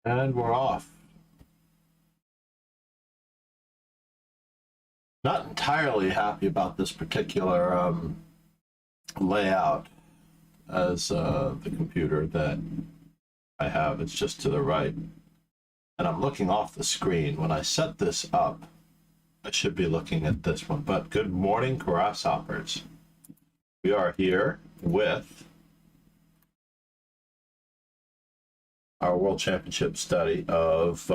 And we're off. Not entirely happy about this particular layout as the computer that I have. It's just to the right. And I'm looking off the screen. When I set this up, I should be looking at this one. But good morning, grasshoppers. We are here with our World Championship study of,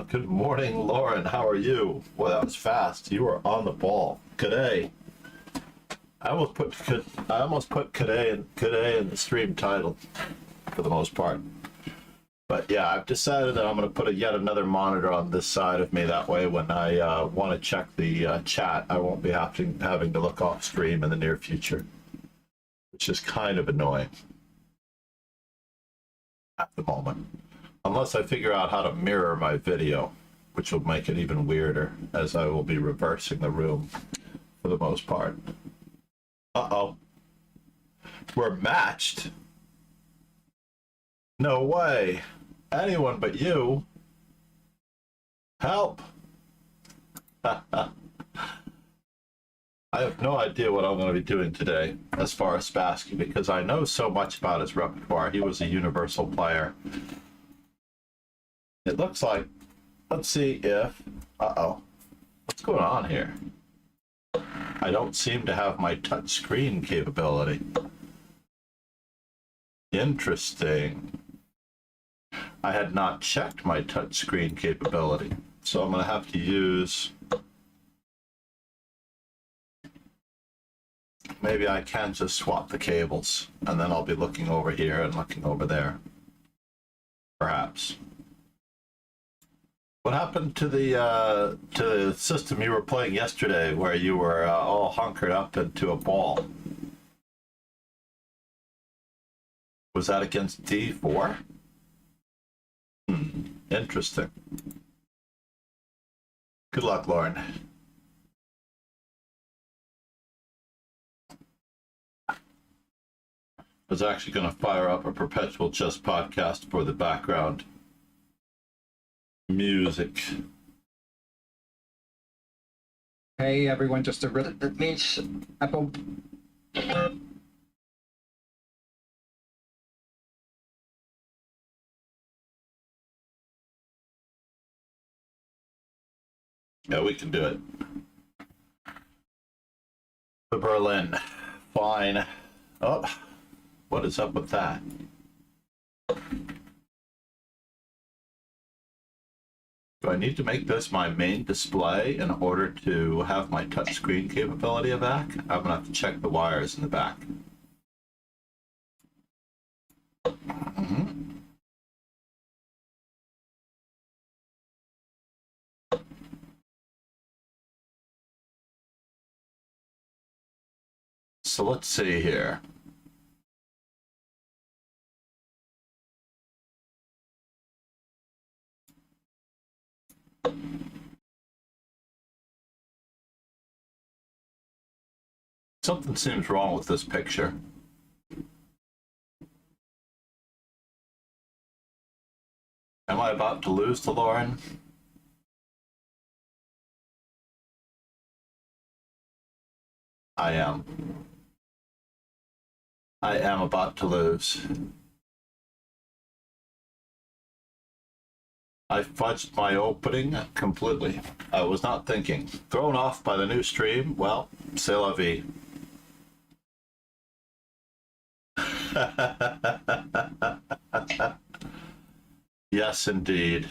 good morning, Lauren, how are you? Well, that was fast. You were on the ball. G'day. I almost put G'day in the stream title for the most part. But yeah, I've decided that I'm going to put yet another monitor on this side of me. That way, when I want to check the chat, I won't be having to look off stream in the near future, which is kind of annoying at the moment. Unless I figure out how to mirror my video, which will make it even weirder, as I will be reversing the room for the most part. Uh-oh. We're matched? No way. Anyone but you. Help. I have no idea what I'm going to be doing today as far as Spassky, because I know so much about his repertoire. He was a universal player. It looks like, let's see if, uh-oh, what's going on here? I don't seem to have my touch screen capability. Interesting. I had not checked my touch screen capability, so I'm going to have to use, maybe I can just swap the cables, and then I'll be looking over here and looking over there, perhaps. What happened to the system you were playing yesterday, where you were all hunkered up into a ball? Was that against D4? Interesting. Good luck, Lauren. I was actually going to fire up a perpetual chess podcast for the background music. Hey everyone, just a really that means Apple. Yeah, we can do it. The Berlin. Fine. Oh, what is up with that? Do I need to make this my main display in order to have my touchscreen capability back? I'm gonna have to check the wires in the back. So let's see here. Something seems wrong with this picture. Am I about to lose to Lauren? I am. I am about to lose. I fudged my opening completely. I was not thinking. Thrown off by the new stream? Well, c'est la vie. Yes, indeed.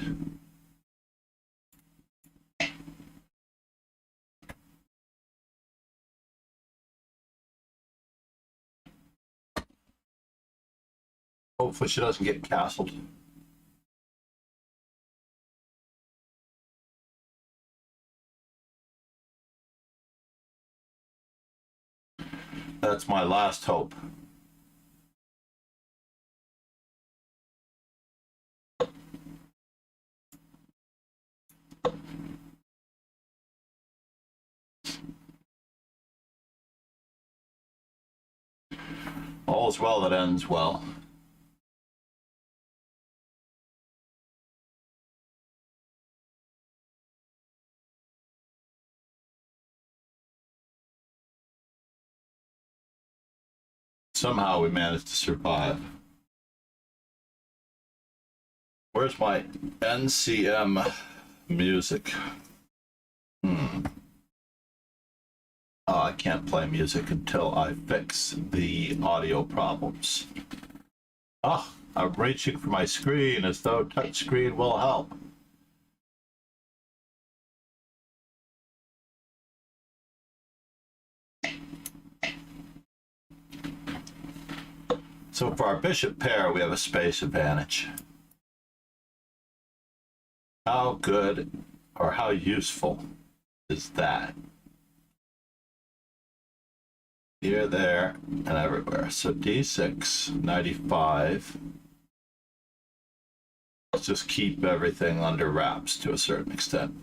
Hopefully she doesn't get castled. That's my last hope. All's well that ends well. Somehow we managed to survive. Where's my NCM music? Oh, I can't play music until I fix the audio problems. Oh, I'm reaching for my screen as though touchscreen will help. So for our bishop pair, we have a space advantage. How good or how useful is that? Here, there, and everywhere. So d6, 95. Let's just keep everything under wraps to a certain extent.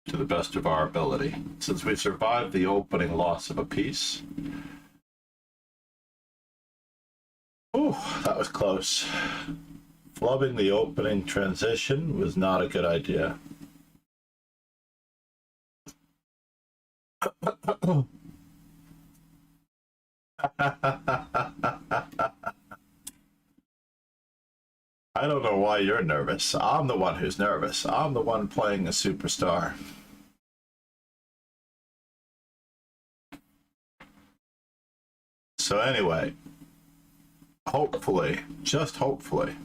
To the best of our ability. Since we survived the opening loss of a piece. Ooh, that was close. Flubbing the opening transition was not a good idea. I don't know why you're nervous. I'm the one who's nervous. I'm the one playing a superstar. So anyway, hopefully, just hopefully,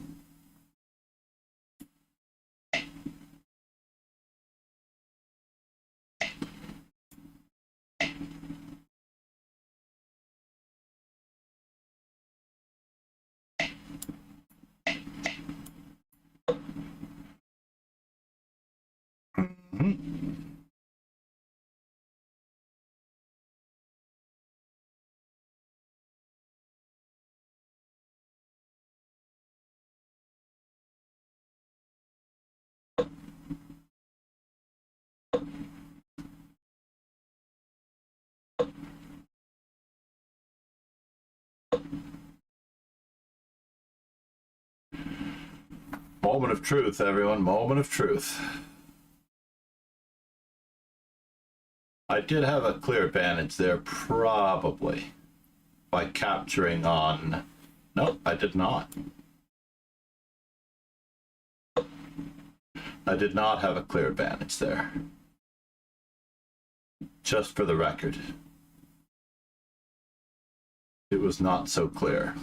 moment of truth, everyone, moment of truth. I did have a clear advantage there, probably, by capturing on... Nope, I did not. I did not have a clear advantage there. Just for the record. It was not so clear.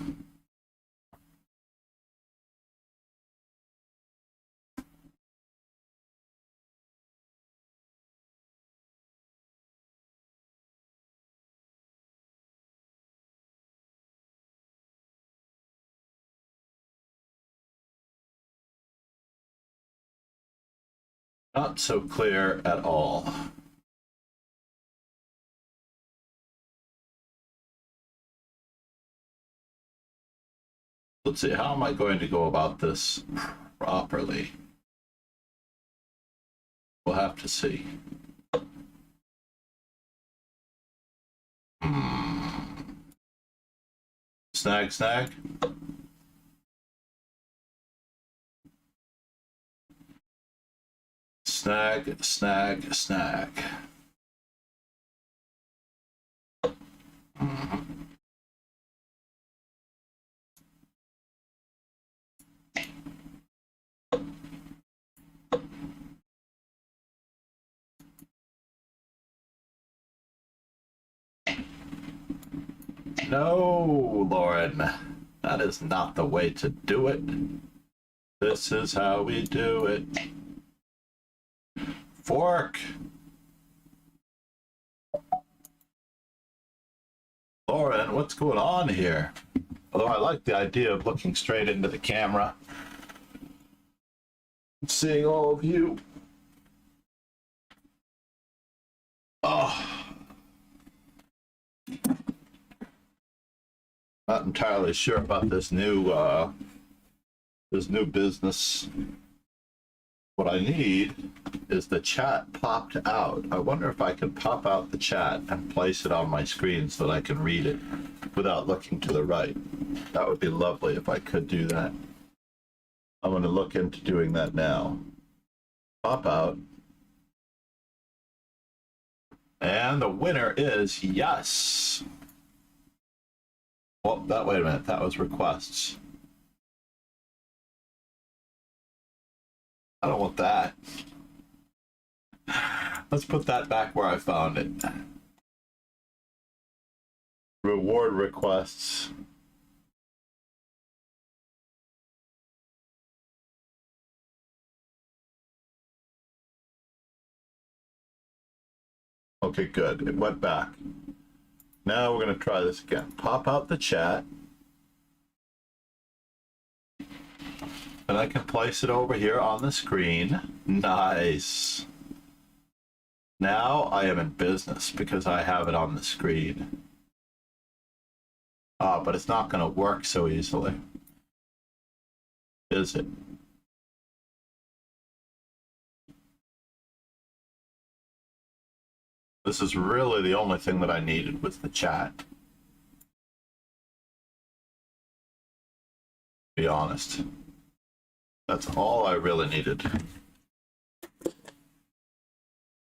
Not so clear at all. Let's see, how am I going to go about this properly? We'll have to see. Snag, snag. Snag, snag, snag. No, Lauren, that is not the way to do it. This is how we do it. Fork. Lauren, what's going on here? Although I like the idea of looking straight into the camera, seeing all of you. Oh. Not entirely sure about this new business. What I need is the chat popped out. I wonder if I can pop out the chat and place it on my screen so that I can read it without looking to the right. That would be lovely if I could do that. I'm going to look into doing that now. Pop out. And the winner is yes. Well, wait a minute, that was requests. I don't want that. Let's put that back where I found it. Reward requests. Okay, good. It went back. Now we're going to try this again. Pop out the chat. And I can place it over here on the screen. Nice. Now I am in business because I have it on the screen. But it's not going to work so easily, is it? This is really the only thing that I needed with the chat. To be honest. That's all I really needed.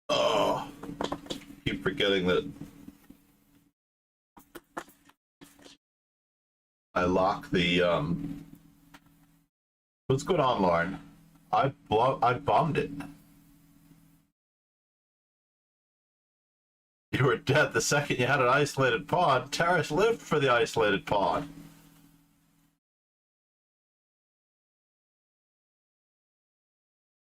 Oh, keep forgetting that I lock the, what's going on, Lauren? I bombed it. You were dead the second you had an isolated pod. Terrace lived for the isolated pod.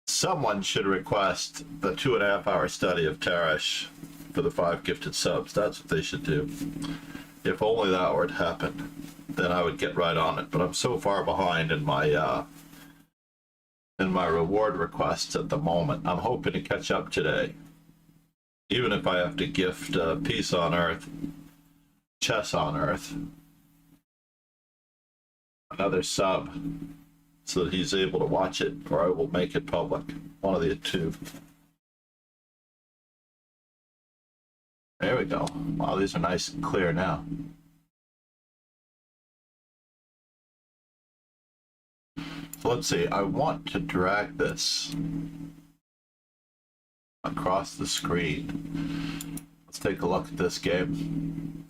Someone should request the 2.5 hour study of Tarish for the 5 gifted subs. That's what they should do. If only that were to happen, then I would get right on it. But I'm so far behind in my reward requests at the moment. I'm hoping to catch up today. Even if I have to gift Peace on Earth, Chess on Earth, another sub, so that he's able to watch it, or I will make it public. One of the two. There we go. Wow, these are nice and clear now. So let's see, I want to drag this across the screen. Let's take a look at this game.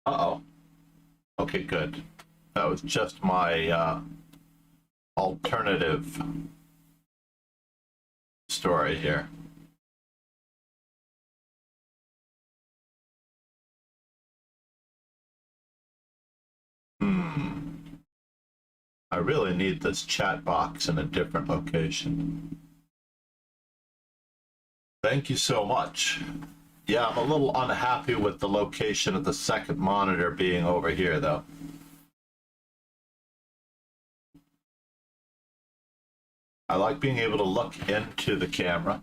Uh-oh. Okay, good. That was just my alternative story here. I really need this chat box in a different location. Thank you so much. Yeah, I'm a little unhappy with the location of the second monitor being over here, though. I like being able to look into the camera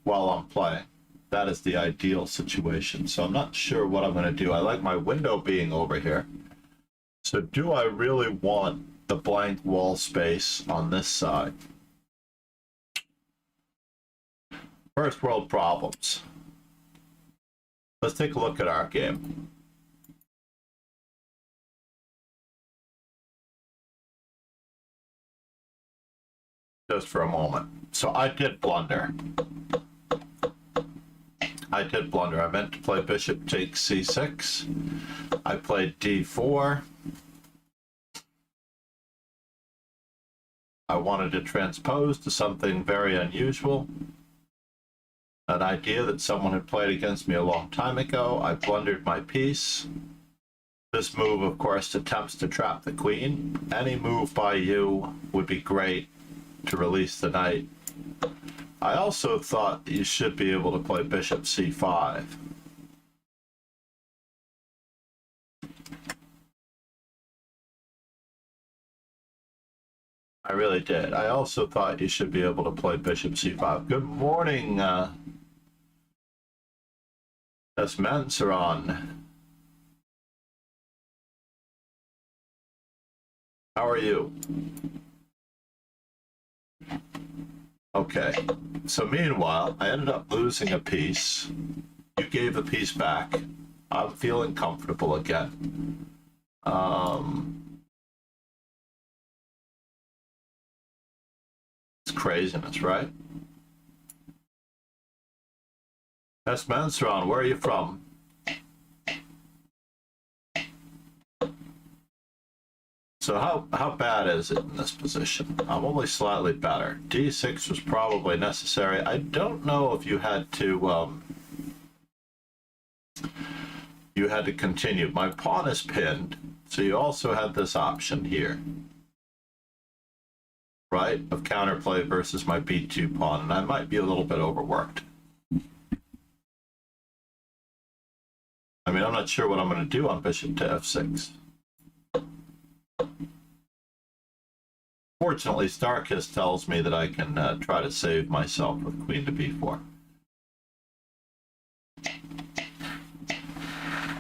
while I'm playing. That is the ideal situation. So I'm not sure what I'm going to do. I like my window being over here. So do I really want the blank wall space on this side? First world problems. Let's take a look at our game. Just for a moment. So I did blunder. I meant to play bishop takes c6. I played d4. I wanted to transpose to something very unusual. An idea that someone had played against me a long time ago. I blundered my piece. This move, of course, attempts to trap the queen. Any move by you would be great to release the knight. I also thought you should be able to play bishop c5. I really did. I also thought you should be able to play bishop c5. Good morning, Mansaron. How are you? Okay, so meanwhile, I ended up losing a piece. You gave a piece back. I'm feeling comfortable again. craziness, right? That's Mansron. Where are you from? So how bad is it in this position? I'm only slightly better. D6 was probably necessary. I don't know if you had to continue. My pawn is pinned, so you also had this option here, right, of counterplay versus my B2 pawn, and I might be a little bit overworked. I mean, I'm not sure what I'm going to do on bishop to F6. Fortunately, Starkist tells me that I can try to save myself with queen to b4.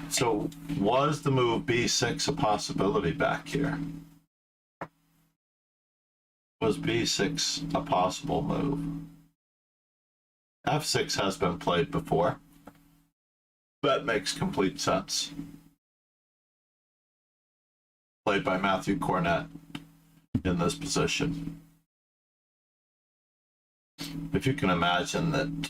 So, was the move b6 a possibility back here? Was b6 a possible move? f6 has been played before. That makes complete sense. Played by Matthew Cornett in this position. If you can imagine that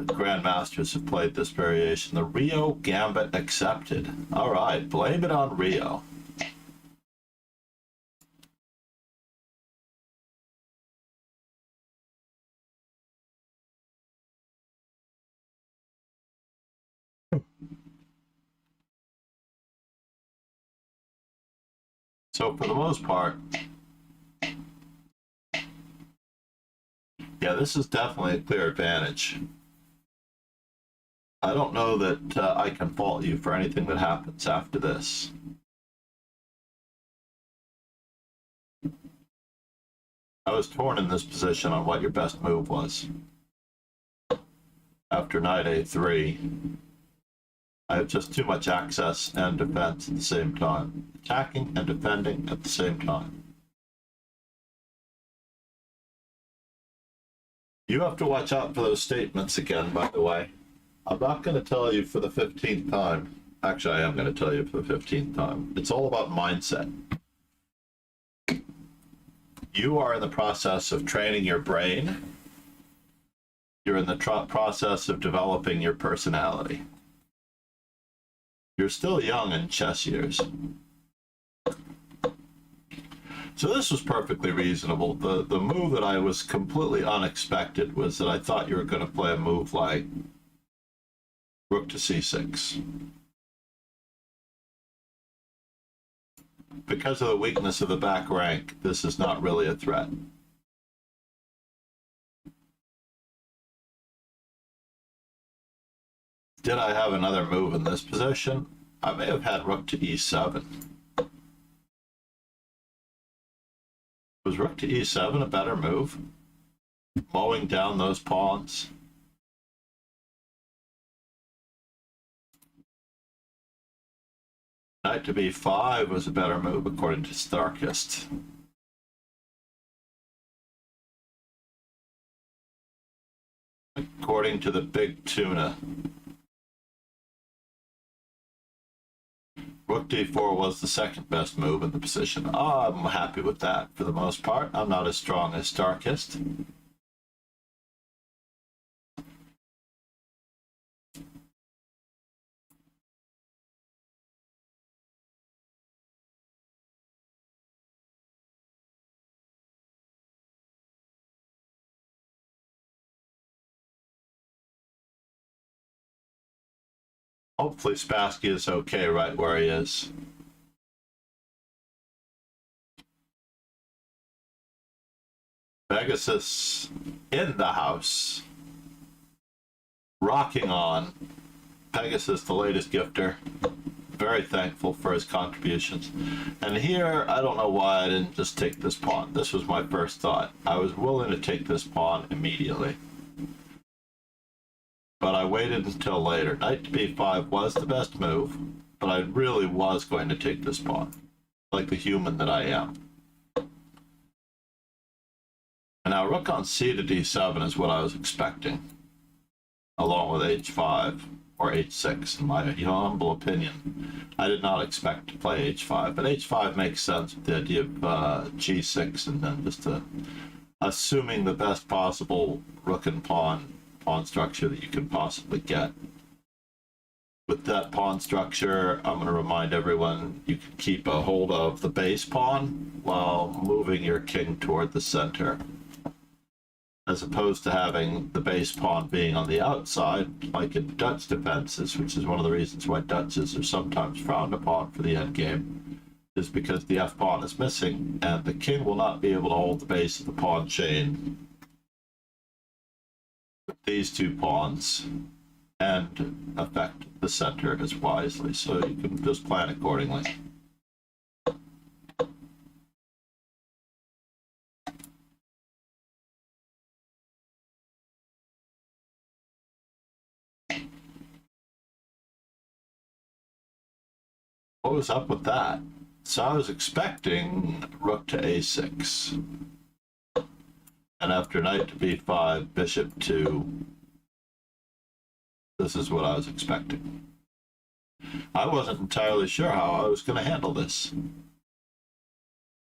grandmasters have played this variation, the Rio Gambit accepted. All right, blame it on Rio. So for the most part, yeah, this is definitely a clear advantage. I don't know that I can fault you for anything that happens after this. I was torn in this position on what your best move was. After knight a3, I have just too much access and defense at the same time. Attacking and defending at the same time. You have to watch out for those statements again, by the way. I'm not going to tell you for the 15th time. Actually, I am going to tell you for the 15th time. It's all about mindset. You are in the process of training your brain. You're in the process of developing your personality. You're still young in chess years. So this was perfectly reasonable. The move that I was completely unexpected was that I thought you were going to play a move like rook to c6. Because of the weakness of the back rank, this is not really a threat. Did I have another move in this position? I may have had rook to e7. Was rook to e7 a better move? Mowing down those pawns? Knight to b5 was a better move according to Starkist. According to the big tuna. Rook d4 was the second best move in the position. I'm happy with that for the most part. I'm not as strong as Starkist. Hopefully Spassky is okay right where he is. Pegasus in the house. Rocking on. Pegasus, the latest gifter. Very thankful for his contributions. And here, I don't know why I didn't just take this pawn. This was my first thought. I was willing to take this pawn immediately. But I waited until later. Knight to b5 was the best move, but I really was going to take this pawn, like the human that I am. And now rook on c to d7 is what I was expecting, along with h5 or h6 in my humble opinion. I did not expect to play h5, but h5 makes sense with the idea of g6 and then just a assuming the best possible rook and pawn structure that you can possibly get. With that pawn structure, I'm going to remind everyone you can keep a hold of the base pawn while moving your king toward the center, as opposed to having the base pawn being on the outside, like in Dutch defenses, which is one of the reasons why Dutches are sometimes frowned upon for the endgame, is because the f-pawn is missing, and the king will not be able to hold the base of the pawn chain with these two pawns and affect the center as wisely, so you can just plan accordingly. What was up with that? So I was expecting rook to a6, and after knight to b5, bishop to... This is what I was expecting. I wasn't entirely sure how I was going to handle this.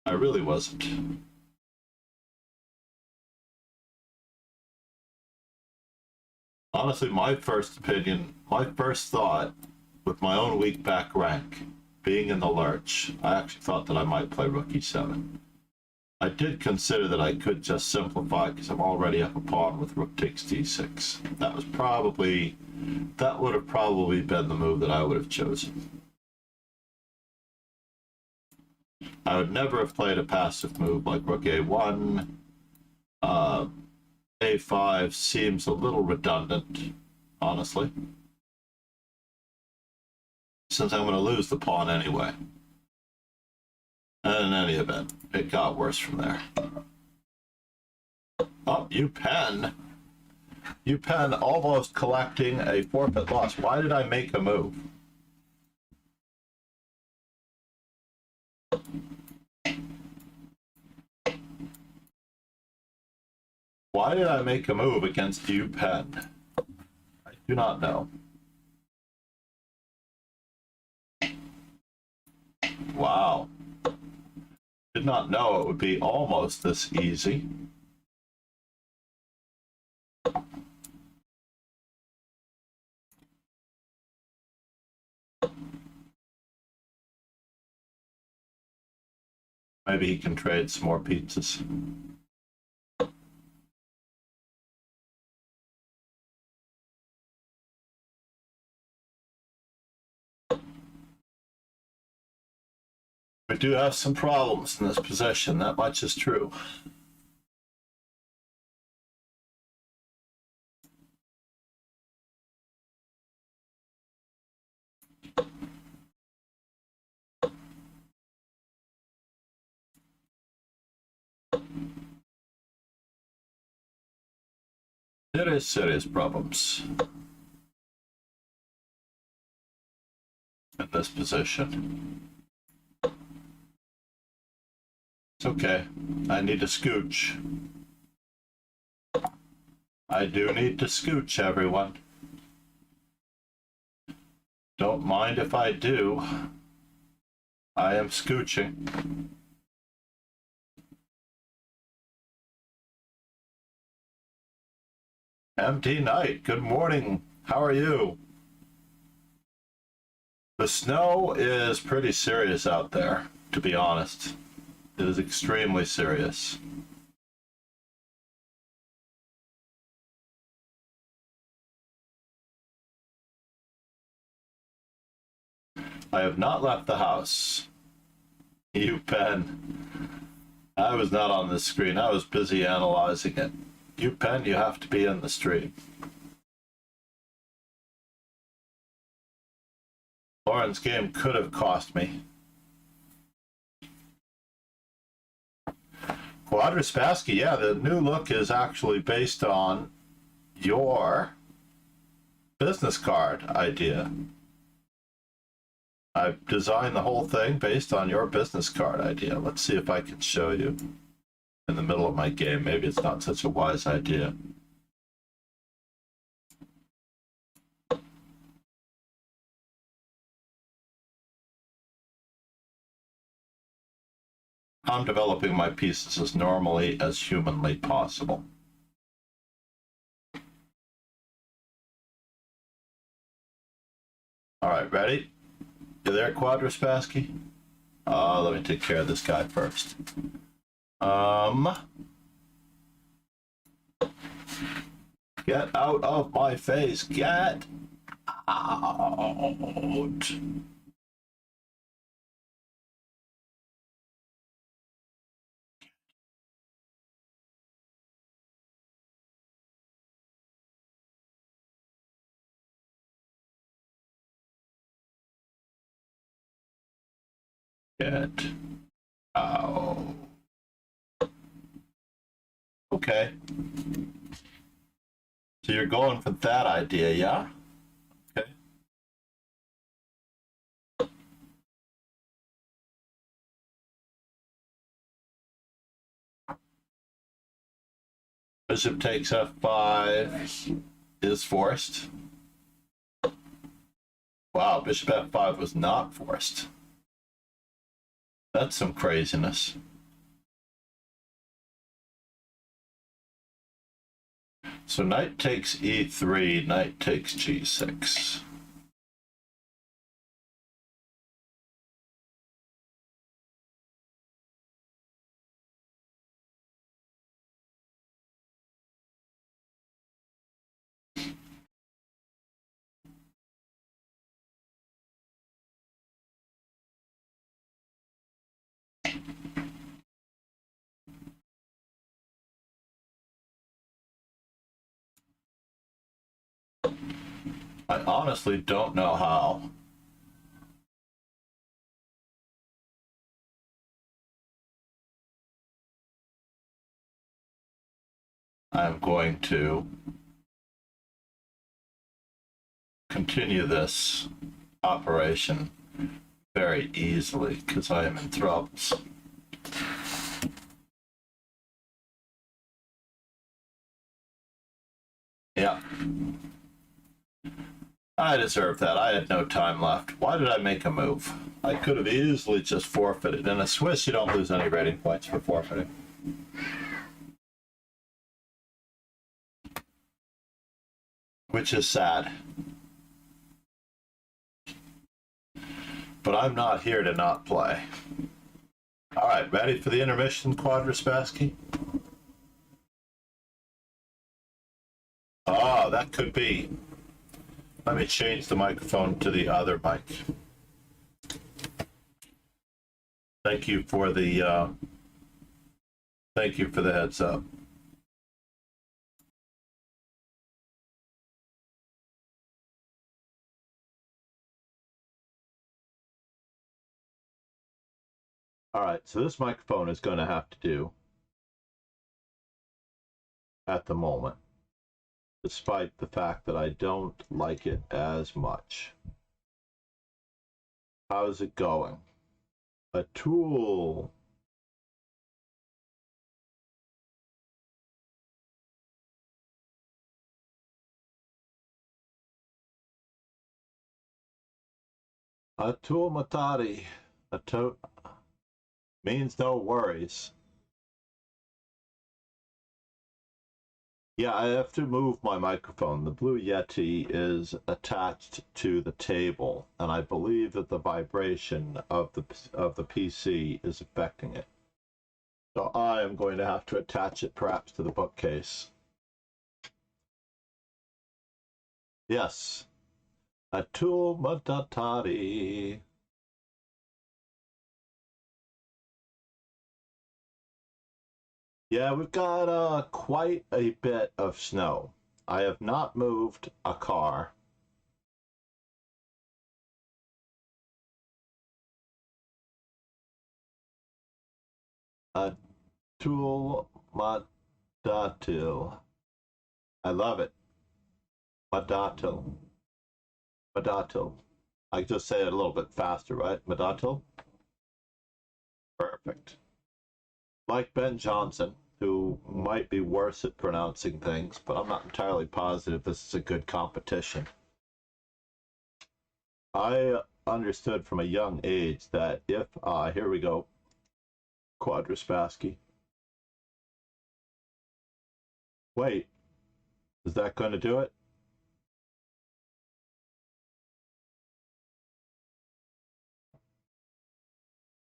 I really wasn't. Honestly, my first opinion, my first thought, with my own weak back rank, being in the lurch, I actually thought that I might play rook e7. I did consider that I could just simplify because I'm already up a pawn with rook takes d6. That would have probably been the move that I would have chosen. I would never have played a passive move like rook a1. A5 seems a little redundant, honestly, since I'm going to lose the pawn anyway. And in any event, it got worse from there. Oh, you pen almost collecting a forfeit loss. Why did I make a move? Why did I make a move against you, pen? I do not know. Wow. Did not know it would be almost this easy. Maybe he can trade some more pizzas. We do have some problems in this position, that much is true. There is serious problems in this position. It's okay. I need to scooch. I do need to scooch, everyone. Don't mind if I do. I am scooching. MD Knight, good morning. How are you? The snow is pretty serious out there, to be honest. It is extremely serious. I have not left the house. You pen. I was not on this screen. I was busy analyzing it. You pen, you have to be in the stream. Lauren's game could have cost me. Quadra Spassky, yeah, the new look is actually based on your business card idea. I've designed the whole thing based on your business card idea. Let's see if I can show you in the middle of my game. Maybe it's not such a wise idea. I'm developing my pieces as normally as humanly possible. All right, ready? You there, Spassky? Let me take care of this guy first. Get out of my face. Get out. Get out. Okay. So you're going for that idea, yeah? Okay. Bishop takes f5 is forced. Wow, bishop f5 was not forced. That's some craziness. So knight takes e3, knight takes g6. I honestly don't know how. I'm going to continue this operation very easily because I am in troubles. Yeah. I deserve that. I had no time left. Why did I make a move? I could have easily just forfeited. In a Swiss, you don't lose any rating points for forfeiting. Which is sad. But I'm not here to not play. All right, ready for the intermission, Spassky? Oh, that could be. Let me change the microphone to the other mic. Thank you for the heads up. All right, so this microphone is going to have to do at the moment, despite the fact that I don't like it as much. How's it going? A tool. A tool matari. A to means no worries. Yeah, I have to move my microphone. The Blue Yeti is attached to the table, and I believe that the vibration of the PC is affecting it. So I am going to have to attach it perhaps to the bookcase. Yes. Atul Matatari. Yeah, we've got quite a bit of snow. I have not moved a car. Atul Madatil. I love it. Madatil. Madatil. I just say it a little bit faster, right? Madatil? Perfect. Like Ben Johnson, who might be worse at pronouncing things, but I'm not entirely positive this is a good competition. I understood from a young age that if, here we go, Spassky. Wait, is that going to do it?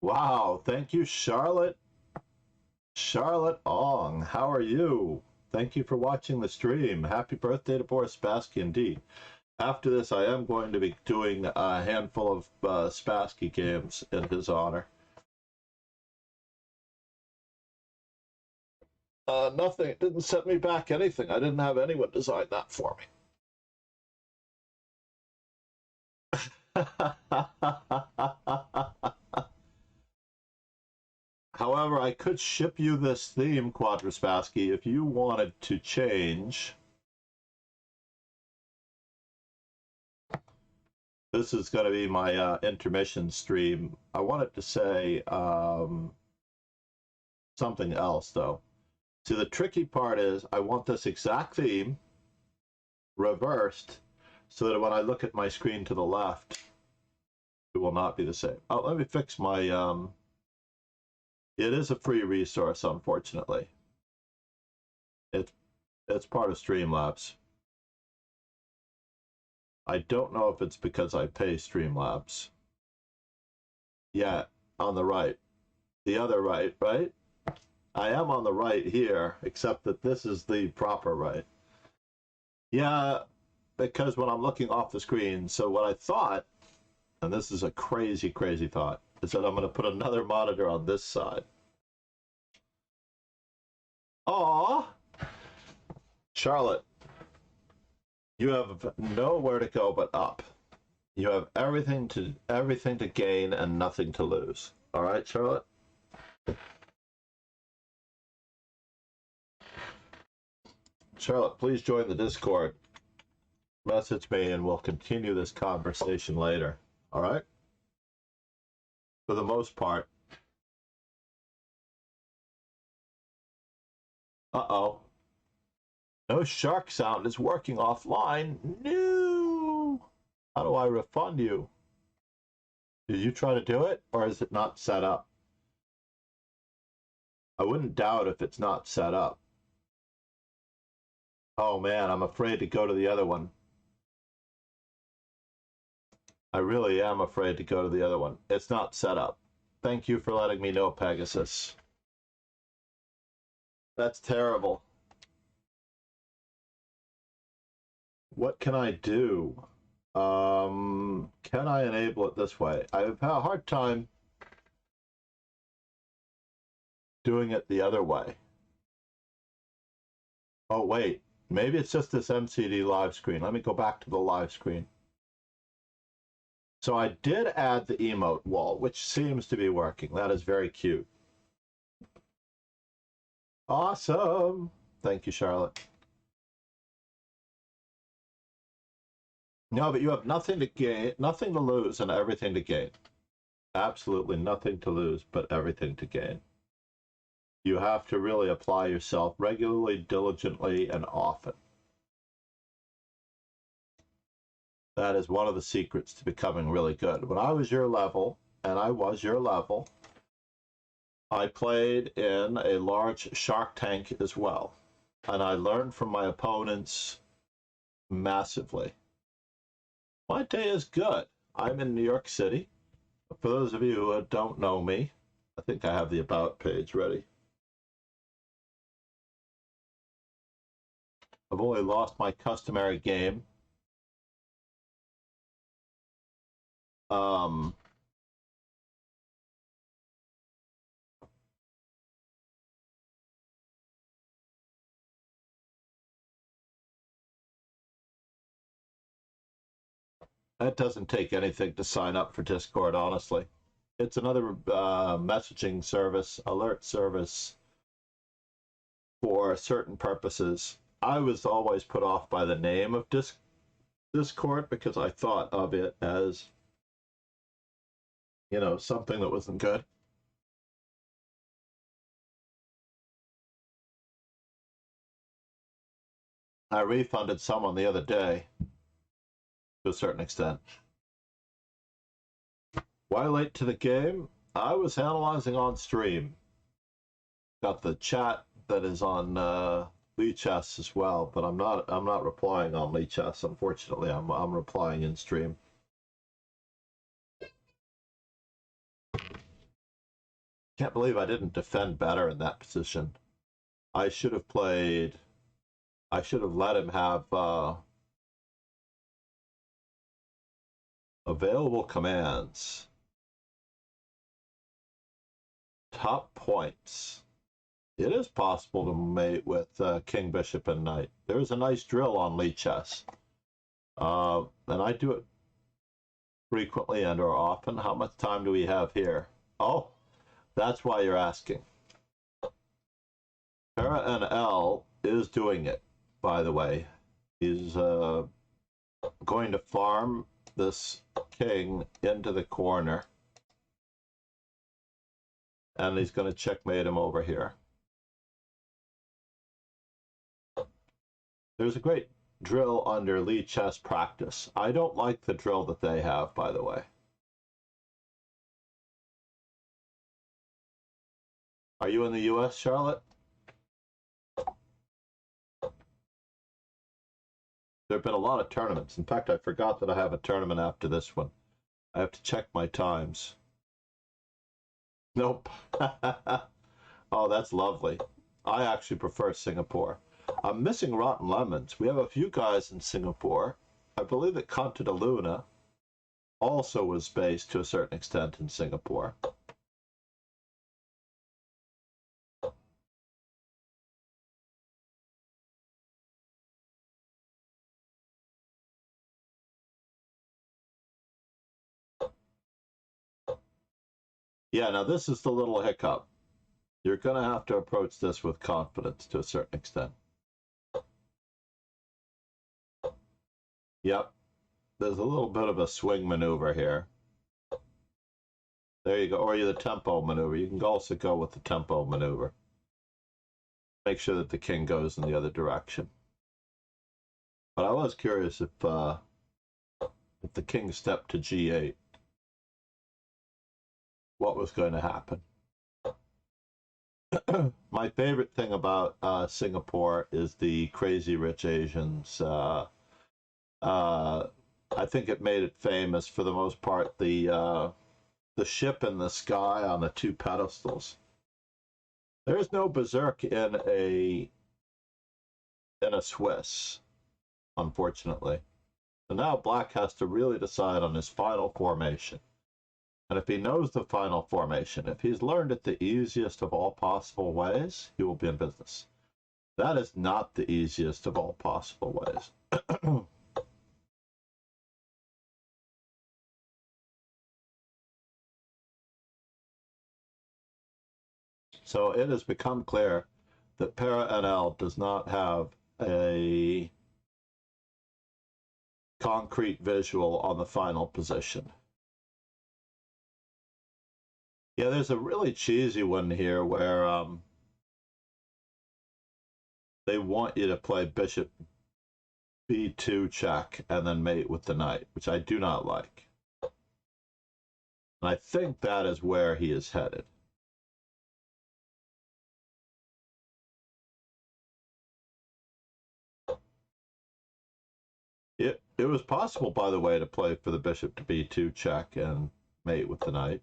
Wow, thank you, Charlotte. Charlotte Ong, how are you? Thank you for watching the stream. Happy birthday to Boris Spassky indeed. After this, I am going to be doing a handful of Spassky games in his honor. Nothing. It didn't set me back anything. I didn't have anyone design that for me. However, I could ship you this theme, Spassky, if you wanted to change. This is going to be my intermission stream. I wanted to say something else, though. See, the tricky part is I want this exact theme reversed so that when I look at my screen to the left, it will not be the same. Oh, let me fix my... It is a free resource, unfortunately. It's part of Streamlabs. I don't know if it's because I pay Streamlabs. Yeah, on the right. The other right, right? I am on the right here, except that this is the proper right. Yeah, because when I'm looking off the screen, so what I thought, and this is a crazy, crazy thought, is that I'm going to put another monitor on this side. Aww! Charlotte, you have nowhere to go but up. You have everything to gain and nothing to lose. All right, Charlotte? Charlotte, please join the Discord. Message me and we'll continue this conversation later. All right? For the most part. Uh-oh. No shark sound is working offline. No! How do I refund you? Did you try to do it, or is it not set up? I wouldn't doubt if it's not set up. Oh man, I'm afraid to go to the other one. I really am afraid to go to the other one. It's not set up. Thank you for letting me know, Pegasus. That's terrible. What can I do? Can I enable it this way? I've had a hard time doing it the other way. Oh, wait. Maybe it's just this MCD live screen. Let me go back to the live screen. So I did add the emote wall, which seems to be working. That is very cute. Awesome. Thank you, Charlotte. No, but you have nothing to gain, nothing to lose, and everything to gain. Absolutely nothing to lose, but everything to gain. You have to really apply yourself regularly, diligently, and often. That is one of the secrets to becoming really good. When I was your level, and I was your level, I played in a large Shark Tank as well. And I learned from my opponents massively. My day is good. I'm in New York City. For those of you who don't know me, I think I have the About page ready. I've only lost my customary game. That doesn't take anything to sign up for Discord, honestly. It's another messaging service, alert service for certain purposes. I was always put off by the name of Discord because I thought of it as, you know, something that wasn't good. I refunded someone the other day to a certain extent. Why late to the game? I was analyzing on stream. got the chat that is on Lee Chess as well, but I'm not replying on Lee Chess. Unfortunately, I'm replying in stream. Can't believe I didn't defend better in that position. I should have played. I should have let him have available commands. Top points. It is possible to mate with king, bishop, and knight. There's a nice drill on Lee Chess. And I do it frequently and or often. How much time do we have here? Oh, that's why you're asking. Para and L is doing it, by the way. He's going to farm this king into the corner. And he's going to checkmate him over here. There's a great drill under Lee Chess practice. I don't like the drill that they have, by the way. Are you in the US, Charlotte? There have been a lot of tournaments. In fact, I forgot that I have a tournament after this one. I have to check my times. Nope. Oh, that's lovely. I actually prefer Singapore. I'm missing Rotten Lemons. We have a few guys in Singapore. I believe that Conta de Luna also was based to a certain extent in Singapore. Yeah, now this is the little hiccup. You're going to have to approach this with confidence to a certain extent. Yep, there's a little bit of a swing maneuver here. There you go, or the tempo maneuver. You can also go with the tempo maneuver. Make sure that the king goes in the other direction. But I was curious if the king stepped to g8, what was going to happen. My favorite thing about Singapore is the Crazy Rich Asians. I think it made it famous for the most part. The ship in the sky on the two pedestals. There's no berserk in a Swiss, unfortunately. So now Black has to really decide on his final formation. And if he knows the final formation, if he's learned it the easiest of all possible ways, he will be in business. That is not the easiest of all possible ways. So it has become clear that Para NL does not have a concrete visual on the final position. Yeah, there's a really cheesy one here where they want you to play bishop b2 check and then mate with the knight, which I do not like. And I think that is where he is headed. It was possible, by the way, to play for the bishop to b2 check and mate with the knight.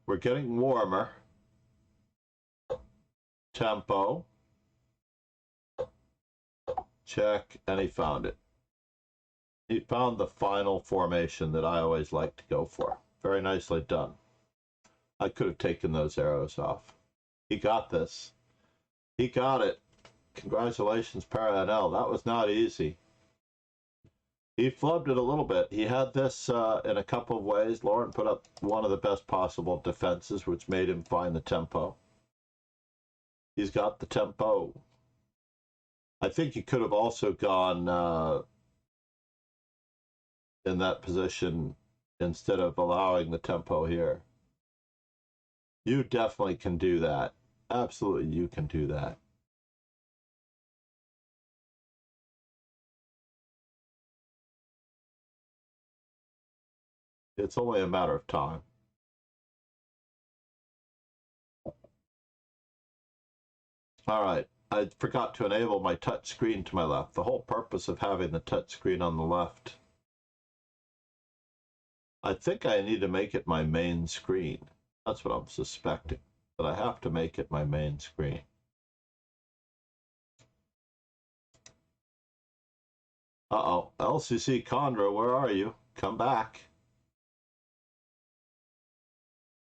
We're getting warmer. Tempo. Check, and he found it. He found the final formation that I always like to go for. Very nicely done. I could have taken those arrows off. He got this. He got it. Congratulations, Para NL. That was not easy. He flubbed it a little bit. He had this in a couple of ways. Lauren put up one of the best possible defenses, which made him find the tempo. He's got the tempo. I think he could have also gone in that position instead of allowing the tempo here. You definitely can do that. Absolutely, you can do that. It's only a matter of time. All right. I forgot to enable my touch screen to my left. The whole purpose of having the touch screen on the left. I think I need to make it my main screen. That's what I'm suspecting. But I have to make it my main screen. Uh-oh. LCC Condra, where are you? Come back.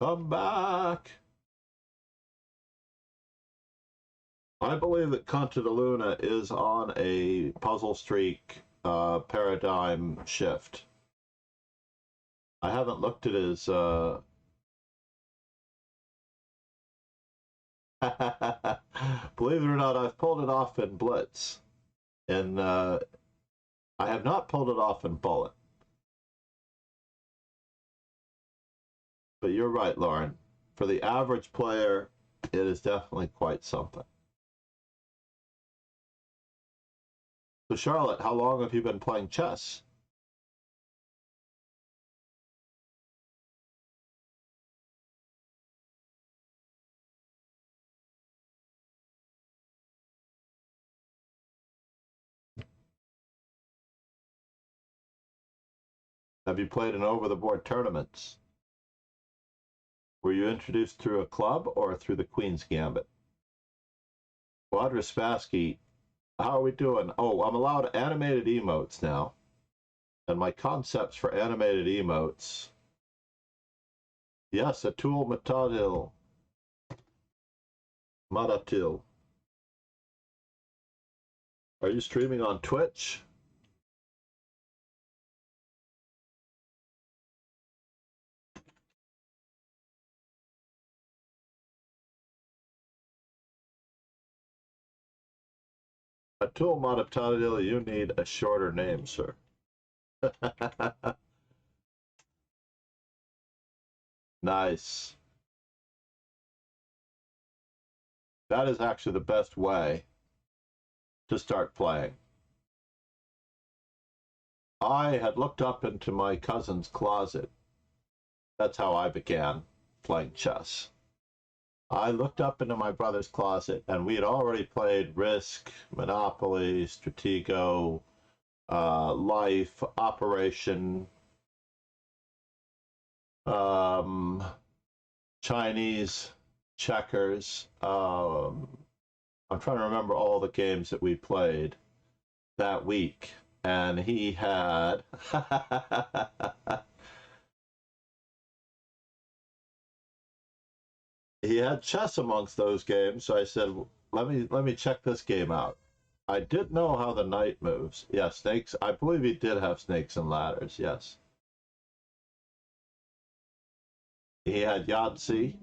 Come back. I believe that Conta de Luna is on a puzzle streak paradigm shift. I haven't looked at his believe it or not, I've pulled it off in Blitz. And I have not pulled it off in Bullet. But you're right, Lauren. For the average player, it is definitely quite something. So Charlotte, how long have you been playing chess? Have you played in over-the-board tournaments? Were you introduced through a club or through the Queen's Gambit? Boris Spassky, how are we doing? Oh, I'm allowed animated emotes now. And my concepts for animated emotes. Yes, Atul Matatil. Matatil. Are you streaming on Twitch? Atul Matatil, you need a shorter name, sir. Nice. That is actually the best way to start playing. I had looked up into my cousin's closet. That's how I began playing chess. I looked up into my brother's closet, and we had already played Risk, Monopoly, Stratego, Life, Operation, Chinese, checkers. I'm trying to remember all the games that we played that week. And he had he had chess amongst those games. So I said, let me check this game out. I did know how the knight moves. Yeah, snakes. I believe he did have snakes and ladders. Yes. He had Yahtzee.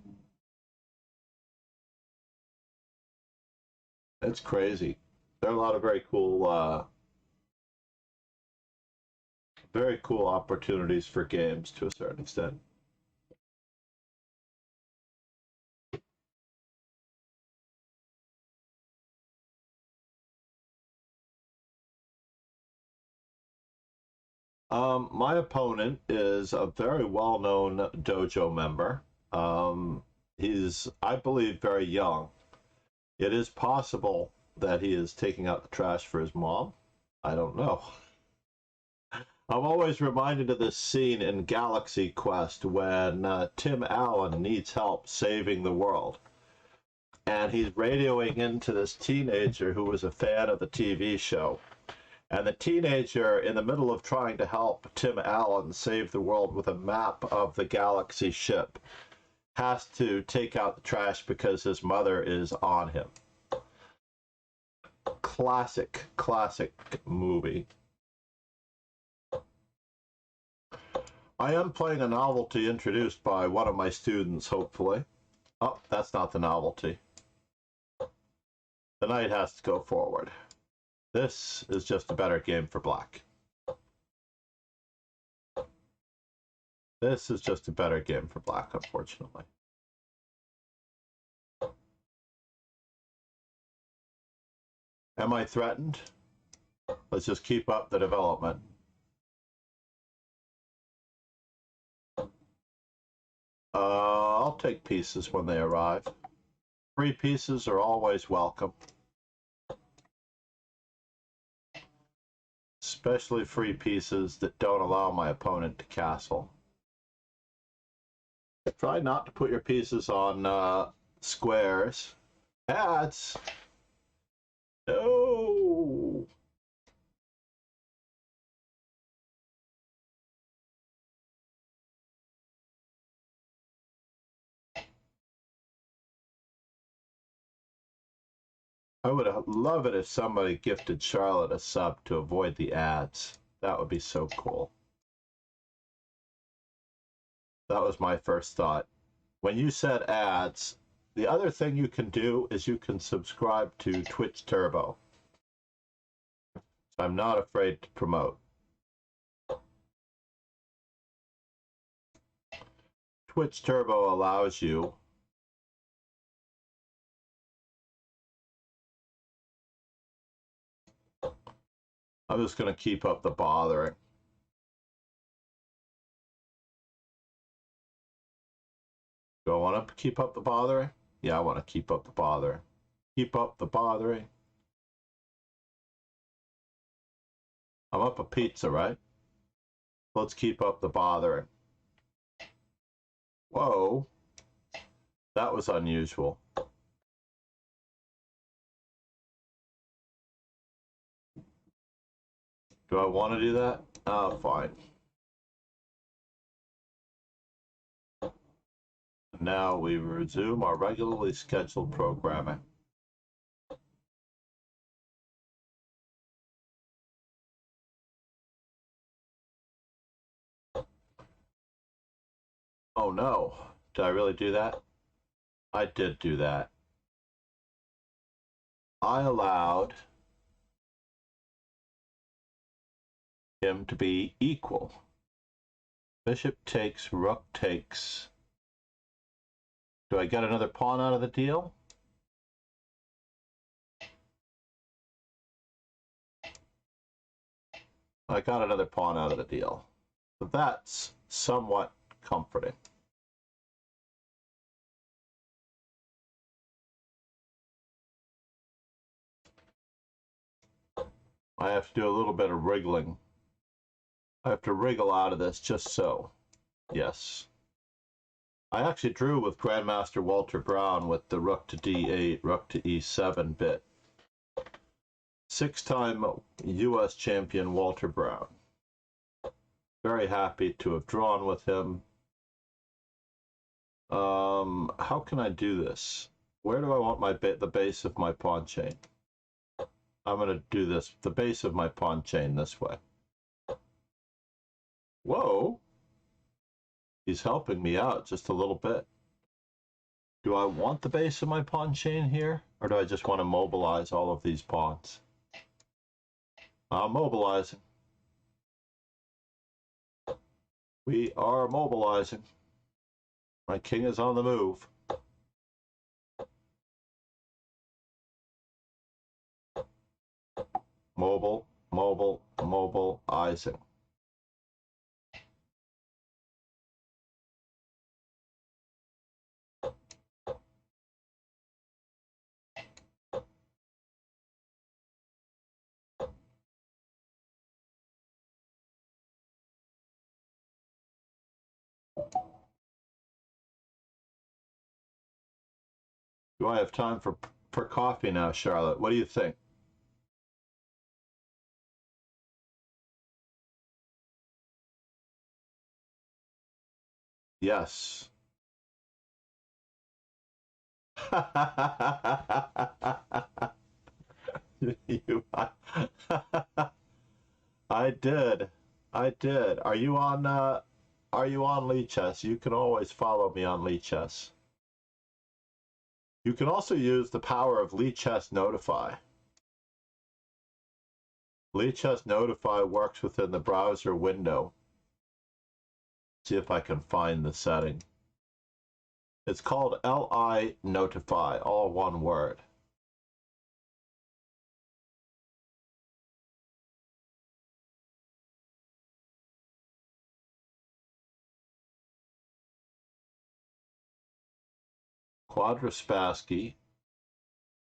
It's crazy. There are a lot of very cool opportunities for games to a certain extent. My opponent is a very well-known dojo member. He's, I believe, very young. It is possible that he is taking out the trash for his mom. I don't know. I'm always reminded of this scene in Galaxy Quest when Tim Allen needs help saving the world. And he's radioing into this teenager who was a fan of the TV show. And the teenager, in the middle of trying to help Tim Allen save the world with a map of the Galaxy ship, has to take out the trash because his mother is on him. Classic movie. I am playing a novelty introduced by one of my students, hopefully. Oh, that's not the novelty. The knight has to go forward. This is just a better game for black. This is just a better game for black, unfortunately. Am I threatened? Let's just keep up the development. I'll take pieces when they arrive. Free pieces are always welcome. Especially free pieces that don't allow my opponent to castle. Try not to put your pieces on squares. Ads. No. I would love it if somebody gifted Charlotte a sub to avoid the ads. That would be so cool. That was my first thought. When you said ads, the other thing you can do is you can subscribe to Twitch Turbo. So I'm not afraid to promote. Twitch Turbo allows you I'm just going to keep up the bothering. Do I want to keep up the bothering? Yeah, I want to keep up the bothering. Keep up the bothering. I'm up a pizza, right? Let's keep up the bothering. Whoa. That was unusual. Do I want to do that? Oh, fine. Now we resume our regularly scheduled programming. Oh no, did I really do that? I did do that. I allowed him to be equal. Bishop takes, rook takes. Do I get another pawn out of the deal? I got another pawn out of the deal. So that's somewhat comforting. I have to do a little bit of wriggling. I have to wriggle out of this just so. Yes. I actually drew with Grandmaster Walter Brown with the rook to d8, rook to e7 bit. Six-time U.S. champion Walter Brown. Very happy to have drawn with him. How can I do this? Where do I want the base of my pawn chain? I'm going to do this, the base of my pawn chain this way. Whoa! He's helping me out just a little bit. Do I want the base of my pawn chain here? Or do I just want to mobilize all of these pawns? I'm mobilizing. We are mobilizing. My king is on the move. Mobilizing. Do I have time for coffee now, Charlotte? What do you think? Yes. I did. I did. Are you on Lee Chess? You can always follow me on Lee Chess. You can also use the power of Lee Chess Notify. Lee Chess Notify works within the browser window. See if I can find the setting. It's called LI Notify, all one word. Quadra Spassky,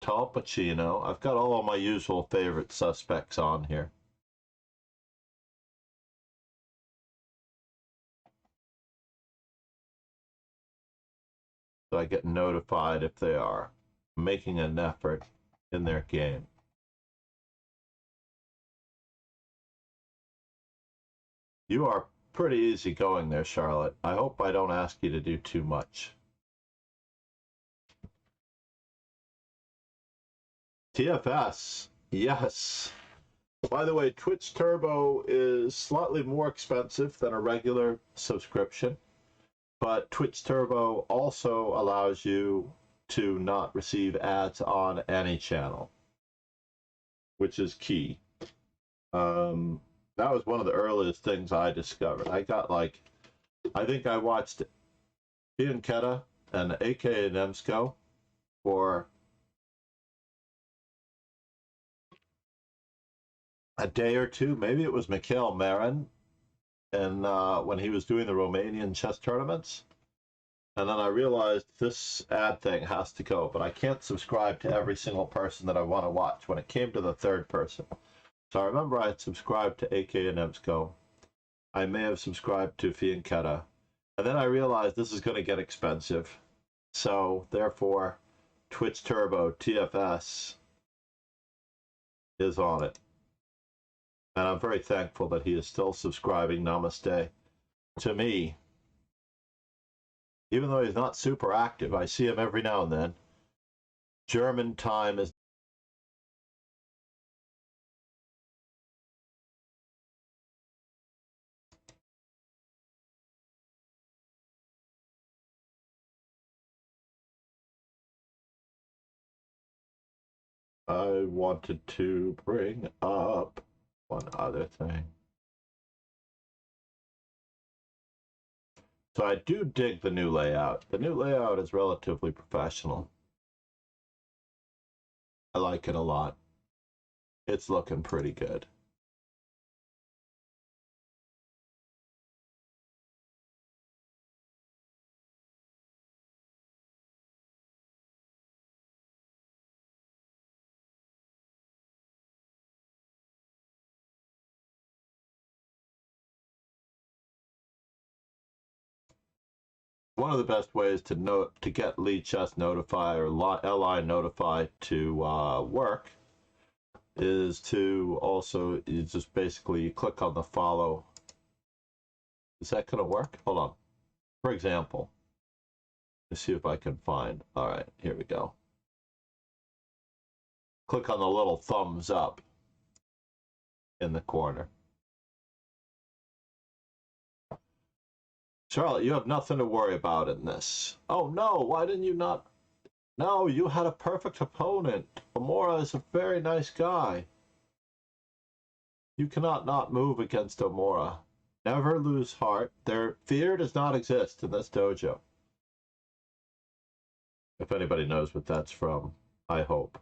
Tall Pacino. I've got all of my usual favorite suspects on here. So I get notified if they are making an effort in their game. You are pretty easy going there, Charlotte. I hope I don't ask you to do too much. TFS, yes. By the way, Twitch Turbo is slightly more expensive than a regular subscription, but Twitch Turbo also allows you to not receive ads on any channel, which is key. That was one of the earliest things I discovered. I got like, I think I watched Bianchetta and AK and Emsco for a day or two. Maybe it was Mikhail Marin, and when he was doing the Romanian chess tournaments. And then I realized this ad thing has to go, but I can't subscribe to every single person that I want to watch when it came to the third person. So I remember I had subscribed to AK and Emsco. I may have subscribed to Fiancetta. And then I realized this is going to get expensive. So therefore, Twitch Turbo, TFS, is on it. And I'm very thankful that he is still subscribing, namaste, to me. Even though he's not super active, I see him every now and then. German time is I wanted to bring up one other thing. So I do dig the new layout. The new layout is relatively professional. I like it a lot. It's looking pretty good. One of the best ways to get Lead Chess Notify or LI Notify to work is to also, you just basically click on the follow. Is that going to work? Hold on. For example, let's see if I can find. All right, here we go. Click on the little thumbs up in the corner. Charlotte, you have nothing to worry about in this. Oh no, why didn't you not? No, you had a perfect opponent. Omura is a very nice guy. You cannot not move against Omura. Never lose heart. Their fear does not exist in this dojo. If anybody knows what that's from, I hope.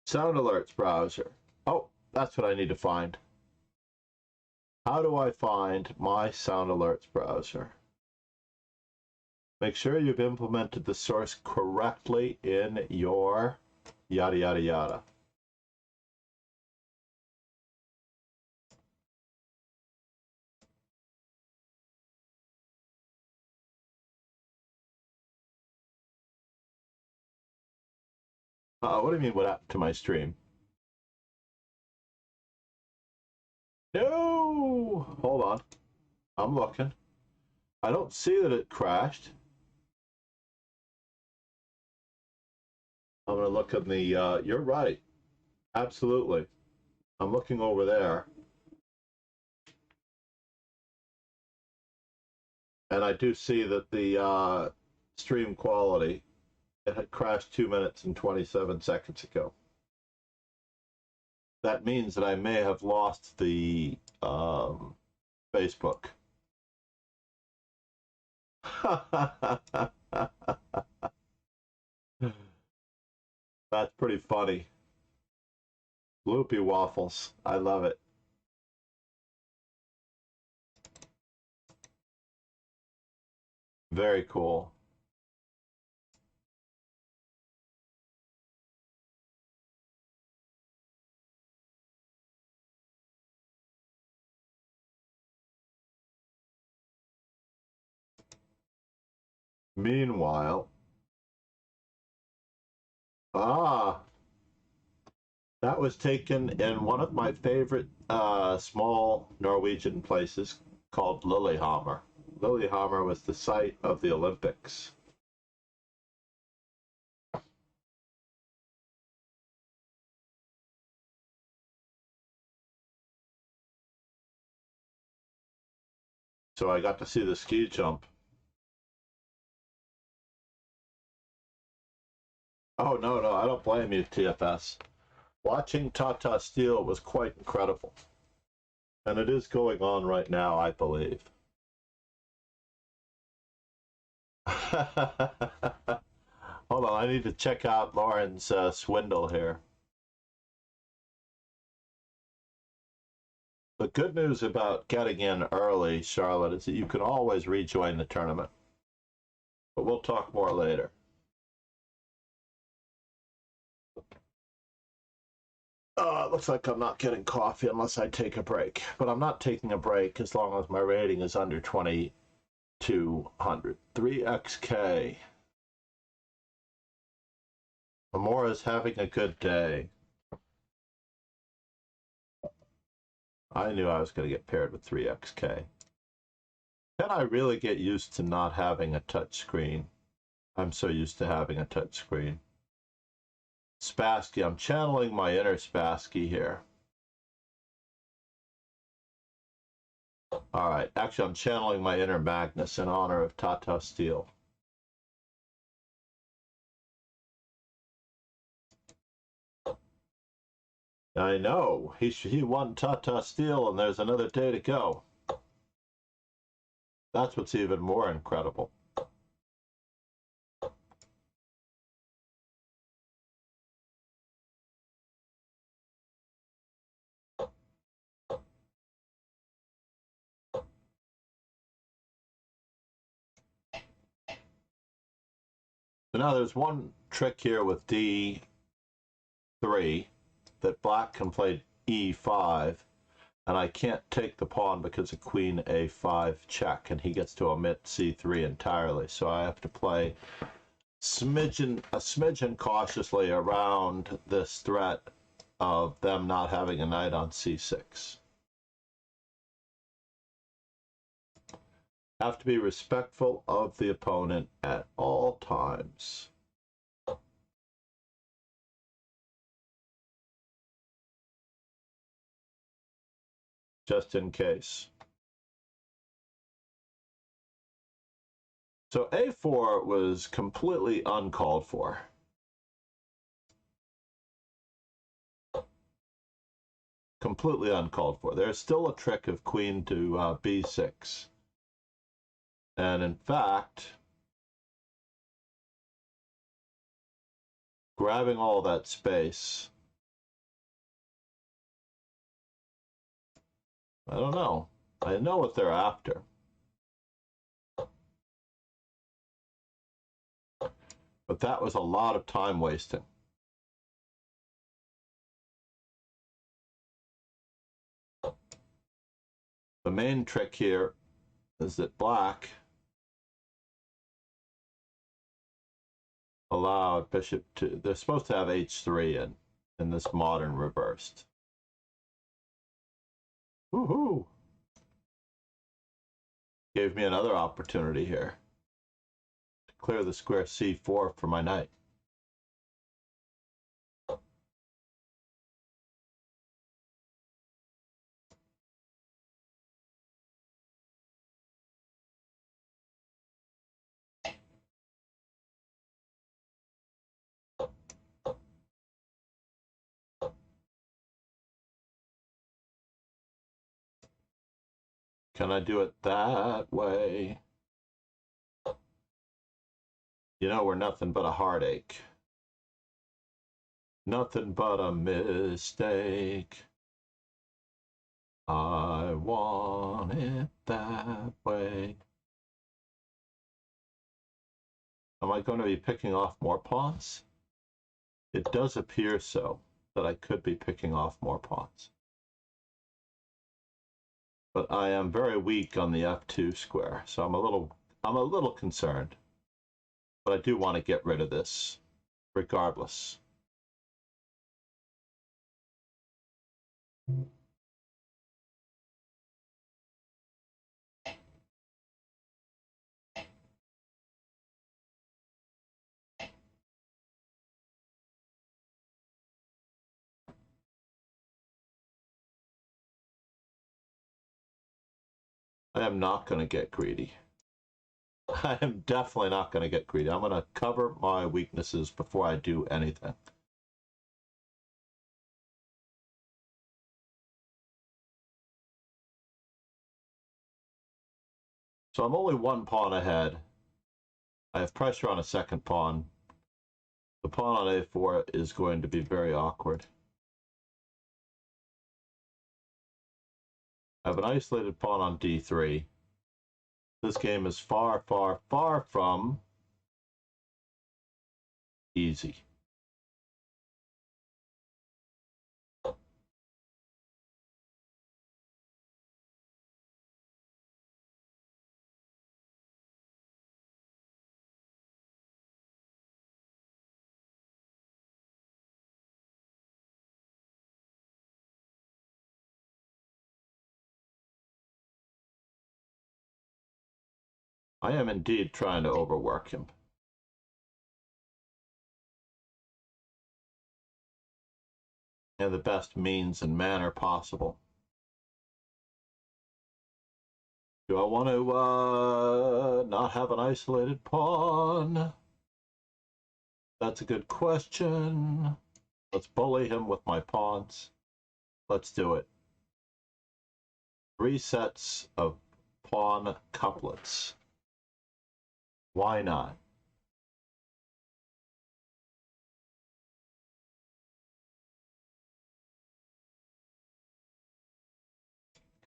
Sound alerts browser. Oh, that's what I need to find. How do I find my sound alerts browser? Make sure you've implemented the source correctly in your yada yada yada. What do you mean what happened to my stream? No! Hold on. I'm looking. I don't see that it crashed. I'm going to look in the, you're right. Absolutely. I'm looking over there. And I do see that the stream quality, it had crashed 2 minutes and 27 seconds ago. That means that I may have lost the Facebook. That's pretty funny. Loopy waffles. I love it. Very cool. Meanwhile, that was taken in one of my favorite small Norwegian places called Lillehammer. Lillehammer was the site of the Olympics. So I got to see the ski jump. Oh, no, no, I don't blame you, TFS. Watching Tata Steel was quite incredible. And it is going on right now, I believe. Hold on, I need to check out Lauren's swindle here. The good news about getting in early, Charlotte, is that you can always rejoin the tournament. But we'll talk more later. It looks like I'm not getting coffee unless I take a break. But I'm not taking a break as long as my rating is under 2,200. 3XK. Amora's having a good day. I knew I was going to get paired with 3XK. Can I really get used to not having a touch screen? I'm so used to having a touch screen. Spassky, I'm channeling my inner Spassky here. All right, actually, I'm channeling my inner Magnus in honor of Tata Steel. I know, he won Tata Steel and there's another day to go. That's what's even more incredible. So now there's one trick here with D3 that black can play E5, and I can't take the pawn because of Queen A5 check, and he gets to omit C3 entirely. So I have to play a smidgen cautiously around this threat of them not having a knight on C6. Have to be respectful of the opponent at all times. Just in case. So A4 was completely uncalled for. Completely uncalled for. There's still a trick of queen to B6. And in fact, grabbing all that space, I don't know. I know what they're after. But that was a lot of time wasting. The main trick here is that black allowed bishop to, they're supposed to have H3 in this modern reversed. Woohoo! Gave me another opportunity here to clear the square C4 for my knight. Can I do it that way? You know, we're nothing but a heartache. Nothing but a mistake. I want it that way. Am I going to be picking off more pawns? It does appear so, that I could be picking off more pawns. But I am very weak on the F2 square, so I'm a little concerned. But I do want to get rid of this, regardless. I am not going to get greedy. I am definitely not going to get greedy. I'm going to cover my weaknesses before I do anything. So I'm only one pawn ahead. I have pressure on a second pawn. The pawn on a4 is going to be very awkward. I have an isolated pawn on d3. This game is far, far, far from easy. I am indeed trying to overwork him. In the best means and manner possible. Do I want to not have an isolated pawn? That's a good question. Let's bully him with my pawns. Let's do it. 3 sets of pawn couplets. Why not?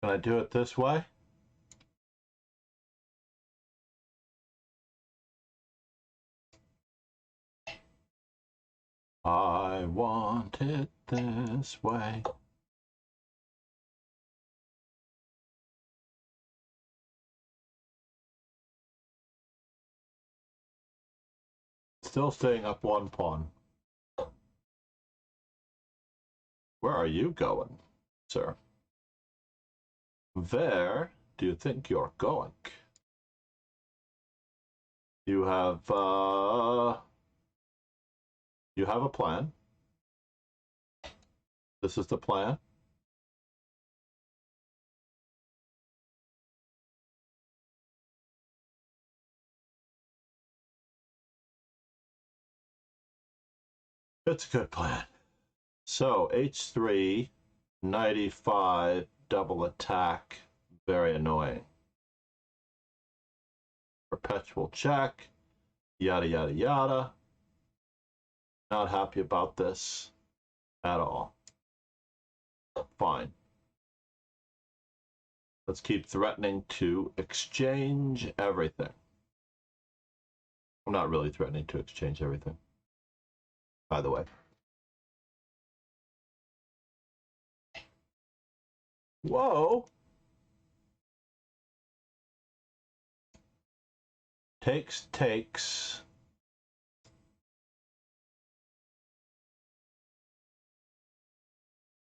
Can I do it this way? I want it this way. Still staying up one pawn. Where are you going, sir? Where do you think you're going? You have a plan. This is the plan. It's a good plan. So h3, knight e5, double attack, very annoying. Perpetual check, yada, yada, yada. Not happy about this at all. Fine. Let's keep threatening to exchange everything. I'm not really threatening to exchange everything, by the way. Whoa! Takes, takes.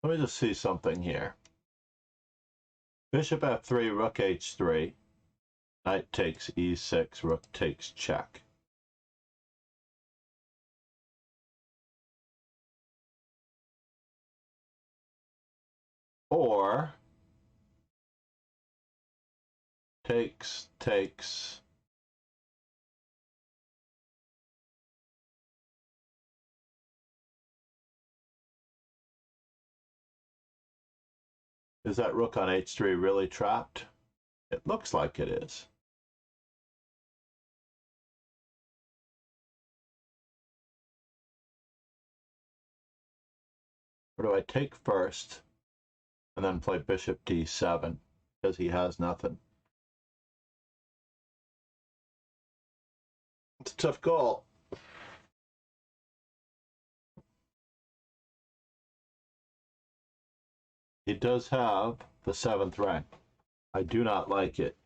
Let me just see something here. Bishop f3, rook h3. Knight takes e6, rook takes check. Or takes, takes. Is that rook on h3 really trapped? It looks like it is. Or do I take first and then play bishop d7 because he has nothing? It's a tough call. He does have the 7th rank. I do not like it.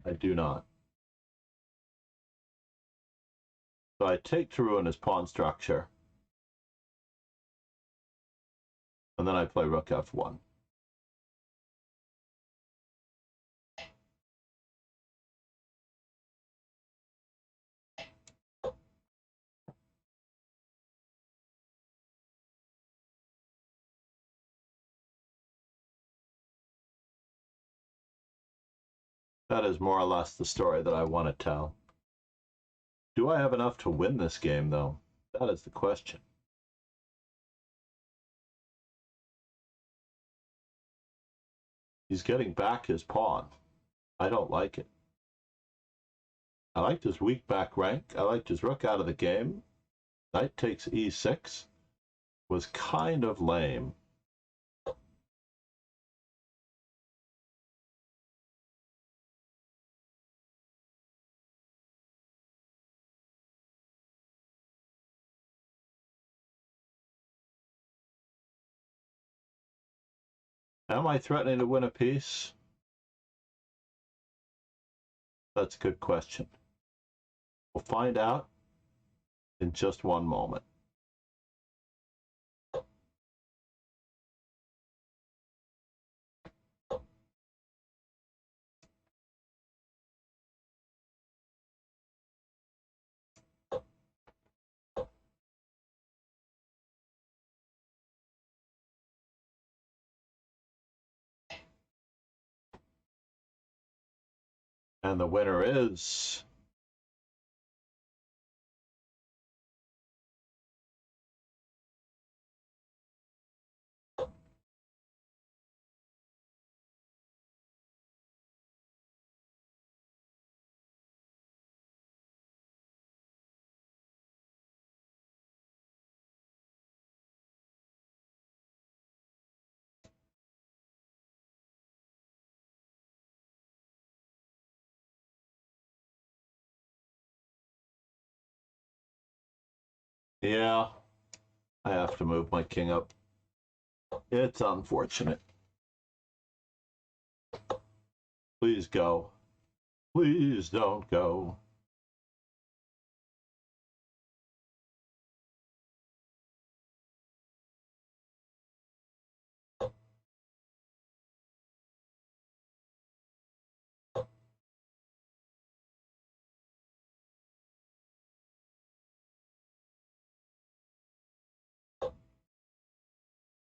I do not. So I take to ruin his pawn structure. And then I play rook f1. That is more or less the story that I want to tell. Do I have enough to win this game, though? That is the question. He's getting back his pawn. I don't like it. I liked his weak back rank. I liked his rook out of the game. Knight takes e6 was kind of lame. Am I threatening to win a piece? That's a good question. We'll find out in just one moment. And the winner is yeah, I have to move my king up. It's unfortunate. Please go. Please don't go.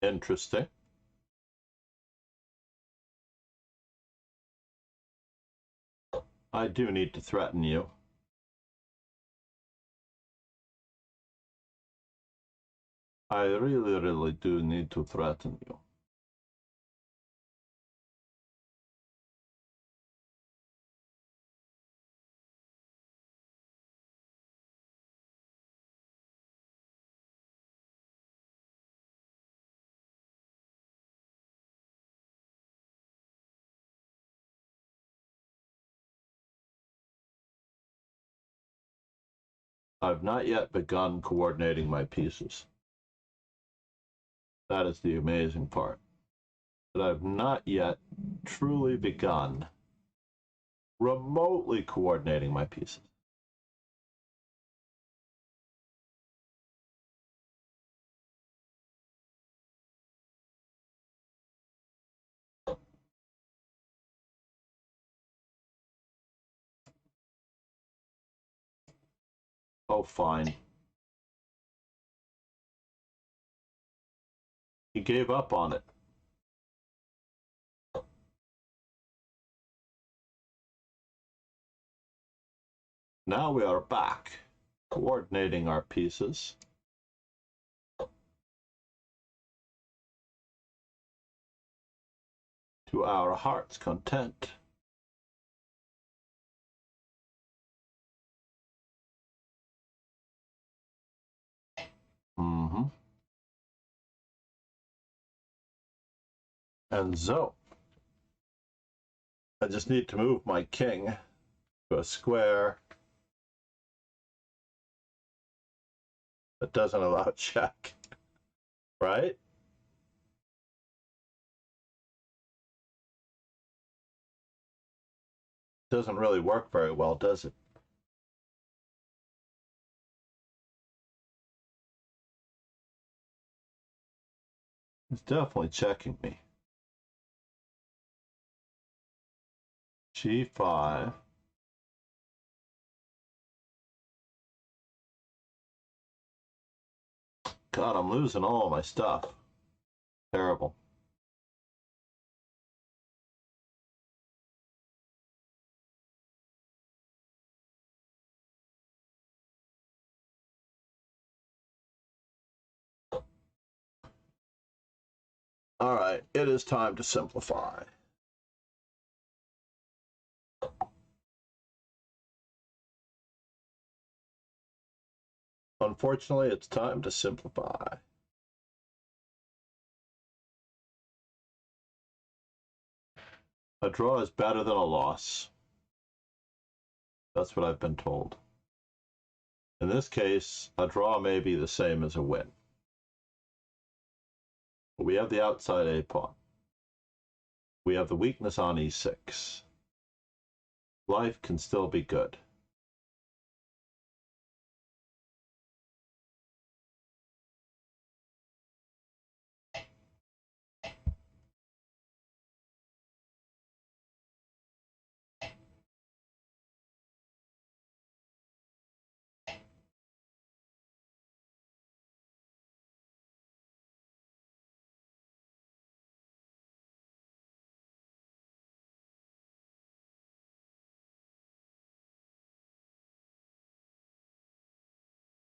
Interesting. I do need to threaten you. I really, really do need to threaten you. I've not yet begun coordinating my pieces. That is the amazing part. But I've not yet truly begun remotely coordinating my pieces. Oh, fine. He gave up on it. Now we are back, coordinating our pieces. To our heart's content. Mm-hmm. And so, I just need to move my king to a square that doesn't allow check, right? Doesn't really work very well, does it? It's definitely checking me. G5. God, I'm losing all of my stuff. Terrible. All right, it is time to simplify. Unfortunately, it's time to simplify. A draw is better than a loss. That's what I've been told. In this case, a draw may be the same as a win. But we have the outside A pawn. We have the weakness on E6. Life can still be good.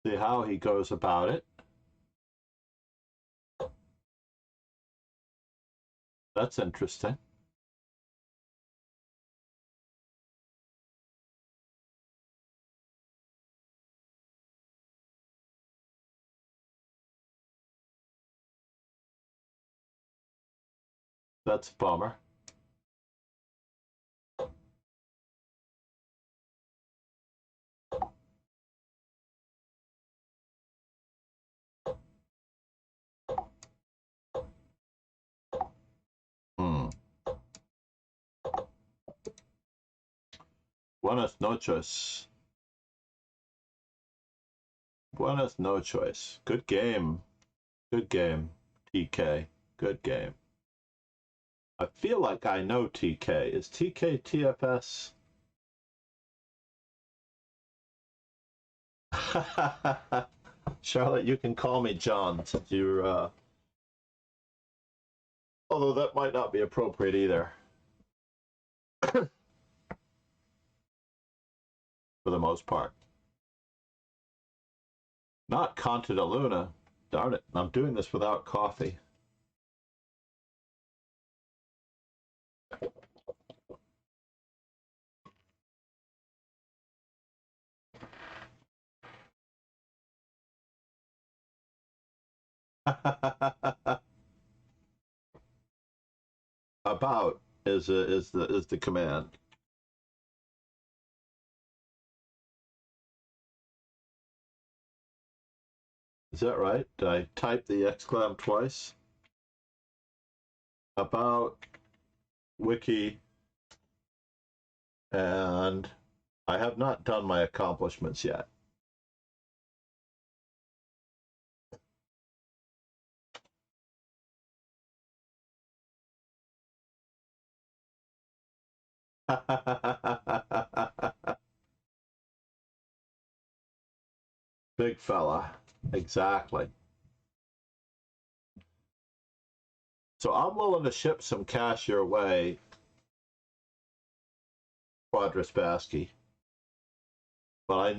See how he goes about it. That's interesting. That's a bummer. Buenas noches. Buenas noches. Good game. Good game, TK. Good game. I feel like I know TK. Is TK TFS? Charlotte, you can call me John since you're, although that might not be appropriate either. For the most part. Not Conte de Luna. Darn it, I'm doing this without coffee. About is the command. Is that right? Did I type the exclam twice? About wiki, and I have not done my accomplishments yet. Big fella, exactly. So I'm willing to ship some cash your way, Quadra Spassky. But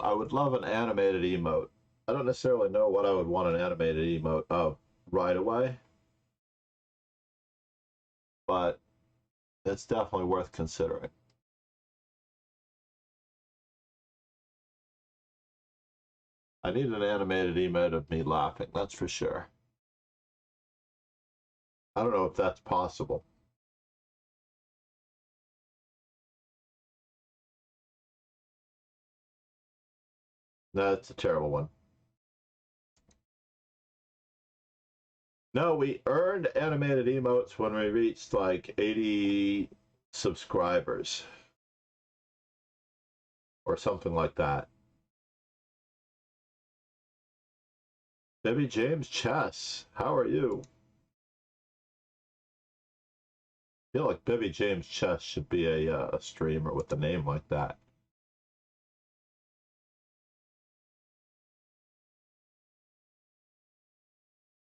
I would love an animated emote. I don't necessarily know what I would want an animated emote of right away, but it's definitely worth considering. I need an animated emote of me laughing, that's for sure. I don't know if that's possible. That's a terrible one. No, we earned animated emotes when we reached like 80 subscribers or something like that. Baby James Chess, how are you? feel like Bibby James Chess should be a streamer with a name like that.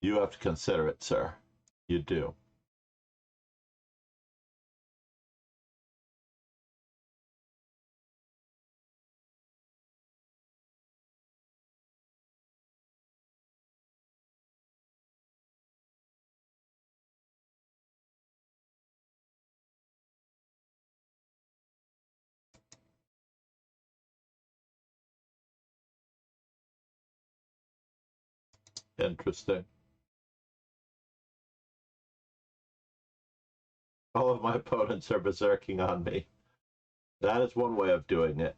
You have to consider it, sir. You do. Interesting. All of my opponents are berserking on me. That is one way of doing it.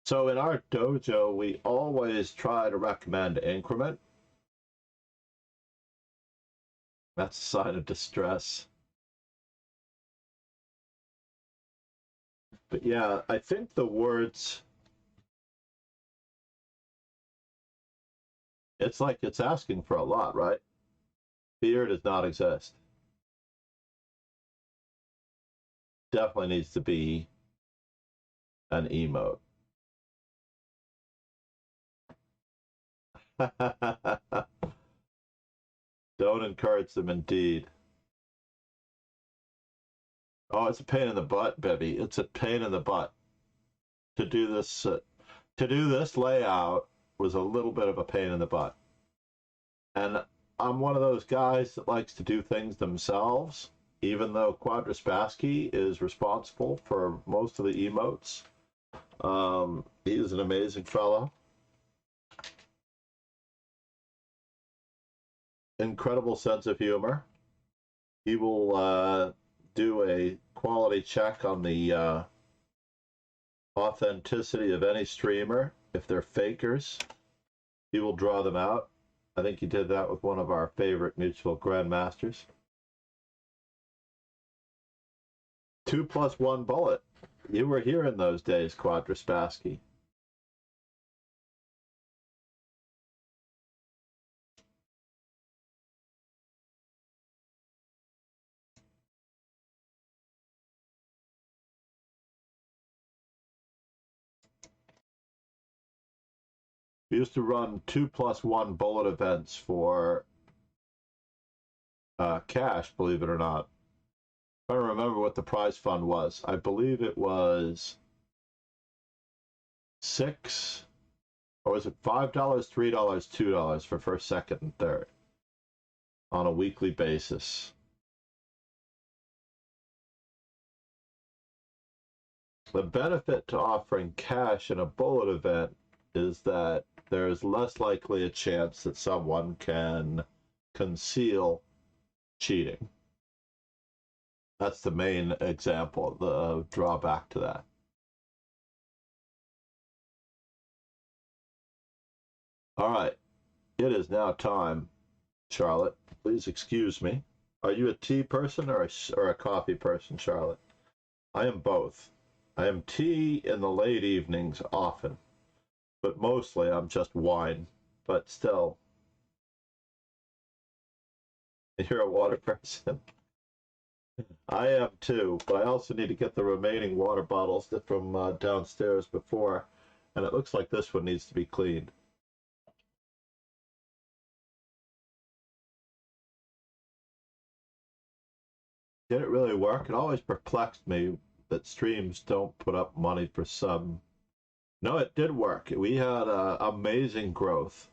So in our dojo, we always try to recommend increment. That's a sign of distress. But yeah, I think the words, it's like it's asking for a lot, right? Fear does not exist. Definitely needs to be an emote. Don't encourage them, indeed. Oh, it's a pain in the butt, Bibby. It's a pain in the butt to do this. To do this layout was a little bit of a pain in the butt, and I'm one of those guys that likes to do things themselves. Even though Spassky is responsible for most of the emotes, he is an amazing fellow. Incredible sense of humor. He will do a quality check on the authenticity of any streamer. If they're fakers, he will draw them out. I think he did that with one of our favorite mutual grandmasters. 2+1 bullet. You were here in those days, Spassky. We used to run 2+1 bullet events for cash, believe it or not. I don't remember what the prize fund was. I believe it was $6, or was it $5, $3, $2 for first, second, and third on a weekly basis. The benefit to offering cash in a bullet event is that there is less likely a chance that someone can conceal cheating. That's the main example, the drawback to that. All right, it is now time, Charlotte. Please excuse me. Are you a tea person or a coffee person, Charlotte? I am both. I am tea in the late evenings often, but mostly I'm just wine. But still, you're a water person. I am too, but I also need to get the remaining water bottles from downstairs before, and it looks like this one needs to be cleaned. Did it really work? It always perplexed me that streams don't put up money for some. No, it did work. We had amazing growth.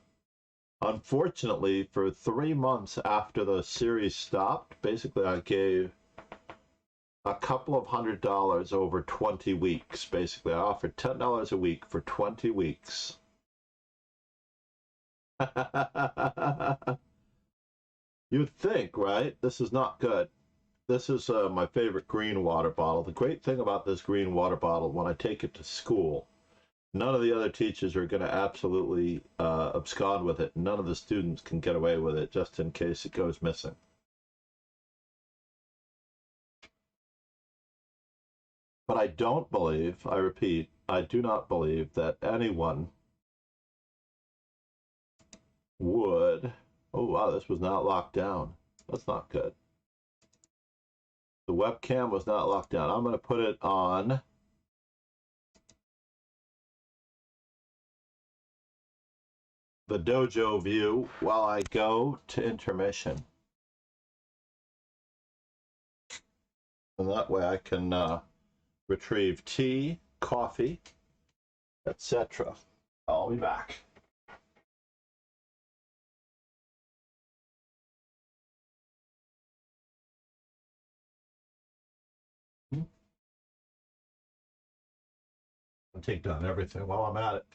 Unfortunately, for 3 months after the series stopped, basically I gave a couple of $100 over 20 weeks. Basically, I offered $10 a week for 20 weeks. You'd think, right? This is not good. This is my favorite green water bottle. The great thing about this green water bottle, when I take it to school, none of the other teachers are going to absolutely abscond with it. None of the students can get away with it just in case it goes missing. But I don't believe, I repeat, I do not believe that anyone would. Oh, wow, this was not locked down. That's not good. The webcam was not locked down. I'm going to put it on the dojo view while I go to intermission. And that way I can retrieve tea, coffee, etc. I'll be back. I'll take down everything while I'm at it.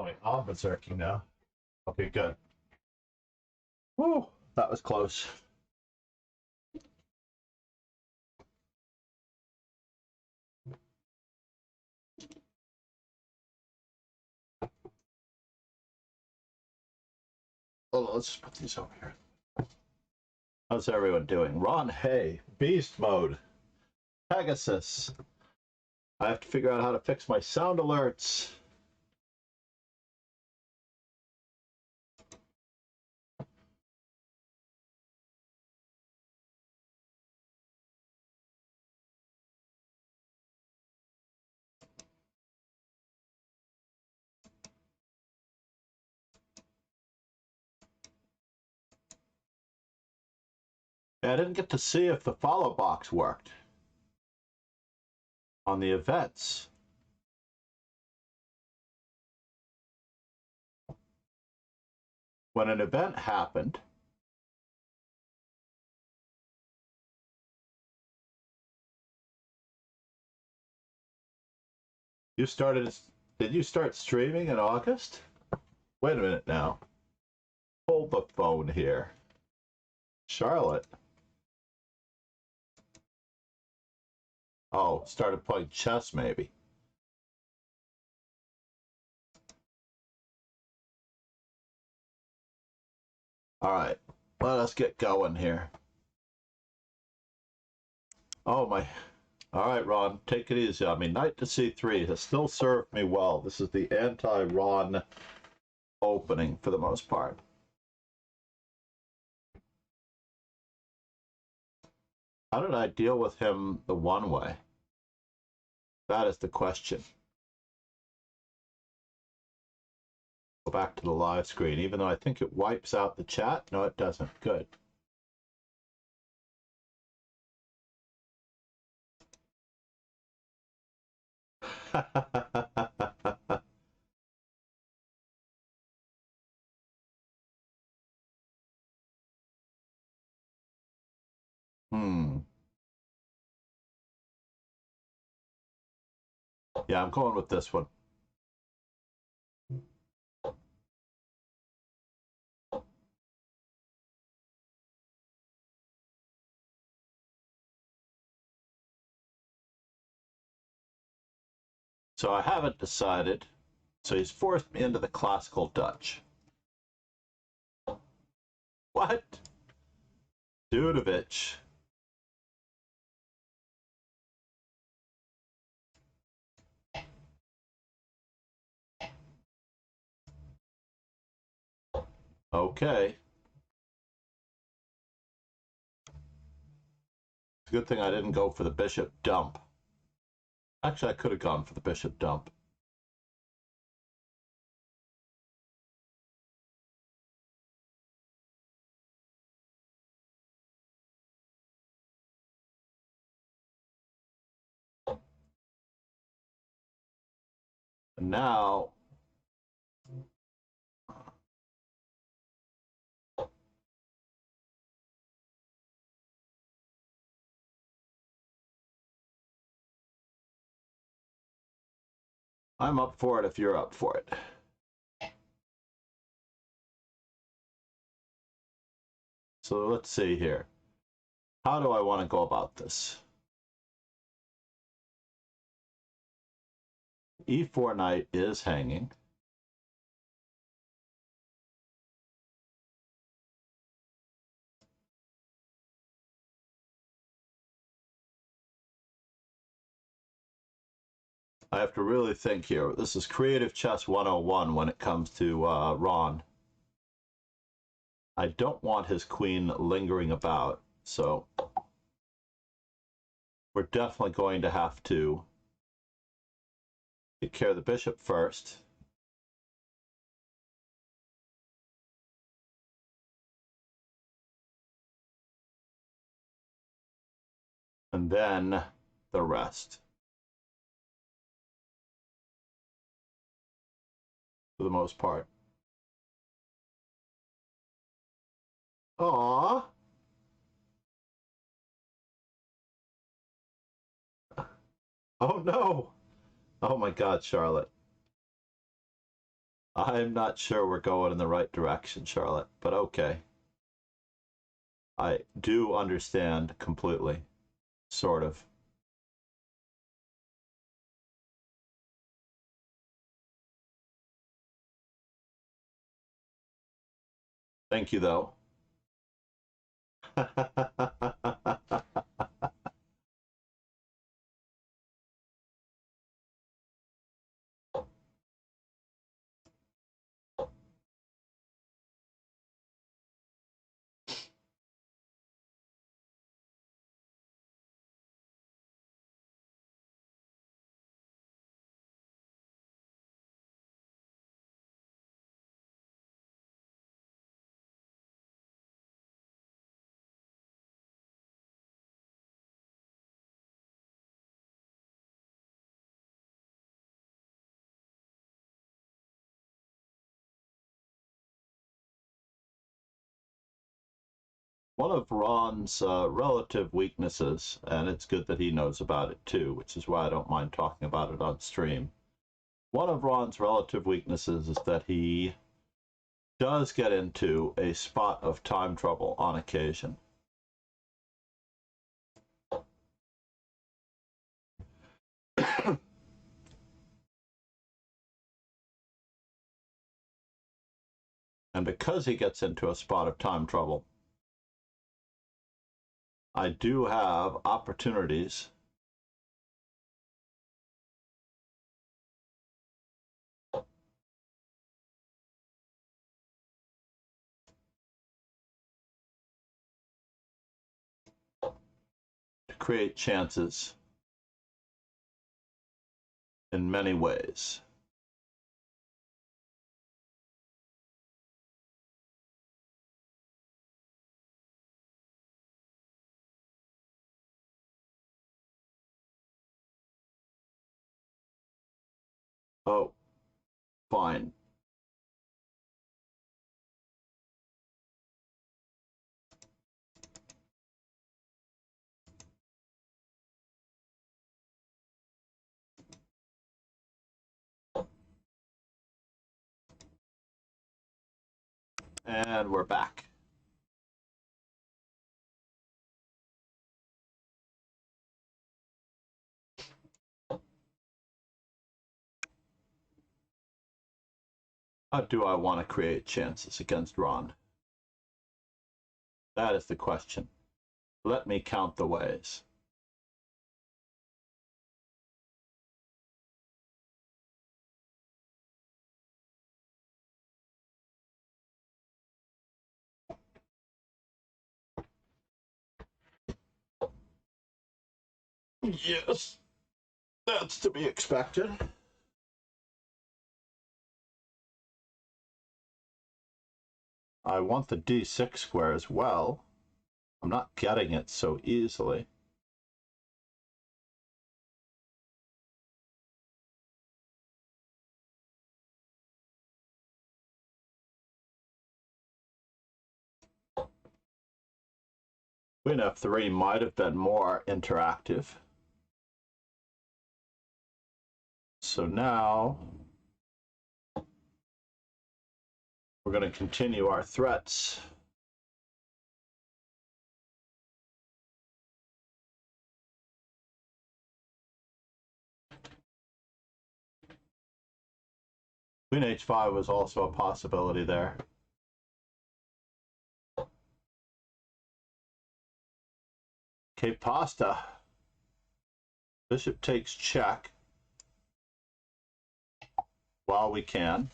going on berserking now. Okay, good. Woo, that was close. Hold on, let's just put these over here. How's everyone doing? Ron Hay, Beast Mode, Pegasus. I have to figure out how to fix my sound alerts. I didn't get to see if the follow box worked on the events. When an event happened, did you start streaming in August? Wait a minute now. Hold the phone here. Charlotte. Oh, started playing chess maybe. All right, let us get going here. Oh my. All right, Ron, take it easy on me. Knight to c3 has still served me well. This is the anti-Ron opening for the most part. How did I deal with him the one way? That is the question. Go back to the live screen, even though I think it wipes out the chat. No, it doesn't. Good. Yeah, I'm going with this one. So I haven't decided. So he's forced me into the classical Dutch. What? Dudovich. Okay. It's a good thing I didn't go for the bishop dump. Actually, I could have gone for the bishop dump. And now I'm up for it if you're up for it. So let's see here. How do I want to go about this? E4 knight is hanging. I have to really think here. This is Creative Chess 101 when it comes to Ron. I don't want his queen lingering about, so we're definitely going to have to take care of the bishop first. And then the rest. For the most part. Aww. Oh no. Oh my God, Charlotte. I'm not sure we're going in the right direction, Charlotte, but okay. I do understand completely, sort of. Thank you, though. One of Ron's relative weaknesses, and it's good that he knows about it too, which is why I don't mind talking about it on stream. One of Ron's relative weaknesses is that he does get into a spot of time trouble on occasion. And because he gets into a spot of time trouble, I do have opportunities to create chances in many ways. Oh, fine. And we're back. How do I want to create chances against Ron? That is the question. Let me count the ways. Yes, that's to be expected. I want the d6 square as well. I'm not getting it so easily. Queen f3 might have been more interactive. So now we're going to continue our threats. Queen h5 was also a possibility there. Okay, pasta. Bishop takes check while we can.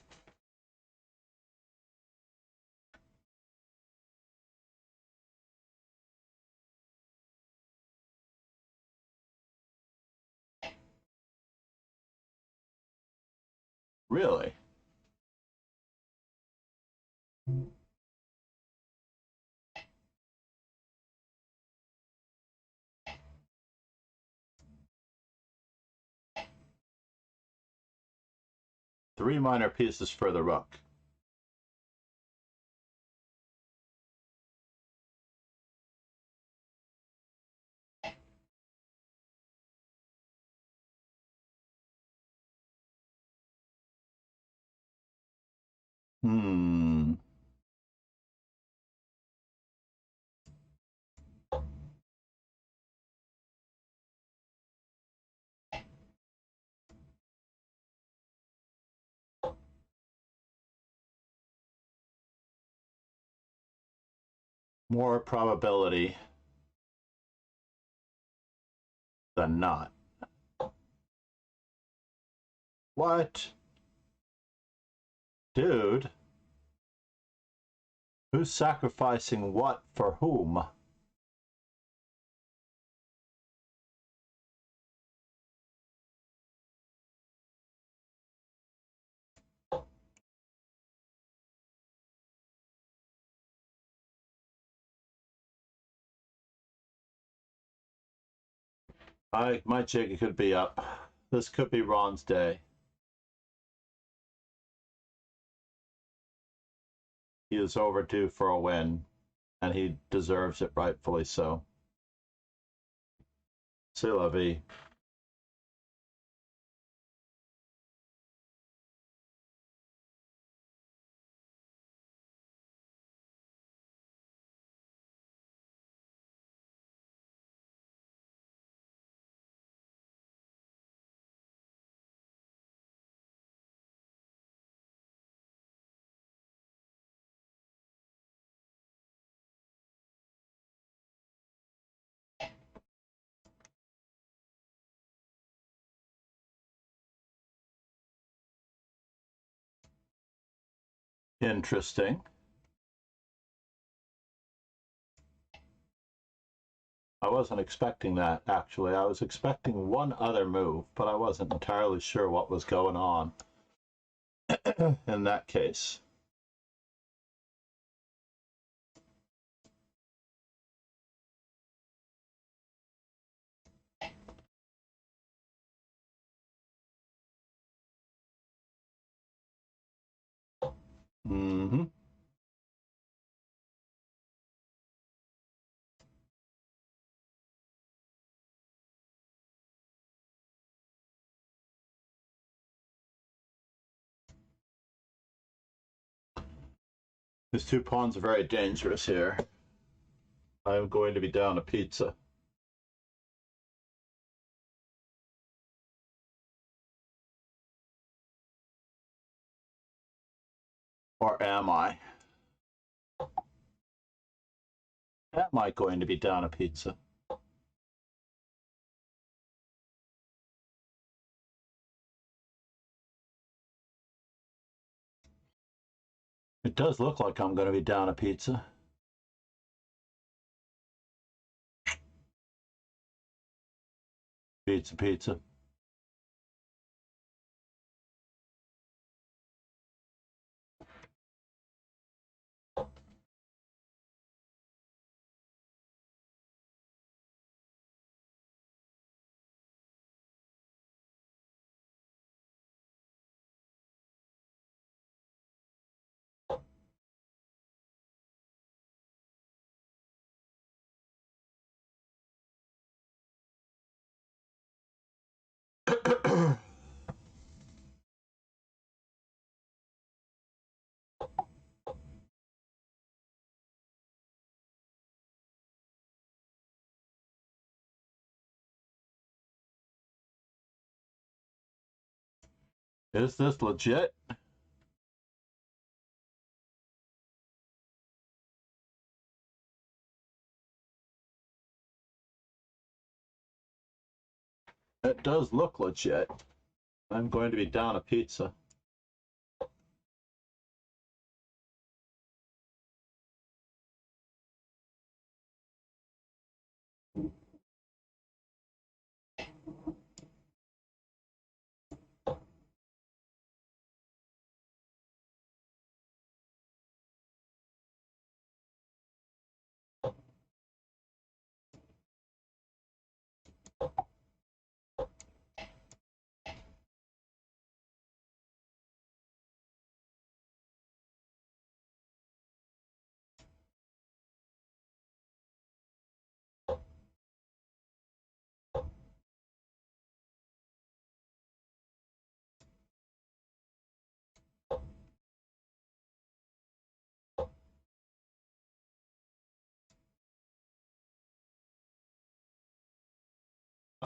Really? Three minor pieces for the rook. Hmm. More probability than not. What? Dude? Who's sacrificing what for whom? My jig could be up. This could be Ron's day. He is overdue for a win, and he deserves it, rightfully so. C'est la vie. Interesting. I wasn't expecting that, actually. I was expecting one other move, but I wasn't entirely sure what was going on in that case. Mm-hmm. These 2 pawns are very dangerous here. I am going to be down a pizza. Or am I? Am I going to be down a pizza? It does look like I'm going to be down a pizza. Pizza, pizza. Is this legit? It does look legit. I'm going to be down a pizza.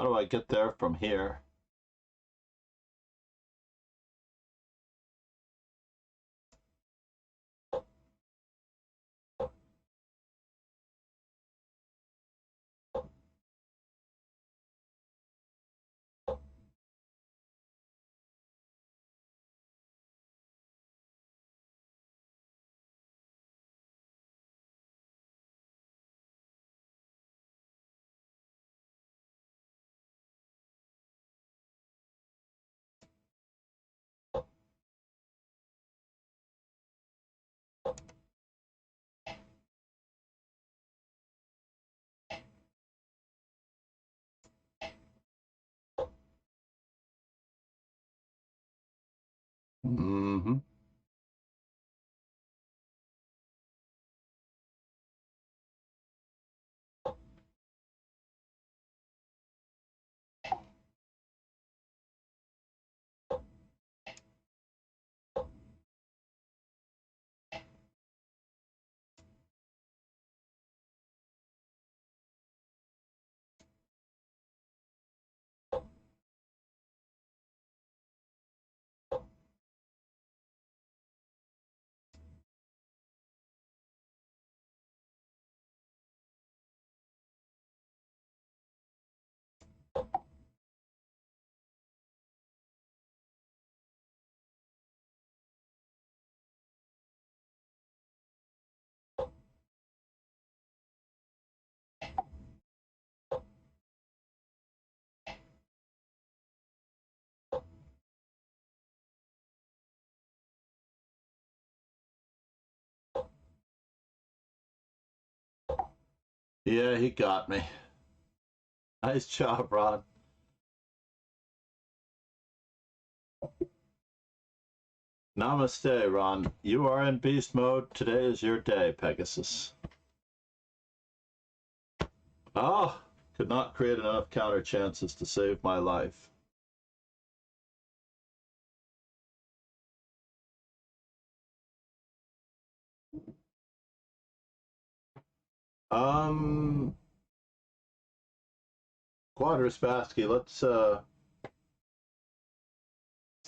How do I get there from here? Mm-hmm. Yeah, he got me. Nice job, Ron. Namaste, Ron. You are in beast mode. Today is your day, Pegasus. Oh, could not create enough counter chances to save my life. Spassky,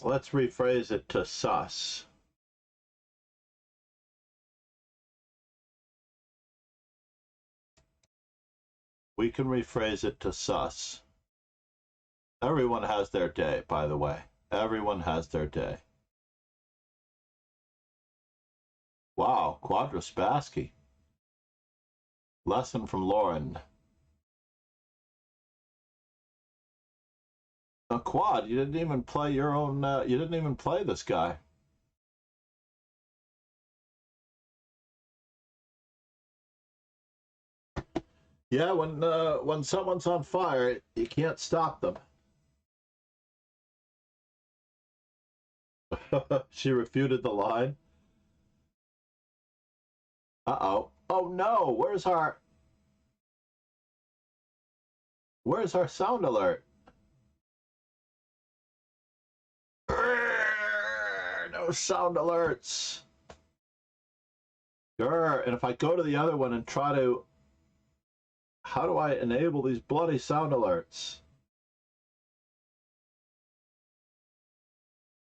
let's rephrase it to sus. We can rephrase it to sus. Everyone has their day, by the way. Everyone has their day. Wow, Spassky. Lesson from Lauren. Quad, you didn't even play your own, you didn't even play this guy. Yeah, when someone's on fire, you can't stop them. She refuted the line. Uh-oh. Oh no, where's our sound alert? No sound alerts. Grr. And if I go to the other one and try to, how do I enable these bloody sound alerts?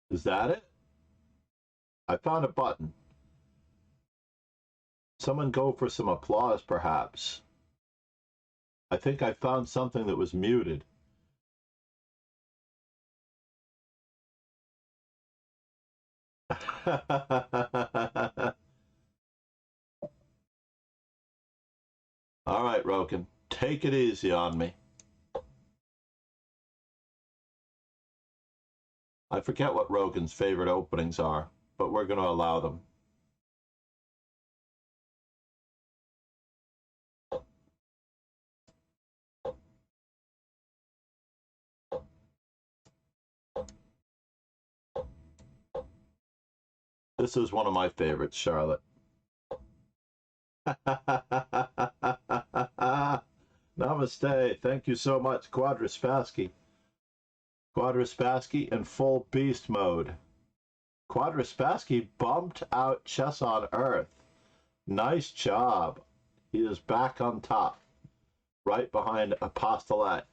Is that it? I found a button. Someone go for some applause, perhaps. I think I found something that was muted. All right, Roken, take it easy on me. I forget what Roken's favorite openings are, but we're going to allow them. This is one of my favorites, Charlotte. Namaste. Thank you so much, Spassky. Spassky in full beast mode. Spassky bumped out Chess on Earth. Nice job. He is back on top, right behind Apostolate.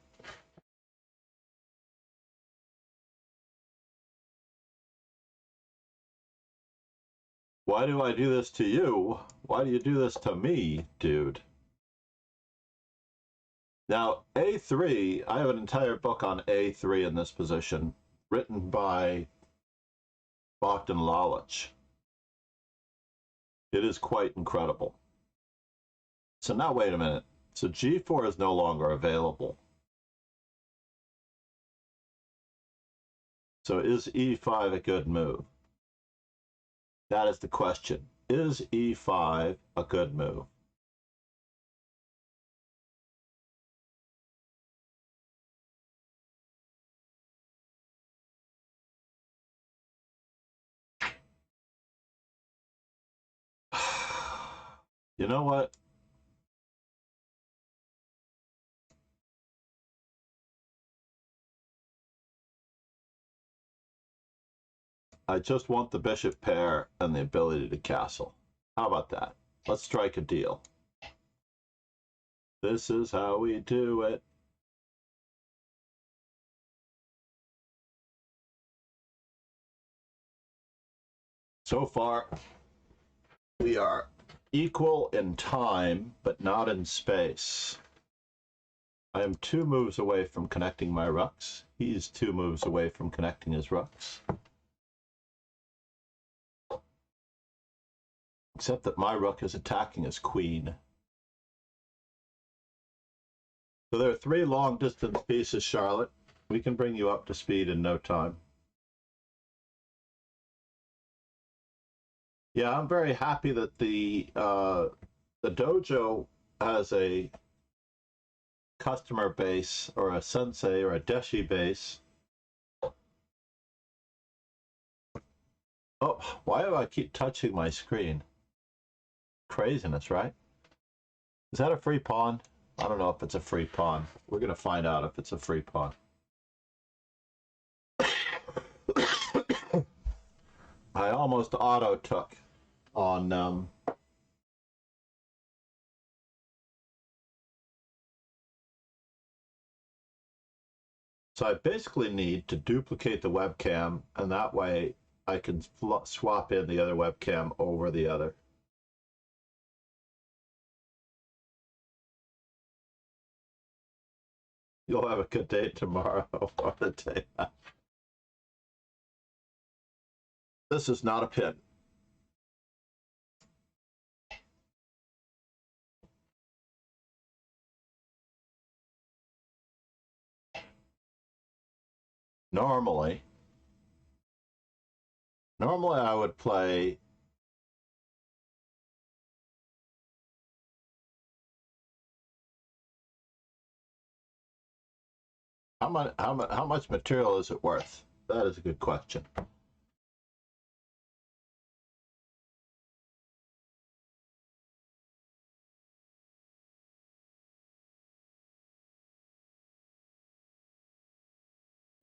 Why do I do this to you? Why do you do this to me, dude? Now, A3, I have an entire book on A3 in this position, written by Bogdan Lalich. It is quite incredible. So now, wait a minute. So G4 is no longer available. So is E5 a good move? That is the question. Is E5 a good move? You know what? I just want the bishop pair and the ability to castle. How about that? Let's strike a deal. This is how we do it. So far, we are equal in time, but not in space. I am 2 moves away from connecting my rooks. He's 2 moves away from connecting his rooks. Except that my rook is attacking his queen. So there are 3 long-distance pieces, Charlotte. We can bring you up to speed in no time. Yeah, I'm very happy that the dojo has a customer base, or a sensei, or a deshi base. Oh, why do I keep touching my screen? Craziness, right? Is that a free pawn? I don't know if it's a free pawn. We're going to find out if it's a free pawn. I almost auto took on so I basically need to duplicate the webcam, and that way I can swap in the other webcam over the other. You'll have a good day tomorrow or the day after. This is not a pin. Normally I would play how much material is it worth? That is a good question.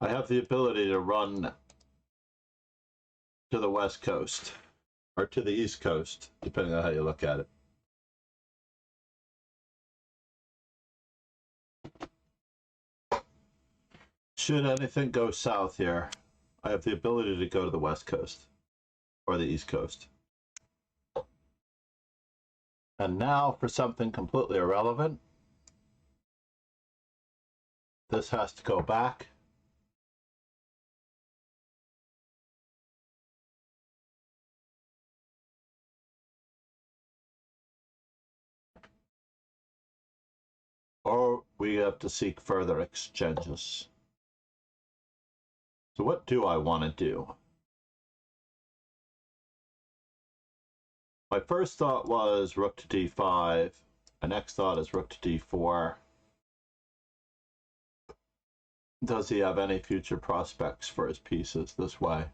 I have the ability to run to the West Coast, or to the East Coast, depending on how you look at it. Should anything go south here, I have the ability to go to the West Coast, or the East Coast. And now for something completely irrelevant. This has to go back. Or we have to seek further exchanges. So what do I want to do? My first thought was rook to d5. My next thought is rook to d4. Does he have any future prospects for his pieces this way?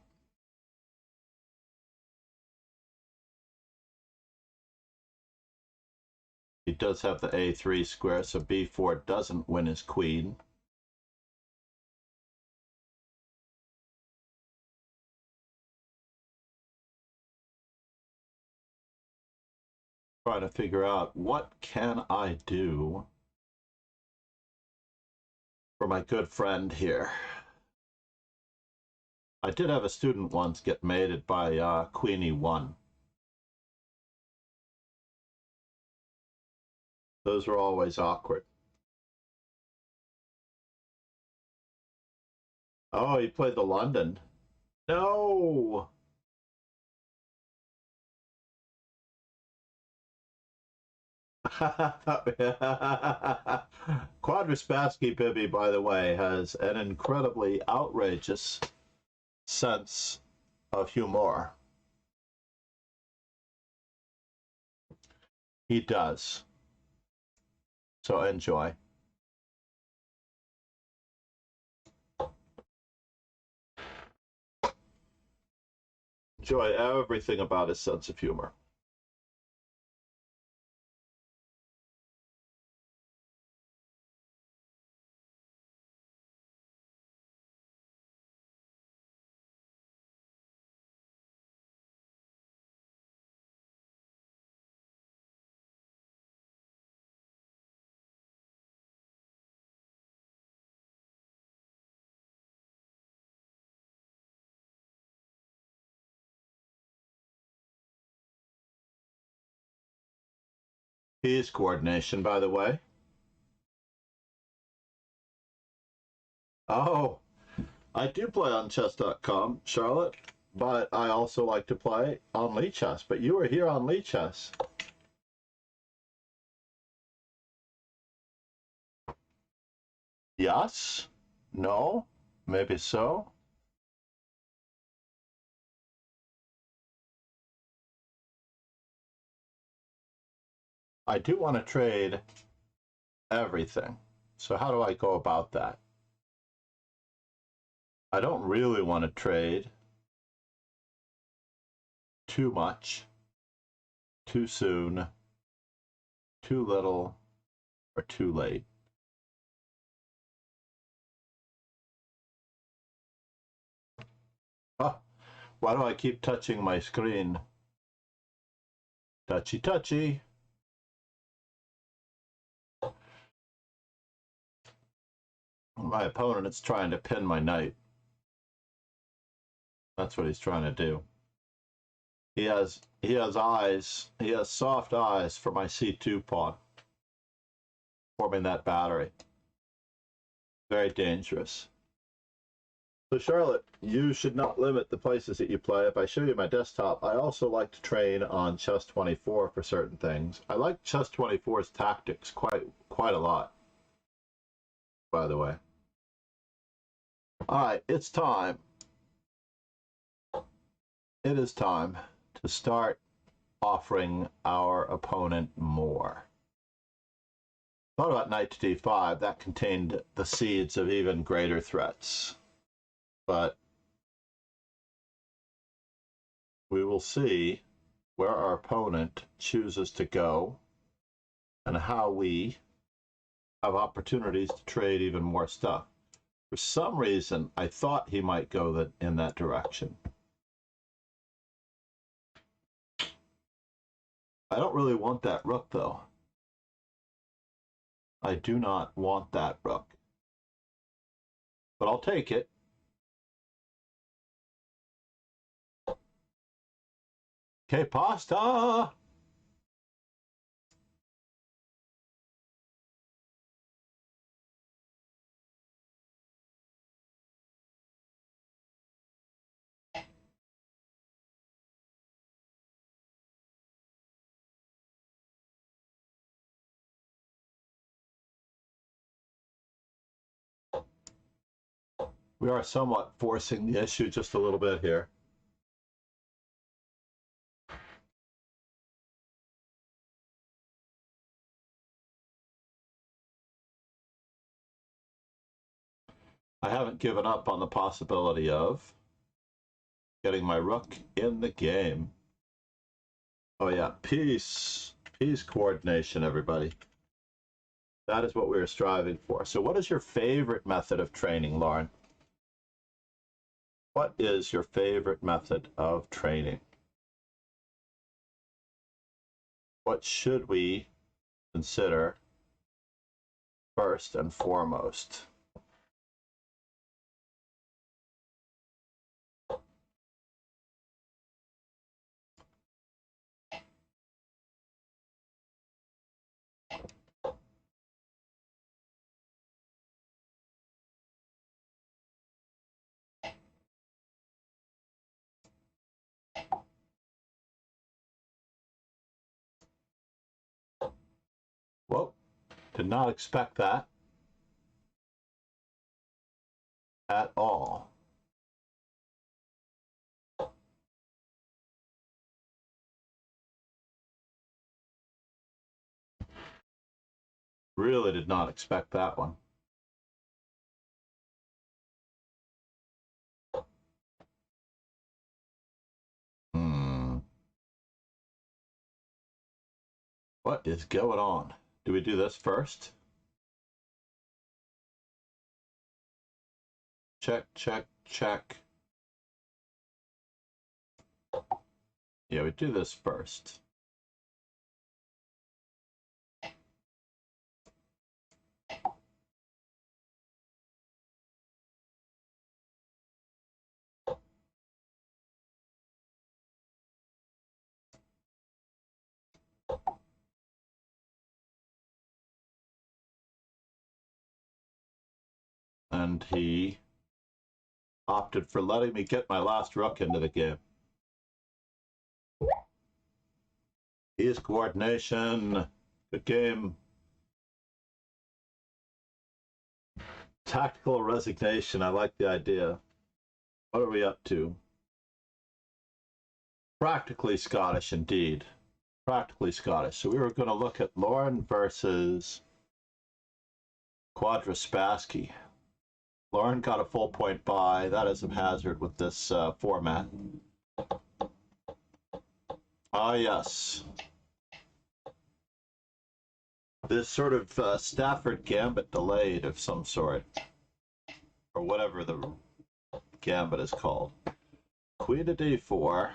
He does have the a3 square, so b4 doesn't win his queen. Trying to figure out what can I do for my good friend here. I did have a student once get mated by Queen E1. Those are always awkward. Oh, he played the London. No! Spassky Bibby, by the way, has an incredibly outrageous sense of humor. He does. So enjoy. Enjoy everything about his sense of humor. Piece coordination, by the way. Oh, I do play on chess.com, Charlotte, but I also like to play on Lichess. But you were here on Lichess. Yes? No? Maybe so? I do want to trade everything. So how do I go about that? I don't really want to trade too much, too soon, too little, or too late. Oh, why do I keep touching my screen? Touchy, touchy. My opponent is trying to pin my knight. That's what he's trying to do. He has eyes. He has soft eyes for my c2 pawn, forming that battery. Very dangerous. So Charlotte, you should not limit the places that you play. If I show you my desktop, I also like to train on Chess24 for certain things. I like Chess24's tactics quite a lot, by the way. All right, it's time. It is time to start offering our opponent more. Thought about knight to d5. That contained the seeds of even greater threats. But we will see where our opponent chooses to go and how we have opportunities to trade even more stuff. For some reason, I thought he might go in that direction. I don't really want that rook, though. I do not want that rook. But I'll take it. Que pasta! We are somewhat forcing the issue just a little bit here. I haven't given up on the possibility of getting my rook in the game. Oh yeah, peace coordination, everybody. That is what we are striving for. So what is your favorite method of training, Lauren? What is your favorite method of training? What should we consider first and foremost? Did not expect that at all. Really did not expect that one. What is going on? Do we do this first? Check, check, check. Yeah, we do this first. And he opted for letting me get my last rook into the game. Ease coordination. Good game. Tactical resignation. I like the idea. What are we up to? Practically Scottish, indeed. Practically Scottish. So we were going to look at Lauren versus Spassky. Lauren got a full point buy. That is a hazard with this format. Ah, yes. This sort of Stafford Gambit delayed of some sort. Or whatever the Gambit is called. Queen to d4.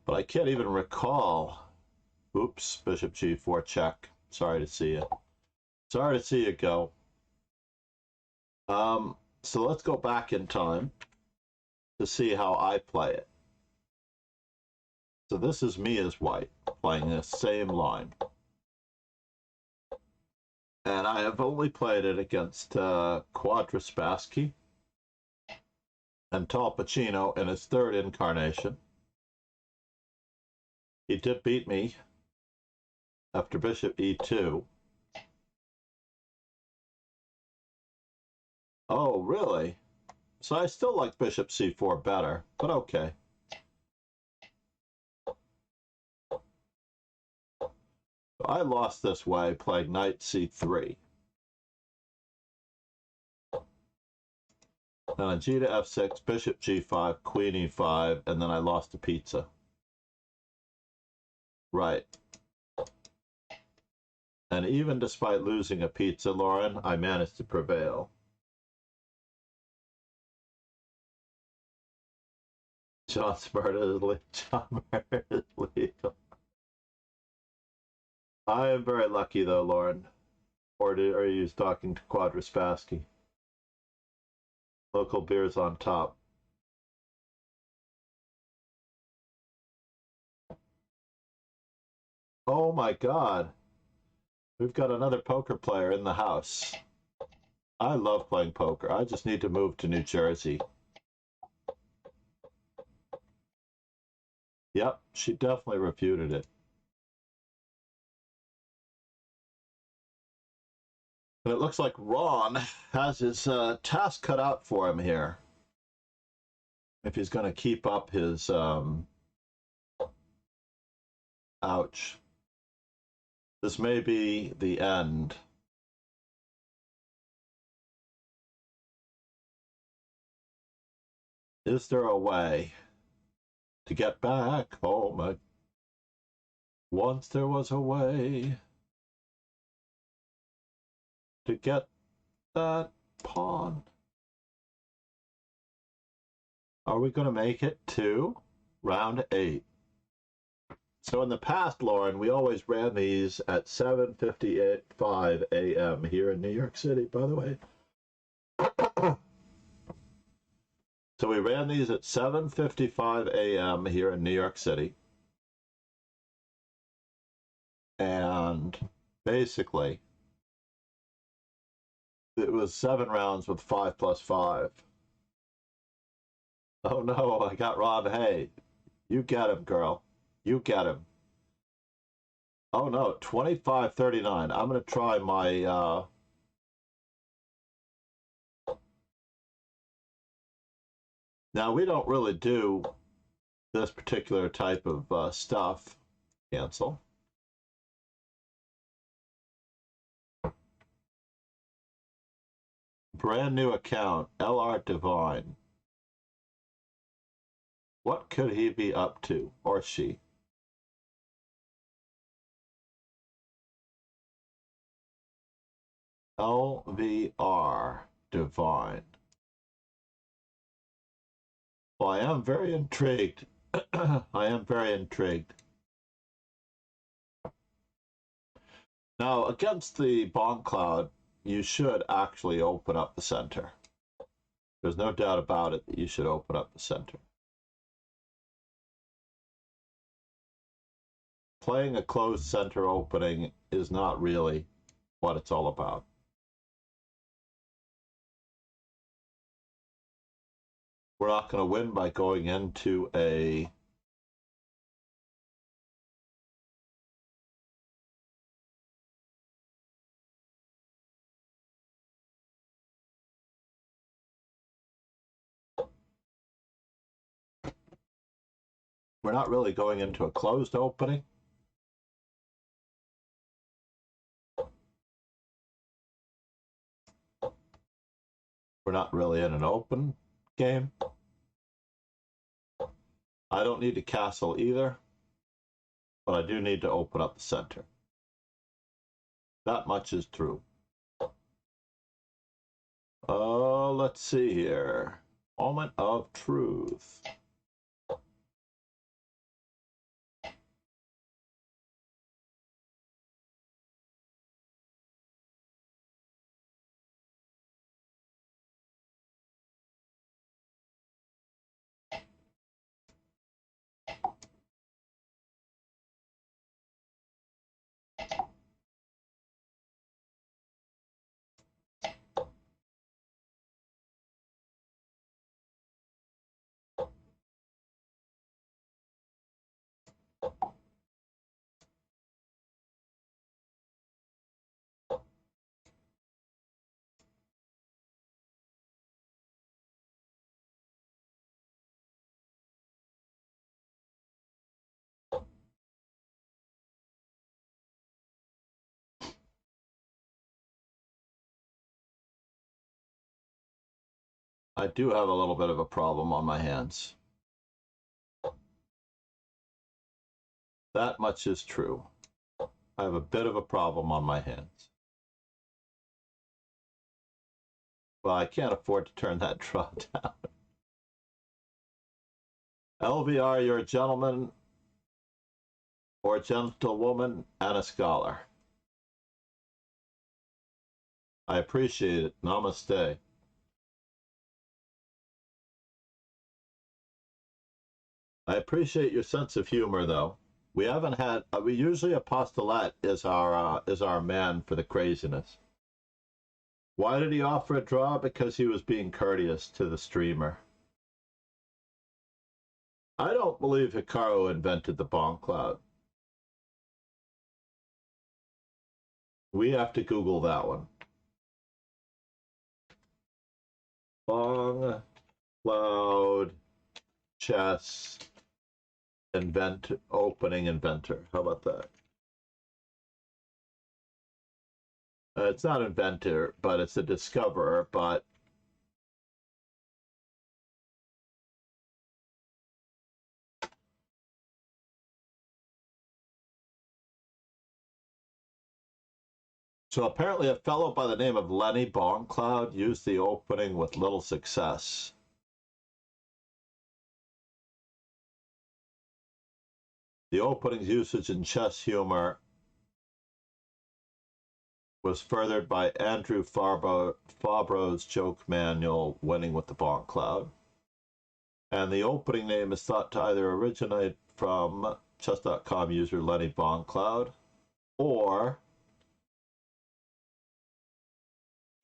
But I can't even recall. Oops, bishop g4 check. Sorry to see you. Sorry to see you go. So let's go back in time to see how I play it. So this is me as white, playing the same line. And I have only played it against Spassky and Tal Pacino in his third incarnation. He did beat me after bishop e2. Oh, really? So I still like bishop c4 better, but okay. I lost this way playing knight c3. Then on g to f6, bishop g5, queen e5, and then I lost a pizza. Right. And even despite losing a pizza, Lauren, I managed to prevail. John Smart is legal. I am very lucky though, Lauren. Or are you talking to Spassky? Local beers on top. Oh my God. We've got another poker player in the house. I love playing poker. I just need to move to New Jersey. Yep, she definitely refuted it. And it looks like Ron has his task cut out for him here. If he's going to keep up his... Ouch. This may be the end. Is there a way to get back home? Once there was a way to get that pawn. Are we going to make it to round 8? So in the past, Lauren, we always ran these at 7:55 a.m. here in New York City, by the way. So we ran these at 7:55 a.m. here in New York City. And basically, It was 7 rounds with 5 plus 5. Oh no, I got Rob Hay. You get him, girl. You get him. Oh no, 25-39. I'm going to try my... Now, we don't really do this particular type of stuff. Cancel. Brand new account, LR Divine. What could he be up to, or she? LVR Divine. Well, I am very intrigued. I am very intrigued. Now, against the bomb cloud, you should actually open up the center. There's no doubt about it that you should open up the center. Playing a closed center opening is not really what it's all about. We're not going to win by going into a we're not really going into a closed opening. We're not really in an open game. I don't need to castle either, but I do need to open up the center. That much is true. Let's see here. Moment of truth. I do have a little bit of a problem on my hands. That much is true. I have a bit of a problem on my hands. Well, I can't afford to turn that draw down. LVR, you're a gentleman or a gentlewoman and a scholar. I appreciate it. Namaste. I appreciate your sense of humor, though. We haven't had. We usually Apostolette is our man for the craziness. Why did he offer a draw? Because he was being courteous to the streamer. I don't believe Hikaru invented the bomb cloud. We have to Google that one. Bomb cloud chess opening inventor. How about that? It's not inventor, but it's a discoverer, but so apparently a fellow by the name of Lenny Bombcloud used the opening with little success. The opening's usage in chess humor was furthered by Andrew Fabro's joke manual, Winning with the Bomb Cloud. And the opening name is thought to either originate from chess.com user Lenny Bombcloud, or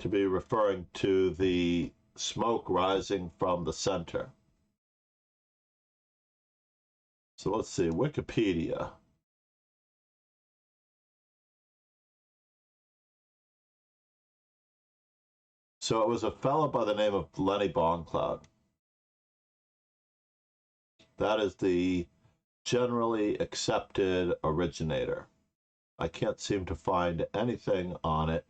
to be referring to the smoke rising from the center. So let's see, Wikipedia. So it was a fellow by the name of Lenny Boncloud. That is the generally accepted originator. I can't seem to find anything on it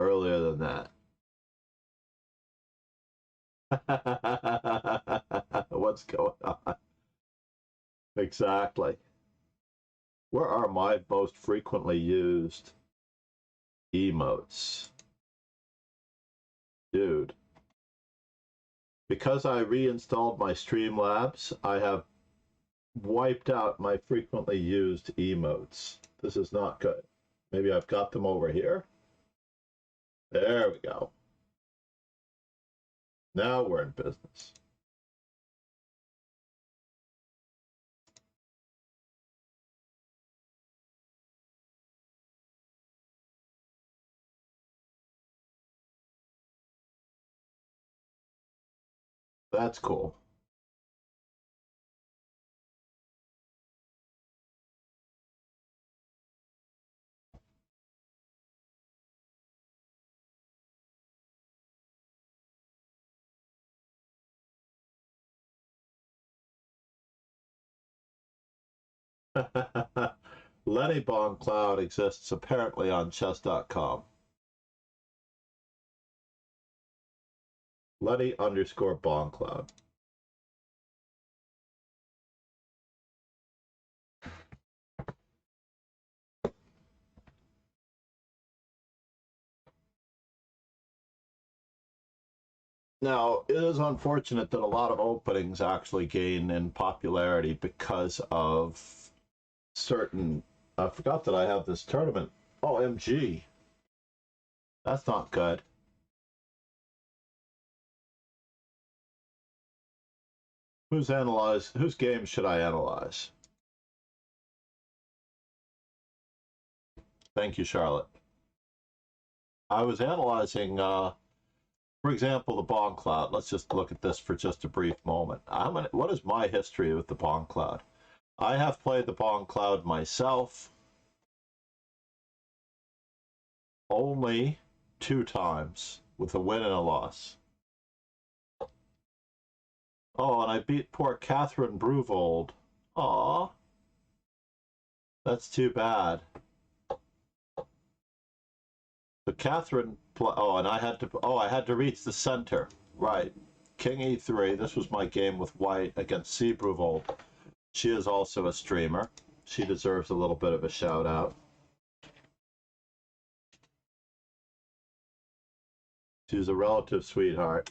earlier than that. What's going on? Exactly. Where are my most frequently used emotes? Dude. Because I reinstalled my Streamlabs, I have wiped out my frequently used emotes. This is not good. Maybe I've got them over here. There we go. Now we're in business. That's cool. Lenny Boncloud exists apparently on chess.com. Lenny_Boncloud. Now, it is unfortunate that a lot of openings actually gain in popularity because of certain... I forgot that I have this tournament. OMG. That's not good. Whose game should I analyze? Thank you, Charlotte. I was analyzing, for example, the Boncloud. Let's just look at this for just a brief moment. What is my history with the Boncloud? I have played the Boncloud myself only 2 times, with a win and a loss. Oh, and I beat poor Catherine Bruvold. Aw. That's too bad. But Catherine... Oh, and I had to reach the center. Right. King e3. This was my game with white against C. Bruvold. She is also a streamer. She deserves a little bit of a shout out. She's a relative sweetheart.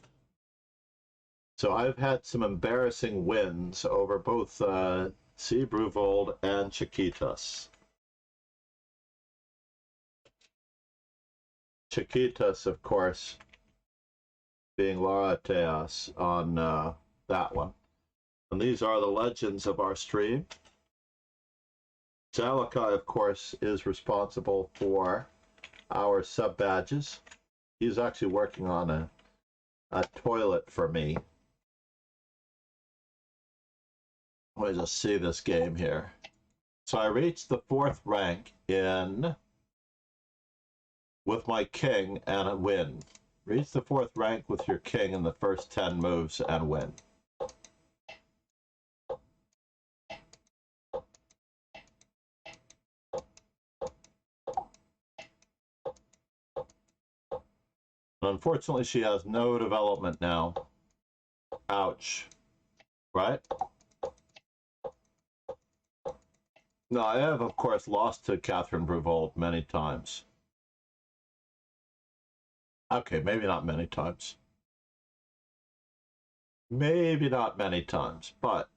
So I've had some embarrassing wins over both C. Bruvold and Chiquitas. Chiquitas, of course, being Laura Tejas on that one. And these are the legends of our stream. Zalakai, of course, is responsible for our sub badges. He's actually working on a toilet for me. Let me just see this game here. So I reached the 4th rank with my king and a win. Reach the 4th rank with your king in the first 10 moves and win. Unfortunately, she has no development now. Ouch. Right? No, I have, of course, lost to Catherine Bruvold many times. Okay, maybe not many times. Maybe not many times, but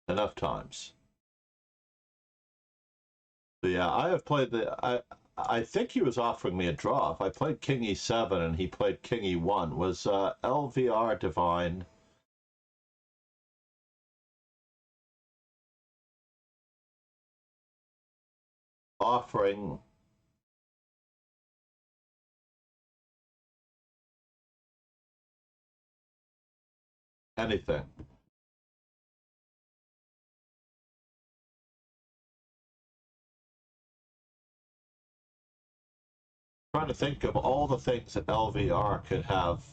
enough times. So yeah, I have played I think he was offering me a draw. If I played King e7 and he played King e1, was LVR Divine... offering anything. Trying to think of all the things that LVR could have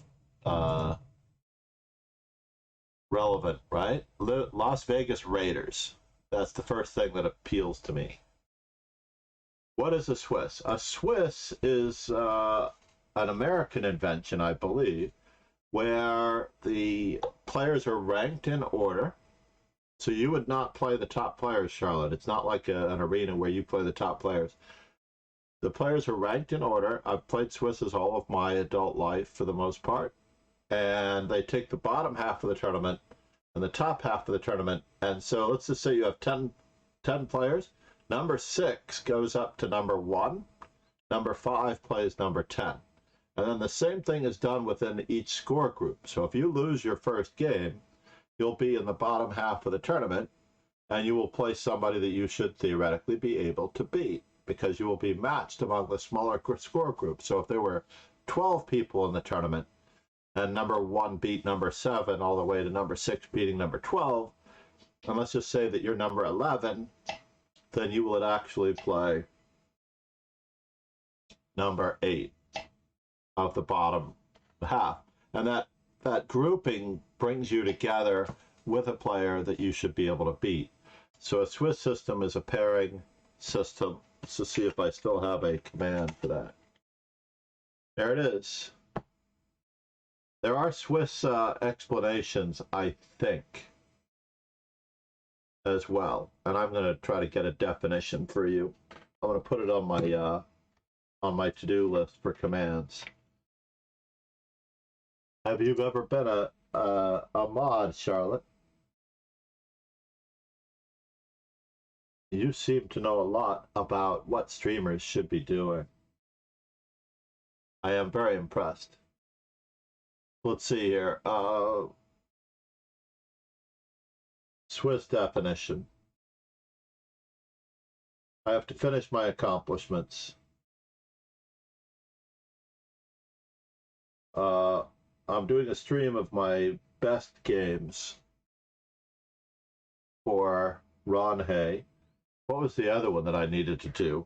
relevant, right? Las Vegas Raiders. That's the first thing that appeals to me. What is a Swiss? A Swiss is an American invention, I believe, where the players are ranked in order. So you would not play the top players, Charlotte. It's not like an arena where you play the top players. The players are ranked in order. I've played Swisses all of my adult life for the most part. And they take the bottom half of the tournament and the top half of the tournament. And so let's just say you have 10 players. Number 6 goes up to number 1. Number 5 plays number 10. And then the same thing is done within each score group. So if you lose your first game, you'll be in the bottom half of the tournament, and you will play somebody that you should theoretically be able to beat, because you will be matched among the smaller score group. So if there were 12 people in the tournament, and number 1 beat number 7 all the way to number 6 beating number 12, and let's just say that you're number 11, then you will actually play number 8 of the bottom half. And that grouping brings you together with a player that you should be able to beat. So a Swiss system is a pairing system. Let's just see if I still have a command for that. There it is. There are Swiss explanations, I think, as well. And I'm going to try to get a definition for you. I'm going to put it on my to-do list for commands. Have you ever been a mod, Charlotte? You seem to know a lot about what streamers should be doing. I am very impressed. Let's see here. Swiss definition. I have to finish my accomplishments. I'm doing a stream of my best games for Ron Hay. What was the other one that I needed to do?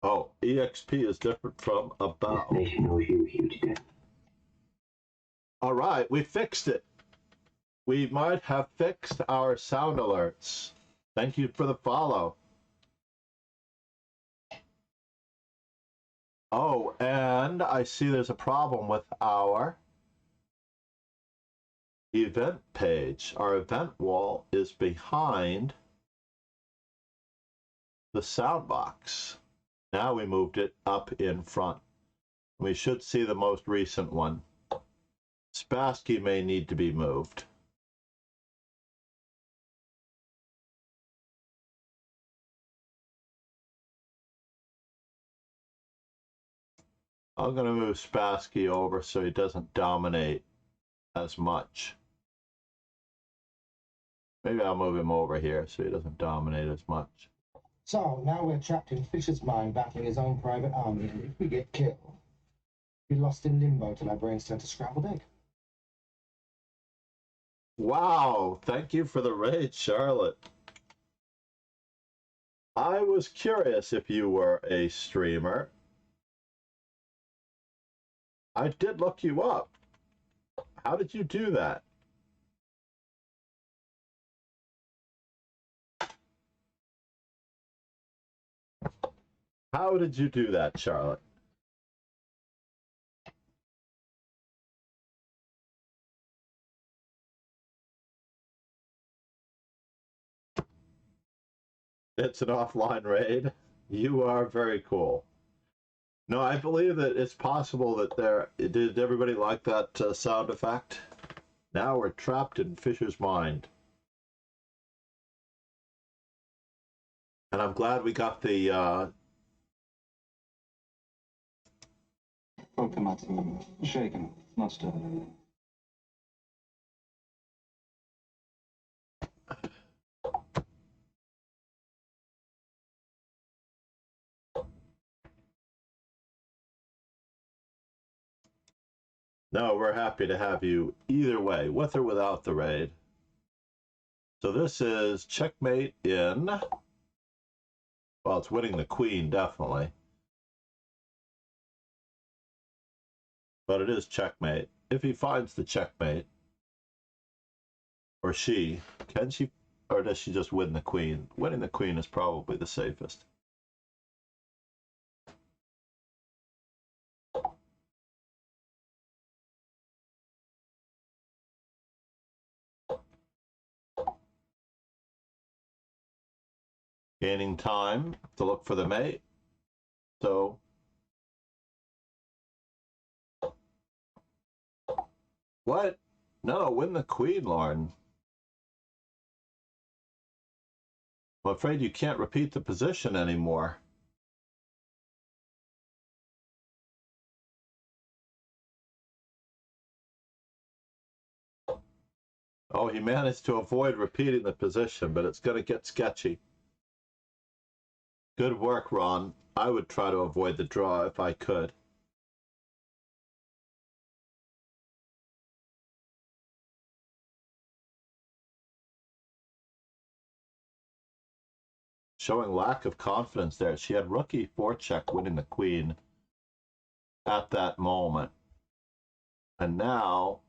Oh, EXP is different from about. All right, we fixed it. We might have fixed our sound alerts. Thank you for the follow. Oh, and I see there's a problem with our event page. Our event wall is behind the sound box. Now we moved it up in front. We should see the most recent one. Spassky may need to be moved. I'm going to move Spassky over so he doesn't dominate as much. Maybe I'll move him over here so he doesn't dominate as much. So now we're trapped in Fisher's mind battling his own private army, and if we get killed, we're lost in limbo till our brains turn to scrambled egg. Wow, thank you for the raid, Charlotte. I was curious if you were a streamer. I did look you up. How did you do that? How did you do that, Charlotte? It's an offline raid. You are very cool. No, I believe that it's possible that did everybody like that sound effect? Now we're trapped in Fisher's mind. And I'm glad we got the Broke the matsu, shaken, not stirred. No, we're happy to have you either way, with or without the raid. So this is checkmate in, well, it's winning the queen, definitely. But it is checkmate. If he finds the checkmate, or she, can she, or does she just win the queen? Winning the queen is probably the safest. Gaining time to look for the mate. So what? No, win the queen, Lauren. I'm afraid you can't repeat the position anymore. Oh, he managed to avoid repeating the position, but it's going to get sketchy. Good work, Ron. I would try to avoid the draw if I could. Showing lack of confidence there. She had rook e4 check winning the queen at that moment. And now,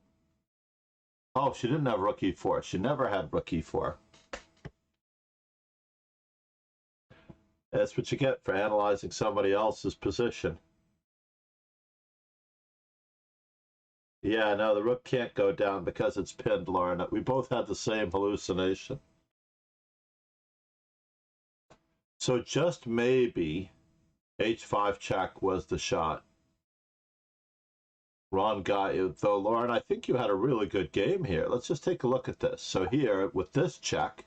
oh, she didn't have rook e4. She never had rook e4. That's what you get for analyzing somebody else's position. Yeah, no, the rook can't go down because it's pinned, Lauren. We both had the same hallucination. So just maybe h5 check was the shot. Ron got you, though, Lauren, I think you had a really good game here. Let's just take a look at this. So here, with this check,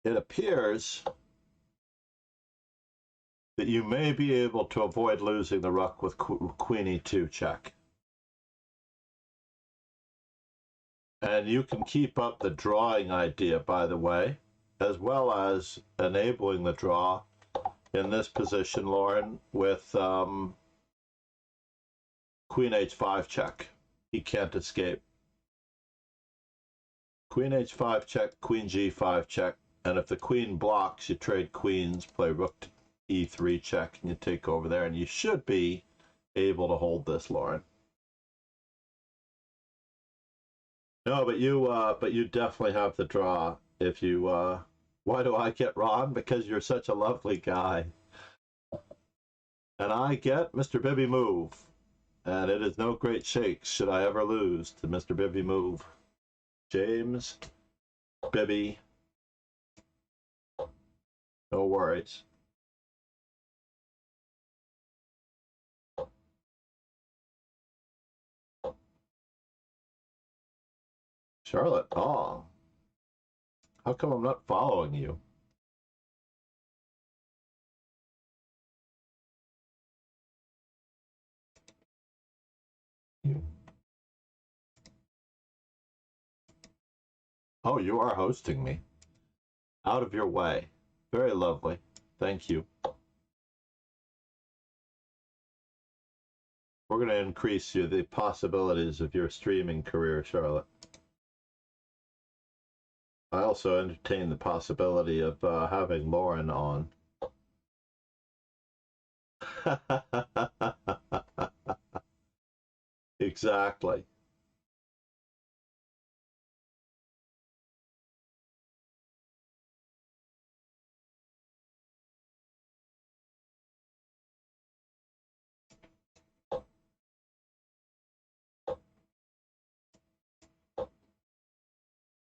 it appears that you may be able to avoid losing the rook with queen e2 check. And you can keep up the drawing idea, by the way, as well as enabling the draw in this position, Lauren, with queen h5 check. He can't escape. Queen h5 check, queen g5 check, and if the queen blocks, you trade queens, play rook to e3 check, and you take over there, and you should be able to hold this, Lauren. No, but you definitely have the draw. If you why do I get Ron? Because you're such a lovely guy. And I get Mr. Bibby Move. And it is no great shakes should I ever lose to Mr. Bibby Move. James Bibby. No worries. Charlotte, oh. How come I'm not following you? Oh, you are hosting me. Out of your way. Very lovely. Thank you. We're going to increase the possibilities of your streaming career, Charlotte. I also entertain the possibility of having Lauren on. Exactly.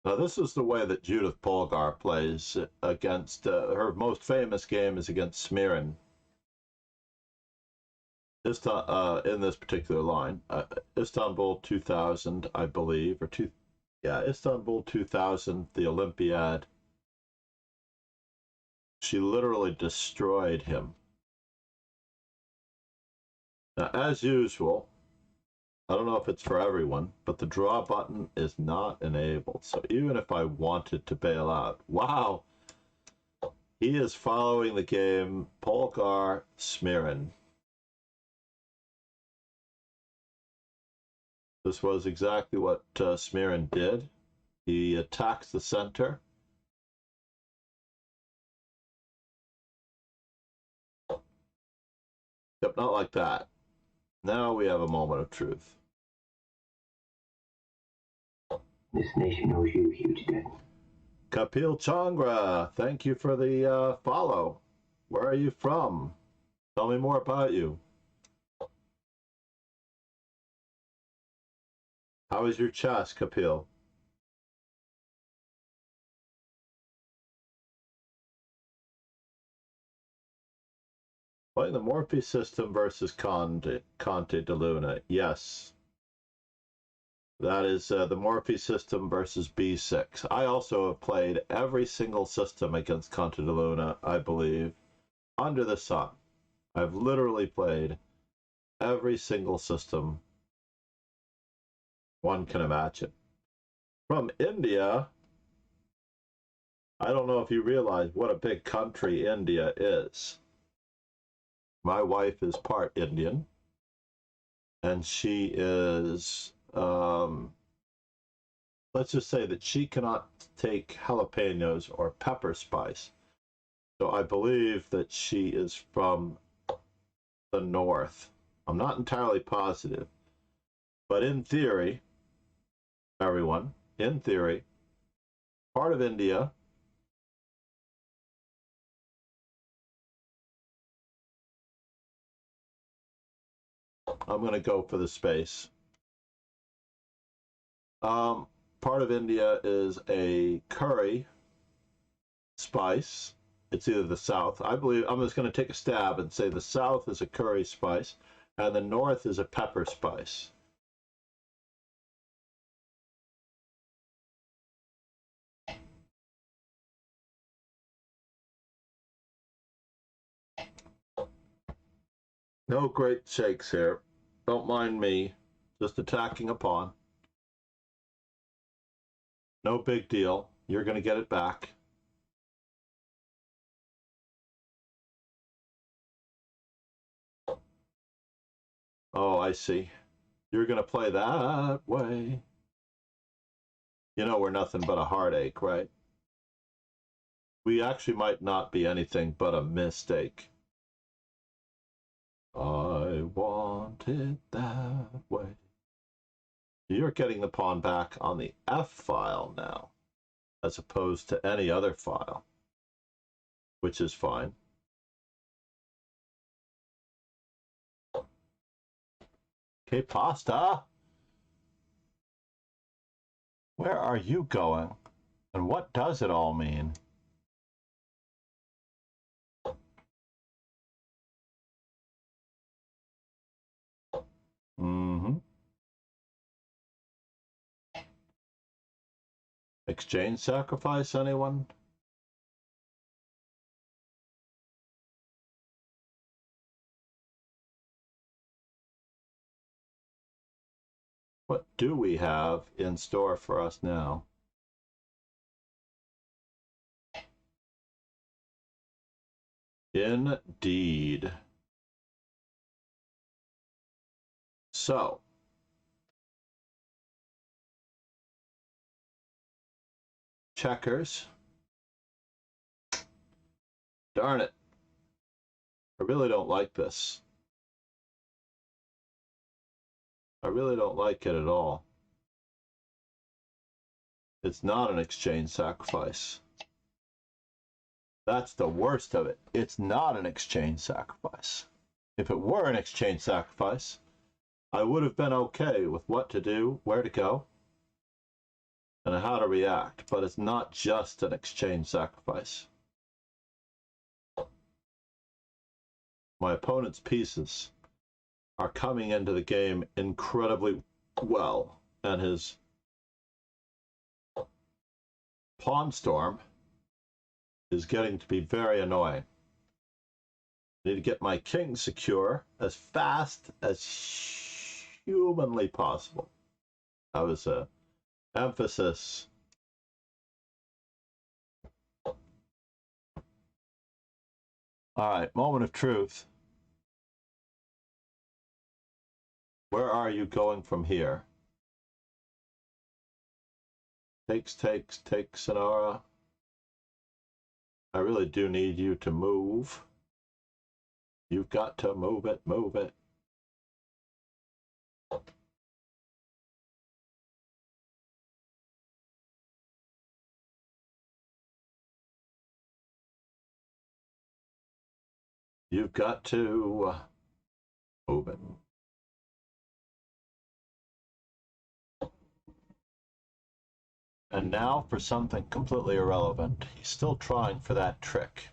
Now, this is the way that Judith Polgar plays against, her most famous game is against Smirin. In this particular line. Istanbul 2000, I believe, Istanbul 2000, the Olympiad. She literally destroyed him. Now, as usual, I don't know if it's for everyone, but the draw button is not enabled. So even if I wanted to bail out, wow, he is following the game Polgar Smirin. This was exactly what Smirin did. He attacks the center. Yep, not like that. Now we have a moment of truth. This nation owes you a huge debt. Kapil Changra, thank you for the follow. Where are you from? Tell me more about you. How is your chess, Kapil? Playing the Morphe system versus Conte de Luna. Yes. That is the Morphe system versus B6. I also have played every single system against Conte de Luna, I believe, under the sun. I've literally played every single system one can imagine. From India, I don't know if you realize what a big country India is. My wife is part Indian, and she is, let's just say that she cannot take jalapenos or pepper spice. So I believe that she is from the north. I'm not entirely positive, but in theory, everyone, in theory, part of India I'm going to go for the space. Part of India is a curry spice. It's either the south. I believe I'm just going to take a stab and say the south is a curry spice and the north is a pepper spice. No great shakes here. Don't mind me. Just attacking a pawn. No big deal. You're going to get it back. Oh, I see. You're going to play that way. You know we're nothing but a heartache, right? We actually might not be anything but a mistake. I want it that way. You're getting the pawn back on the F file now, as opposed to any other file, which is fine. Okay, pasta. Where are you going? And what does it all mean? Mm-hmm. Exchange sacrifice, anyone? What do we have in store for us now? Indeed. So, checkers. Darn it. I really don't like this. I really don't like it at all. It's not an exchange sacrifice. That's the worst of it. It's not an exchange sacrifice. If it were an exchange sacrifice, I would have been okay with what to do, where to go, and how to react, but it's not just an exchange sacrifice. My opponent's pieces are coming into the game incredibly well, and his pawn storm is getting to be very annoying. I need to get my king secure as fast as humanly possible. That was a emphasis. All right, moment of truth. Where are you going from here? Takes, Sonora. I really do need you to move. You've got to move it, move it. You've got to move it. And now for something completely irrelevant. He's still trying for that trick.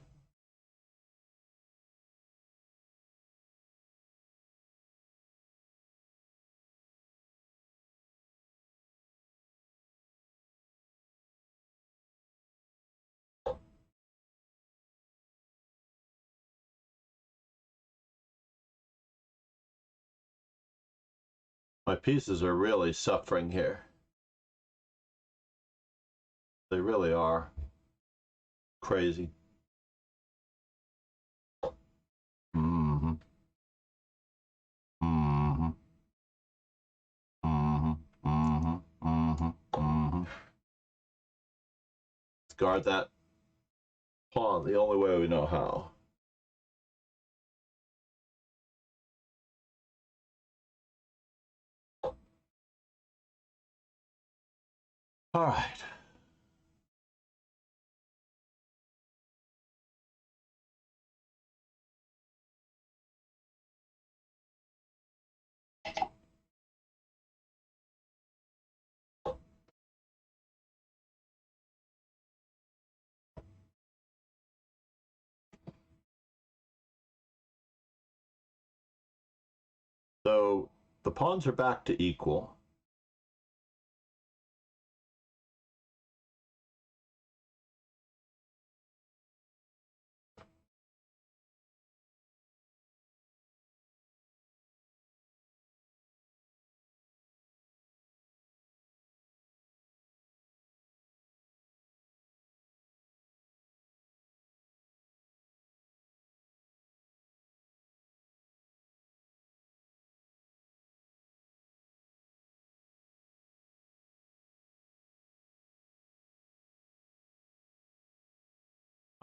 My pieces are really suffering here. They really are. Crazy. Mm-hmm. Mm-hmm. Mm-hmm. Mm-hmm. Mm-hmm. Mm-hmm. Let's guard that pawn the only way we know how. All right. So the pawns are back to equal.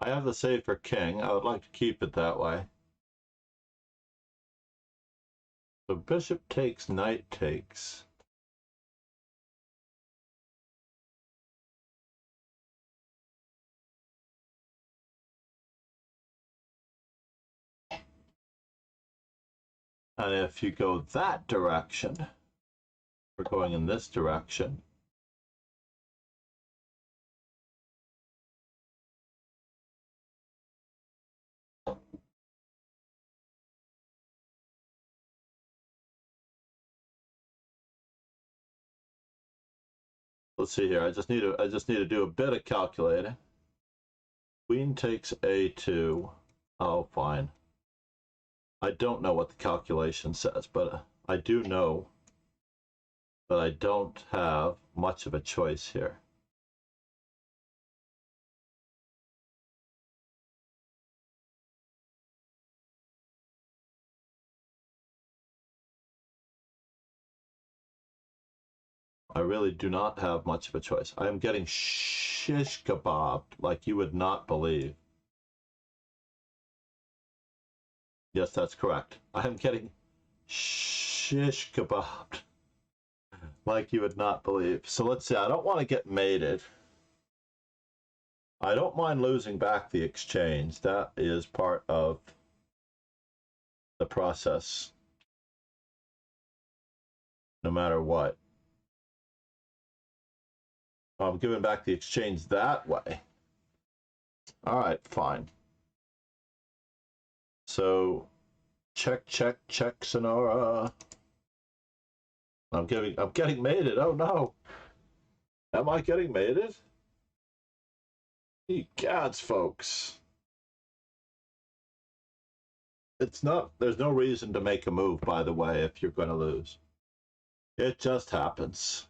I have the save for king. I would like to keep it that way. So bishop takes, knight takes. And if you go that direction, we're going in this direction. Let's see here. I just need to do a bit of calculating. Queen takes a2. Oh, fine. I don't know what the calculation says, but I do know that I don't have much of a choice here. I really do not have much of a choice. I am getting shish kebabbed like you would not believe. Yes, that's correct. I am getting shish kebabbed like you would not believe. So let's see. I don't want to get mated. I don't mind losing back the exchange. That is part of the process, no matter what. I'm giving back the exchange that way. All right, fine. So check, Sonora. I'm getting mated. Oh no. Am I getting mated? Ye gods, folks. It's not, there's no reason to make a move, by the way, if you're going to lose. It just happens.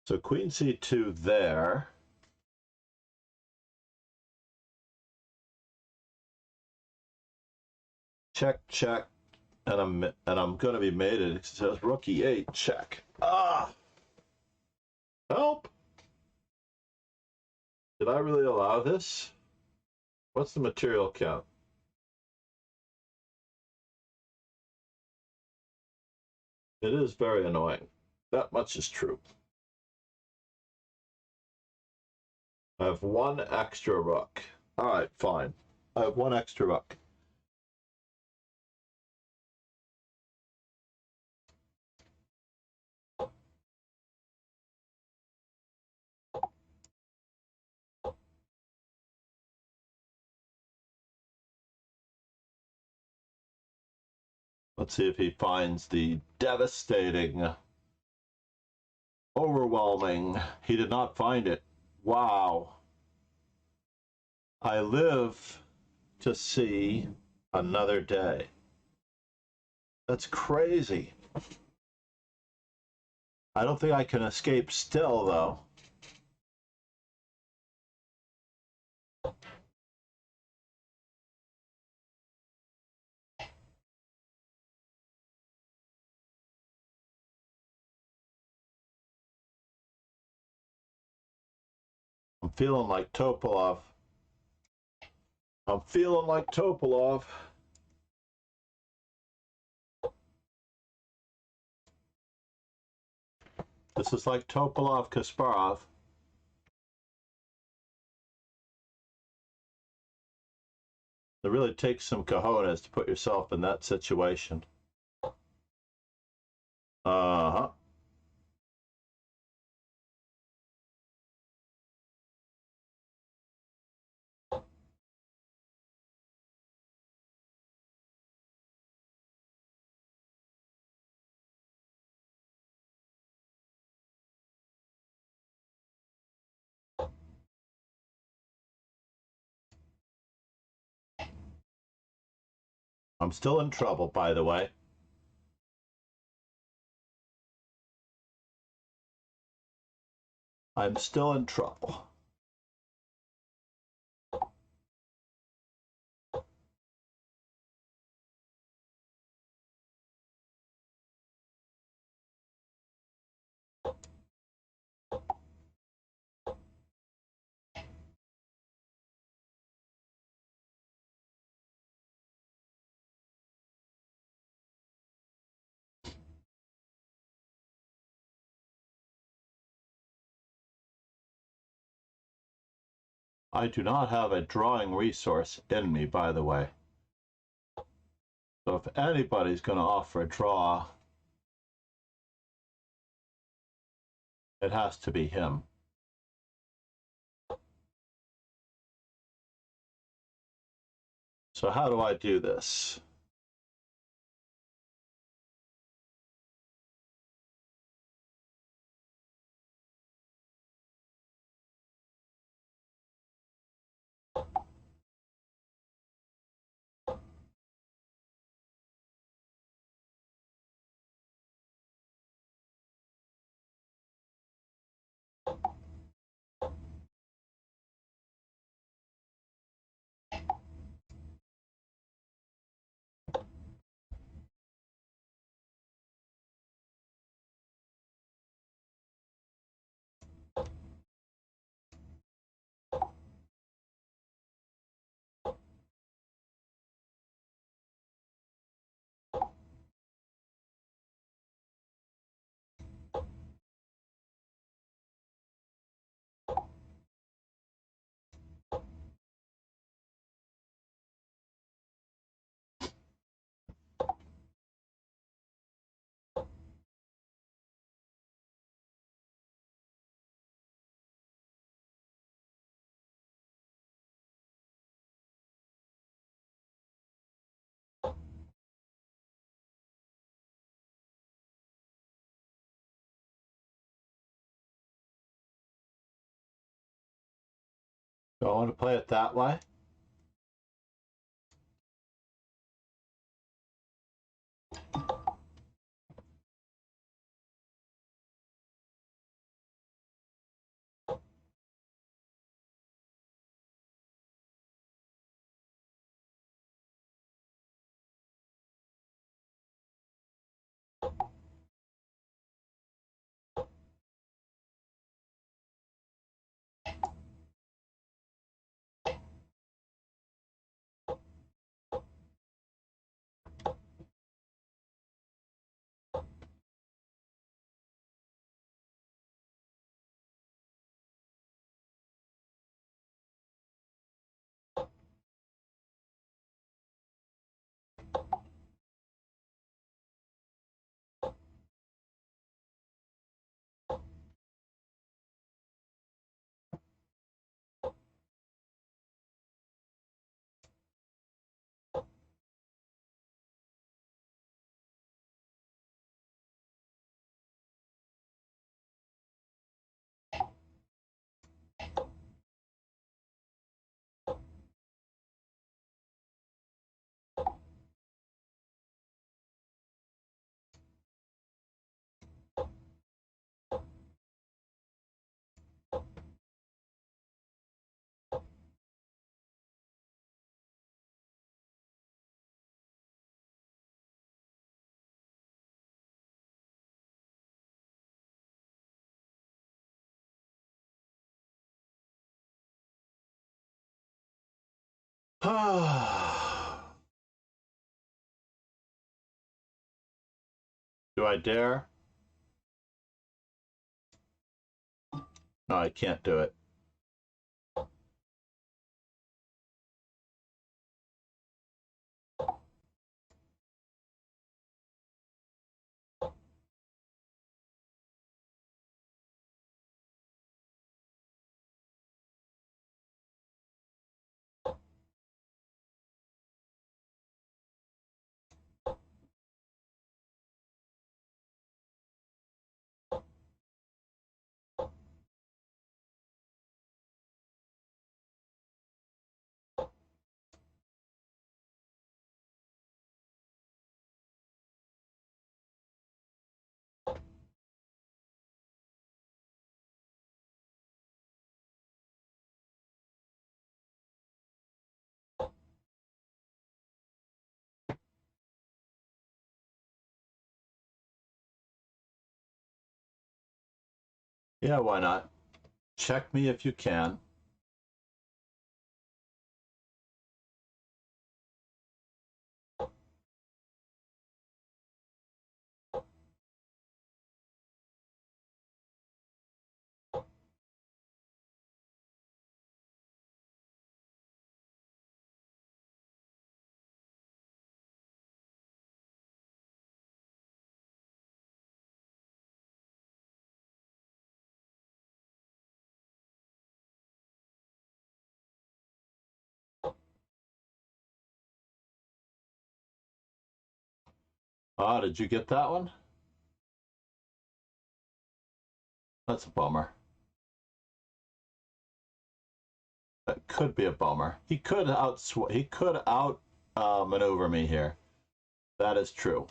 So queen c2 there. Check, check. And I'm going to be mated. It says rook e8, check. Ah! Help! Did I really allow this? What's the material count? It is very annoying. That much is true. I have one extra rook. All right, fine. I have one extra rook. Let's see if he finds the devastating, overwhelming. He did not find it. Wow. I live to see another day. That's crazy. I don't think I can escape still, though. I'm feeling like Topalov. I'm feeling like Topalov. This is like Topalov Kasparov. It really takes some cojones to put yourself in that situation. Uh-huh. I'm still in trouble, by the way. I'm still in trouble. I do not have a drawing resource in me, by the way. So if anybody's going to offer a draw, it has to be him. So how do I do this? Do I want to play it that way? Do I dare? No, I can't do it. Yeah, why not? Check me if you can. Ah, did you get that one? That's a bummer. That could be a bummer. He could out maneuver me here. That is true.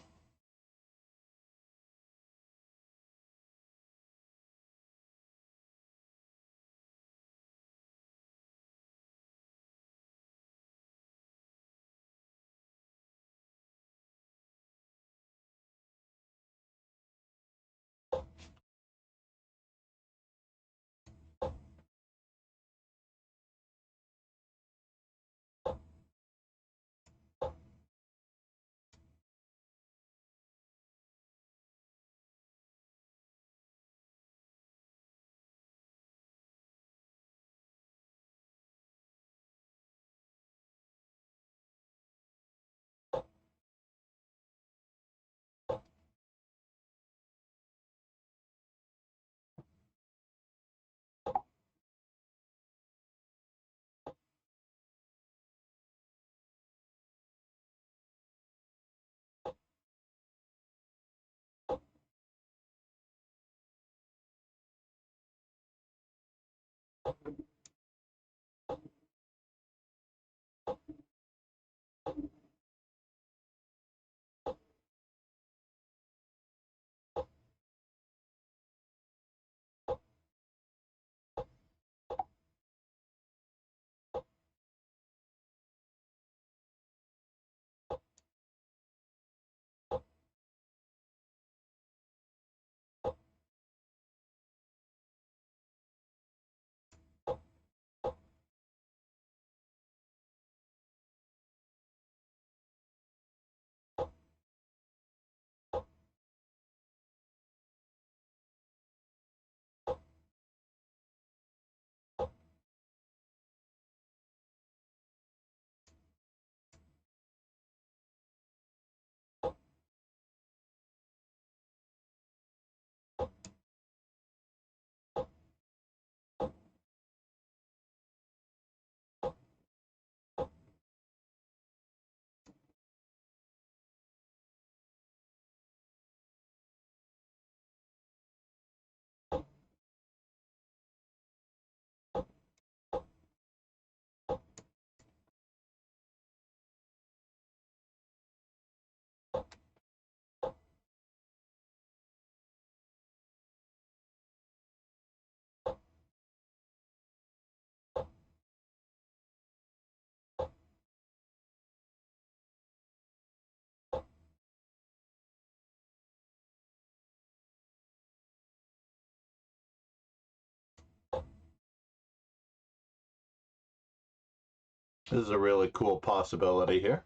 This is a really cool possibility here.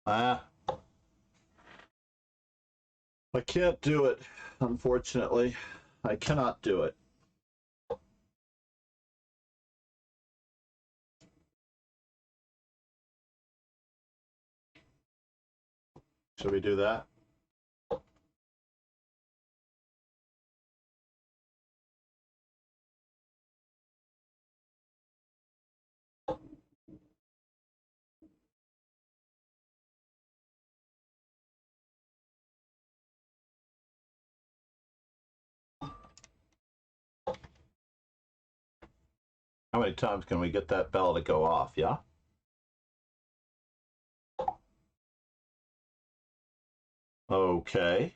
I can't do it, unfortunately. I cannot do it. Should we do that? How many times can we get that bell to go off, yeah? Okay.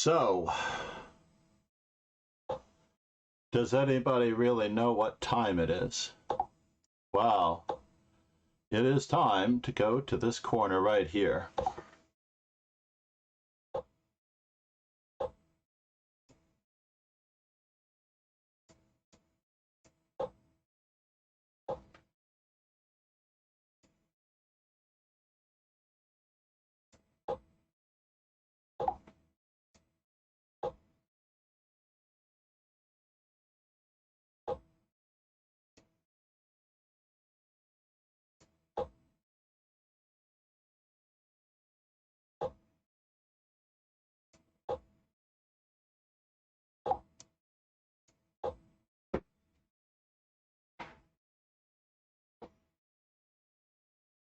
So, does anybody really know what time it is? Well, it is time to go to this corner right here.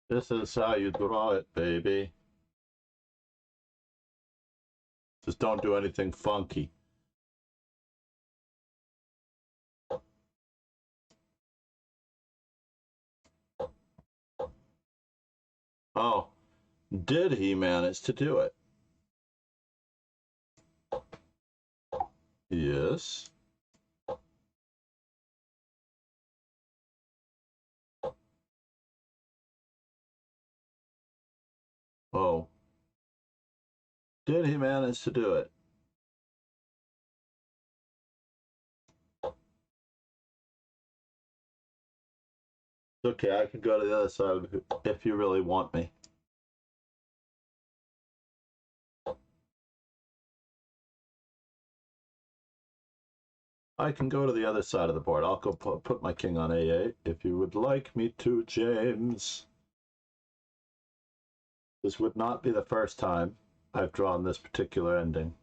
This is how you draw it, baby. Just don't do anything funky. Oh, did he manage to do it? Yes. Oh, did he manage to do it? Okay, I can go to the other side if you really want me. I can go to the other side of the board. I'll go put my king on A8 if you would like me to, James. This would not be the first time I've drawn this particular ending.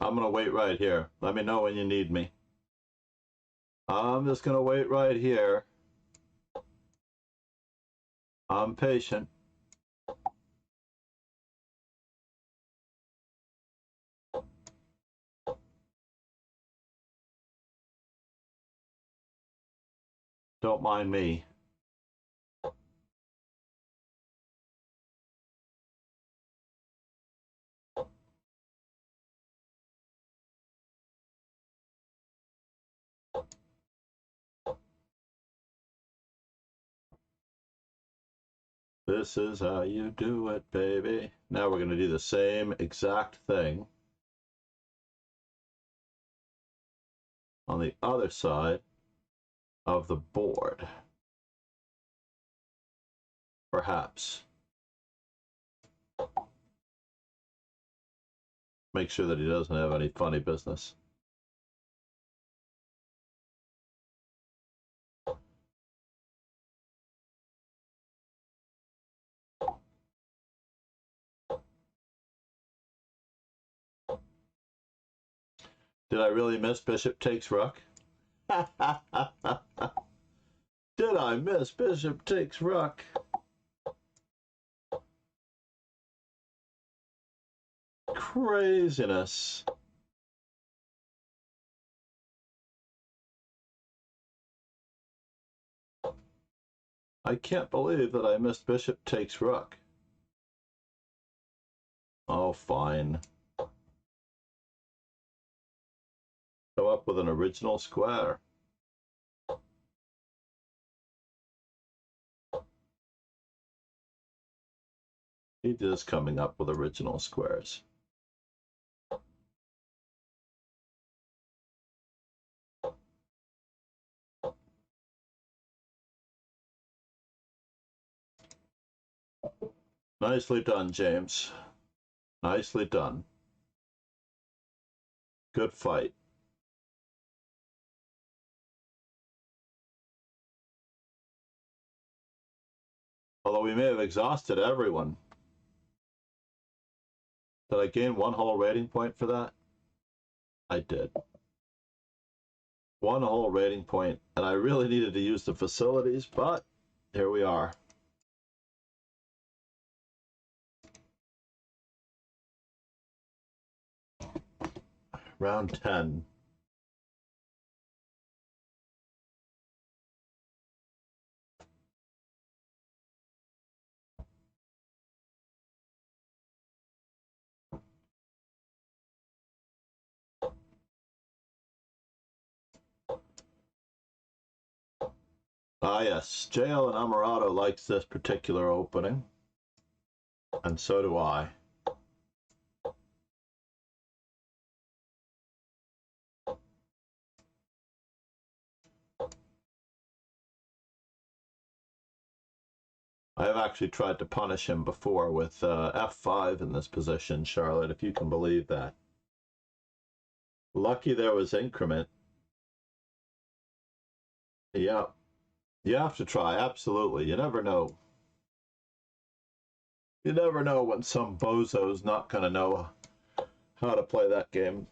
I'm gonna wait right here. Let me know when you need me. I'm just gonna wait right here. I'm patient. Don't mind me. This is how you do it, baby. Now we're going to do the same exact thing on the other side of the board. Perhaps. Make sure that he doesn't have any funny business. Did I really miss bishop takes rook? Did I miss bishop takes rook? Craziness. I can't believe that I missed bishop takes rook. Oh, fine. Go up with an original square. He is coming up with original squares. Nicely done, James. Nicely done. Good fight. Although we may have exhausted everyone. Did I gain one whole rating point for that? I did. One whole rating point, and I really needed to use the facilities, but here we are. Round 10. Ah, yes, JL and Amarato likes this particular opening, and so do I. I have actually tried to punish him before with f5 in this position, Charlotte, if you can believe that. Lucky there was increment. Yeah, you have to try, absolutely. You never know. You never know when some bozo's not going to know how to play that game.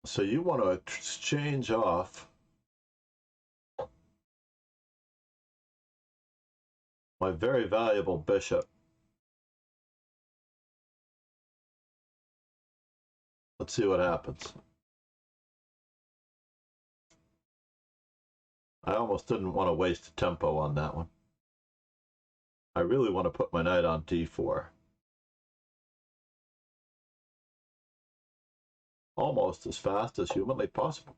So you want to exchange off my very valuable bishop. Let's see what happens. I almost didn't want to waste a tempo on that one. I really want to put my knight on d4. Almost as fast as humanly possible.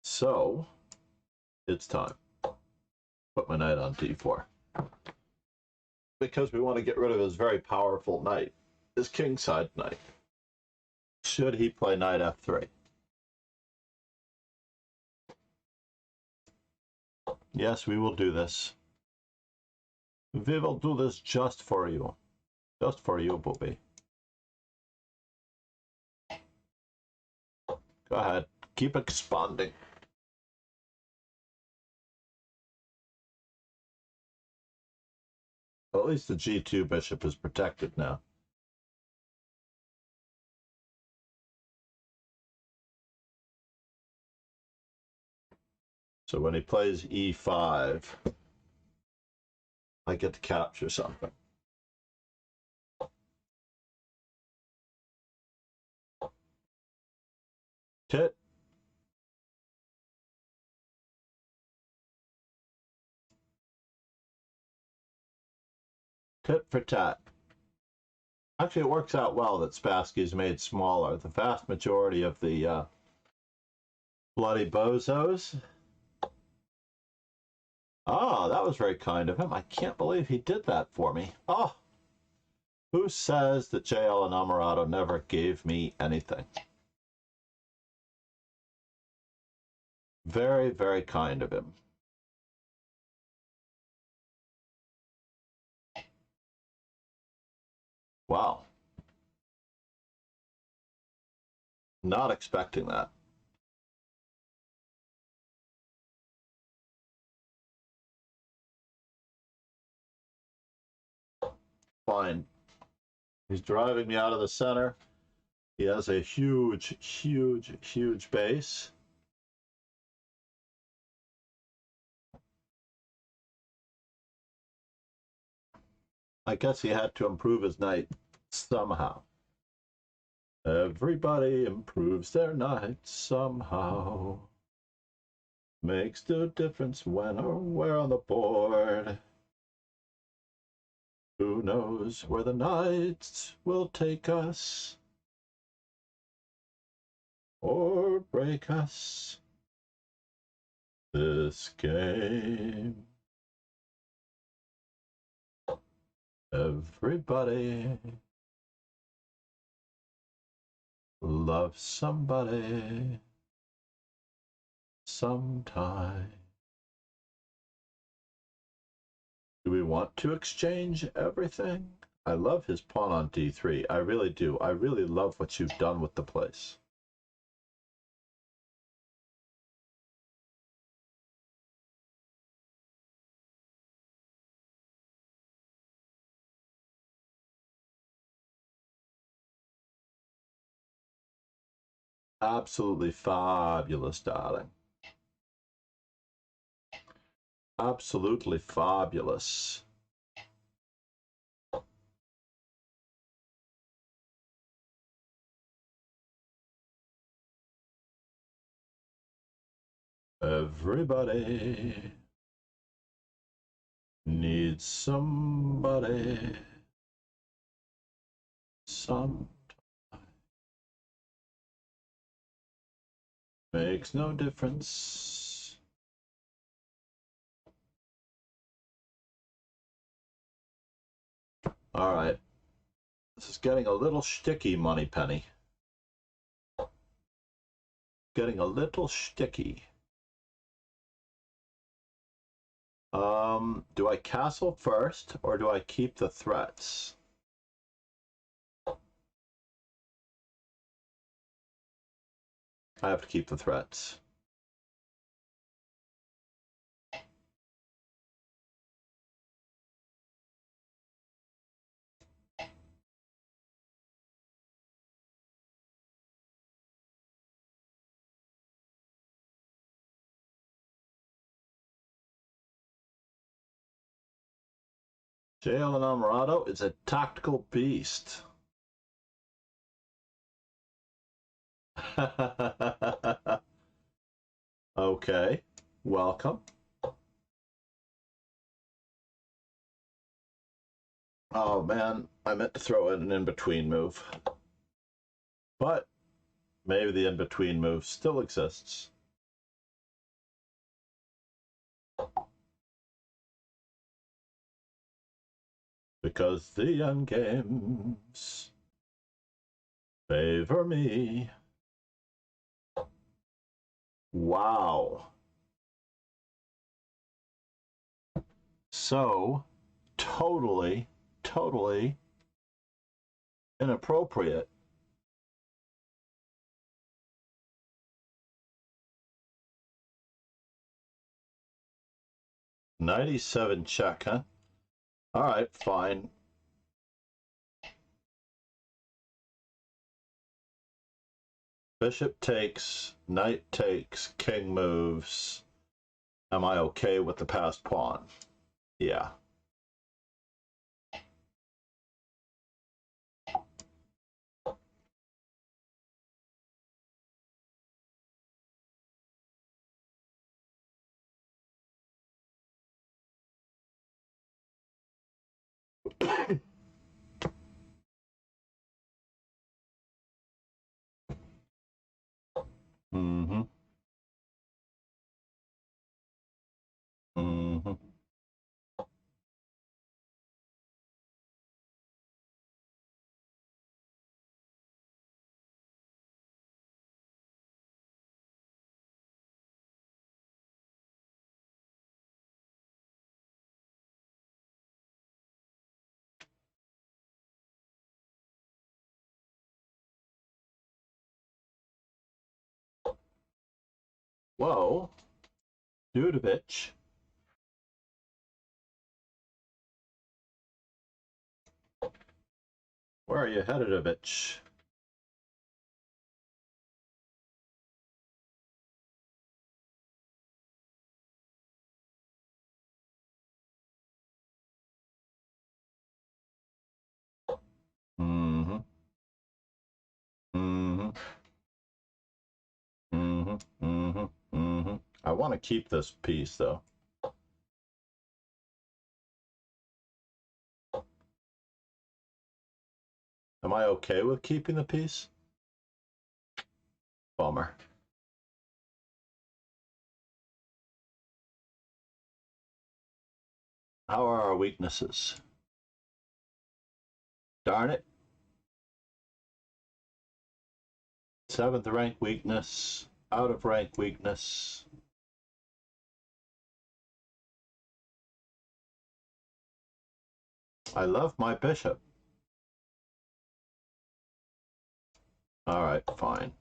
So, it's time. Put my knight on d4. Because we want to get rid of his very powerful knight, his kingside knight. Should he play knight f3? Yes, we will do this. We will do this just for you. Just for you, Bobby. Go ahead. Keep expanding. Well, at least the g2 bishop is protected now. So when he plays e5, I get to capture something. Tit. Tit for tat. Actually, it works out well that Spassky's made smaller. The vast majority of the bloody bozos. Oh, that was very kind of him. I can't believe he did that for me. Oh, who says that JL Enamorado never gave me anything? Very, very kind of him. Wow. Not expecting that. Fine. He's driving me out of the center. He has a huge, huge, huge base. I guess he had to improve his night somehow. Everybody improves their night somehow. Makes no difference when or where on the board. Who knows where the nights will take us or break us? This game. Everybody loves somebody sometime. Do we want to exchange everything? I love his pawn on d3. I really do. I really love what you've done with the place. Absolutely fabulous, darling. Absolutely fabulous. Everybody needs somebody sometime. Makes no difference. All right. This is getting a little shticky, Moneypenny. Getting a little shticky. Do I castle first or do I keep the threats? I have to keep the threats. JL Enamorado is a tactical beast. Okay, welcome. Oh man, I meant to throw in an in-between move. But maybe the in-between move still exists. Because the endgames favor me. Wow. So, totally inappropriate. '97 check, huh? All right, fine. Bishop takes, knight takes, king moves. Am I okay with the passed pawn? Yeah. Mm-hmm. Mm-hmm. Whoa, Dudovich. Where are you headed, Dudovich? Mm-hmm. Mm-hmm. Mm-hmm. Mm-hmm. Mm-hmm. I want to keep this piece, though. Am I okay with keeping the piece? Bummer. How are our weaknesses? Darn it. 7th rank weakness, out of rank weakness. I love my bishop. All right, fine.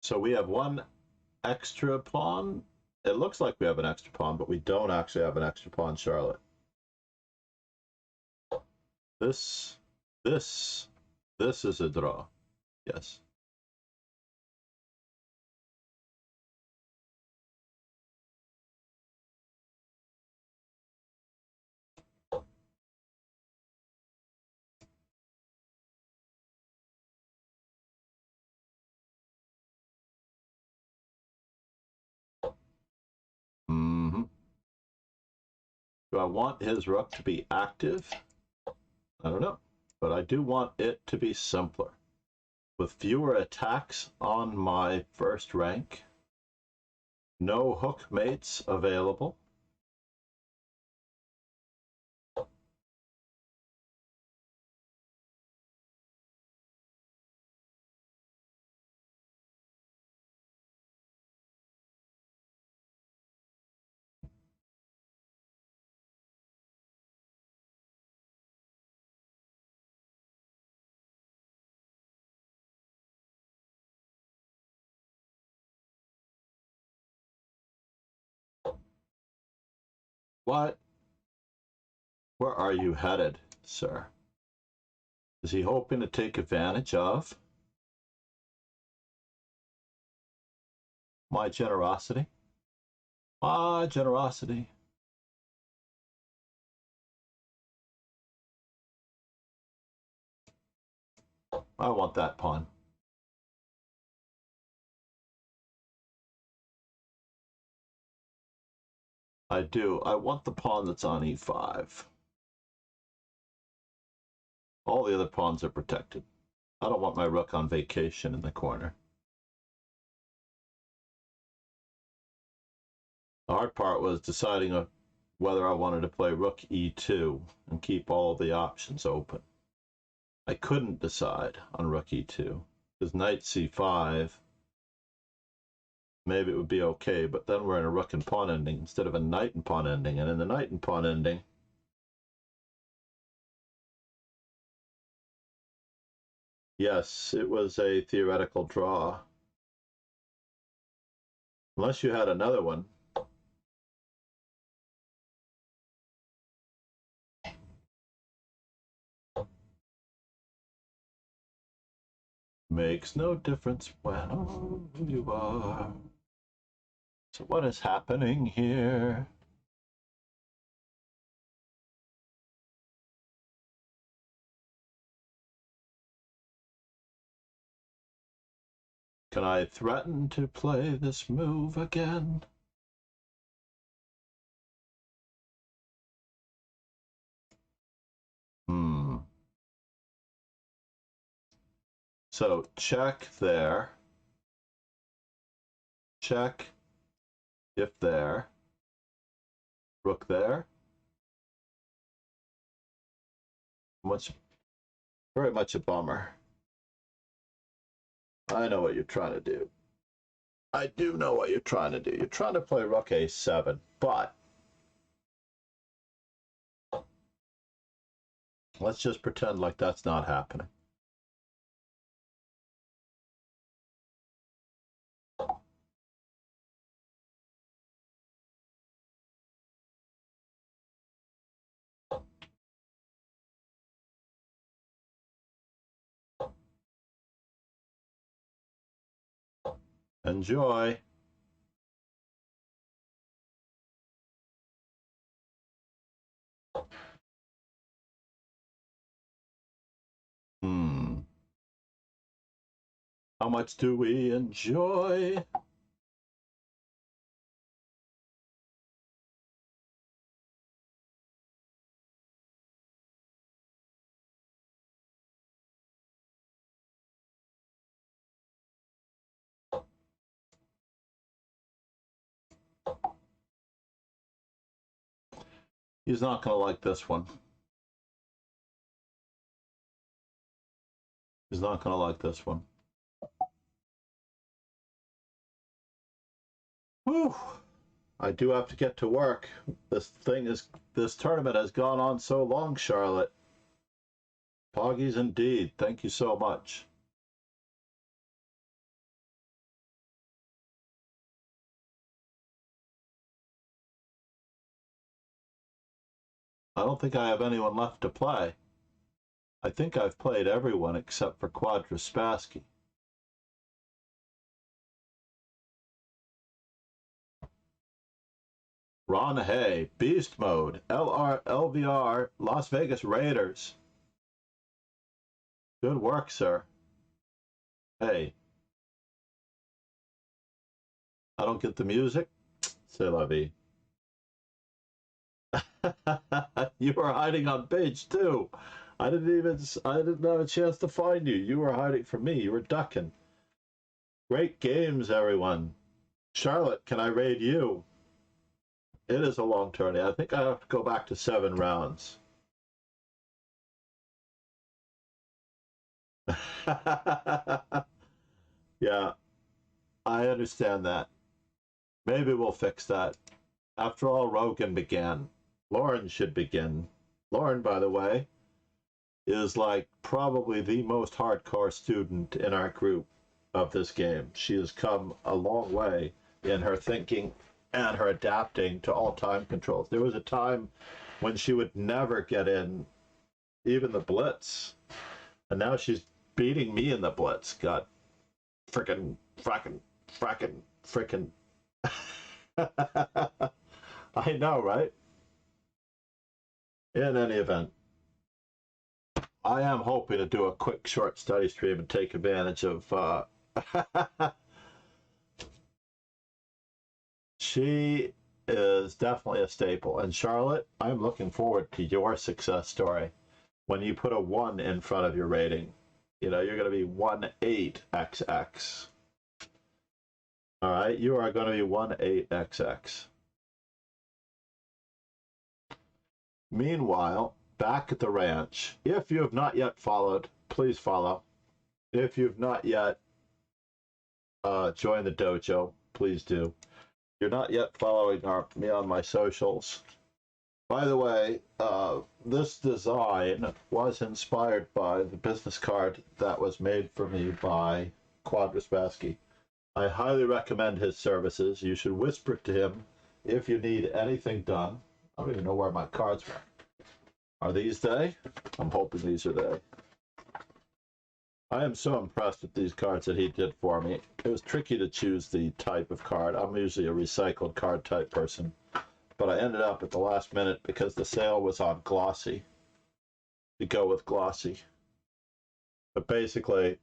So we have one extra pawn. It looks like we have an extra pawn, but we don't actually have an extra pawn, Charlotte. This is a draw. Yes. Mm-hmm. Do I want his rook to be active? I don't know, but I do want it to be simpler. With fewer attacks on my first rank, no hook mates available. What? Where are you headed, sir? Is he hoping to take advantage of my generosity? My generosity. I want that pawn. I do. I want the pawn that's on e5. All the other pawns are protected. I don't want my rook on vacation in the corner. The hard part was deciding whether I wanted to play rook e2 and keep all the options open. I couldn't decide on rook e2 because knight c5, maybe it would be okay, but then we're in a rook and pawn ending instead of a knight and pawn ending, and in the knight and pawn ending, yes, it was a theoretical draw. Unless you had another one. Makes no difference when you are. So what is happening here? Can I threaten to play this move again? So check there. Check if there. Rook there. Very much a bummer. I know what you're trying to do. I do know what you're trying to do. You're trying to play rook a7, but let's just pretend like that's not happening. Enjoy. How much do we enjoy? He's not going to like this one. He's not going to like this one. Whew. I do have to get to work. This tournament has gone on so long, Charlotte. Poggies indeed. Thank you so much. I don't think I have anyone left to play. I think I've played everyone except for Spassky. Ron Hay, Beast Mode, LVR, Las Vegas Raiders. Good work, sir. Hey. I don't get the music? C'est la vie. You were hiding on page 2. I didn't have a chance to find you. You were hiding from me. You were ducking. Great games, everyone. Charlotte, can I raid you? It is a long tourney. I think I have to go back to 7 rounds. Yeah, I understand that. Maybe we'll fix that. After all, Rogan began. Lauren should begin. Lauren, by the way, is like probably the most hardcore student in our group of this game. She has come a long way in her thinking and her adapting to all time controls. There was a time when she would never get in even the blitz, and now she's beating me in the blitz. God, frickin' I know, right? In any event, I am hoping to do a quick short study stream and take advantage of she is definitely a staple. And Charlotte, I'm looking forward to your success story when you put a 1 in front of your rating. You know, you're going to be 18XX. All right, you are going to be 18XX. Meanwhile, back at the ranch, if you have not yet followed, please follow. If you've not yet joined the dojo, please do. If you're not yet following me on my socials. By the way, this design was inspired by the business card that was made for me by Spassky. I highly recommend his services. You should whisper to him if you need anything done. I don't even know where my cards were. Are these they? I'm hoping these are they. I am so impressed with these cards that he did for me. It was tricky to choose the type of card. I'm usually a recycled card type person, but I ended up at the last minute because the sale was on glossy. To go with glossy. But basically,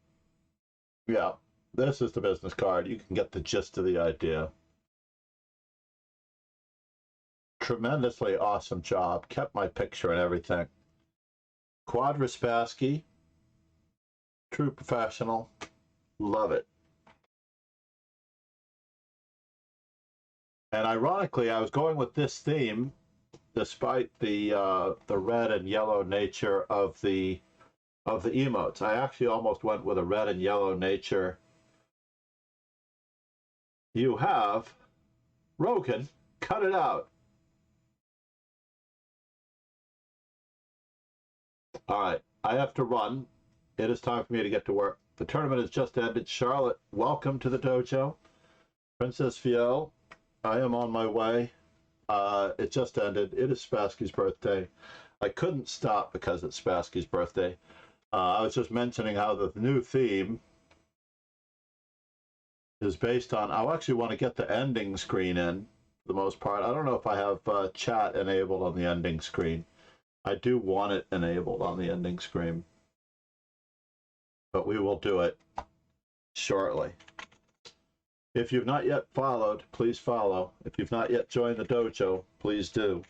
yeah, this is the business card. You can get the gist of the idea. Tremendously awesome job. Kept my picture and everything. Quadra Spassky. True professional. Love it. And ironically, I was going with this theme despite the red and yellow nature of the emotes. I actually almost went with a red and yellow nature. You have Rogan, cut it out. All right, I have to run. It is time for me to get to work. The tournament has just ended. Charlotte, welcome to the dojo. Princess Fiel, I am on my way. It just ended. It is Spassky's birthday. I couldn't stop because it's Spassky's birthday. I was just mentioning how the new theme is based on, I actually want to get the ending screen in for the most part. I don't know if I have chat enabled on the ending screen. I do want it enabled on the ending screen, but we will do it shortly. If you've not yet followed, please follow. If you've not yet joined the dojo, please do.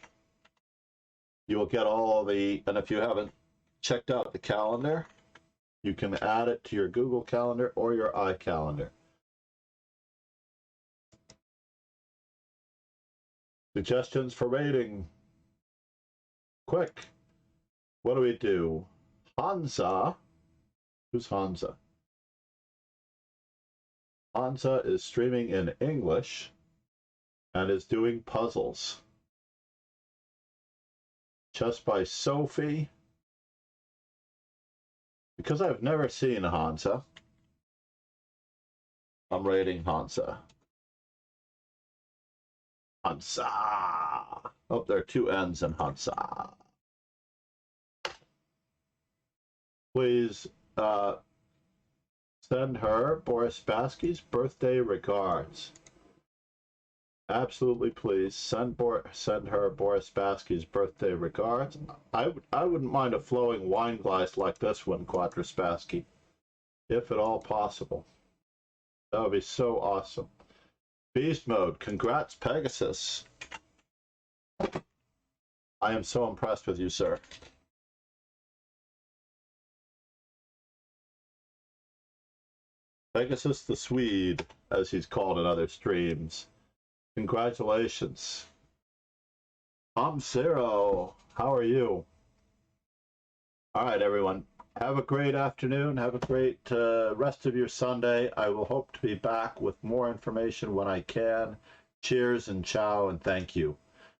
You will get all the, and if you haven't checked out the calendar, you can add it to your Google Calendar or your iCalendar. Suggestions for rating. Quick. What do we do? Hansa. Who's Hansa? Hansa is streaming in English and is doing puzzles. Chess by Sophie. Because I've never seen Hansa, I'm rating Hansa. Hansa. Oh, there are two N's in Hansa. Please send her Boris Spassky's birthday regards. Absolutely, please send her Boris Spassky's birthday regards. I wouldn't mind a flowing wine glass like this one, Quadra Spassky, if at all possible. That would be so awesome. Beast mode, congrats, Pegasus. I am so impressed with you, sir. Pegasus the Swede, as he's called in other streams. Congratulations. Zero, how are you? All right, everyone. Have a great afternoon. Have a great rest of your Sunday. I will hope to be back with more information when I can. Cheers and ciao and thank you.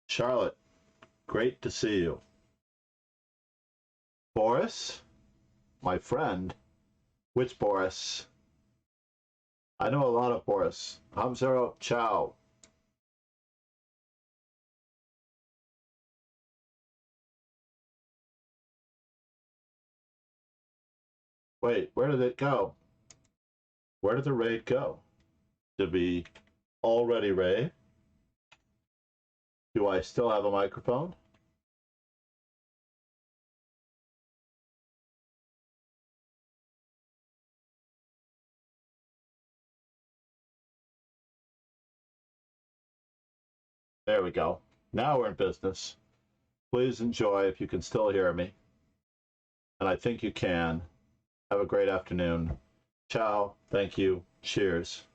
Charlotte, great to see you. Boris, my friend. Which Boris? I know a lot of Boris. Zero, ciao. Wait, where did it go? Where did the raid go? Did we already raid? Do I still have a microphone? There we go. Now we're in business. Please enjoy if you can still hear me. And I think you can. Have a great afternoon. Ciao. Thank you. Cheers.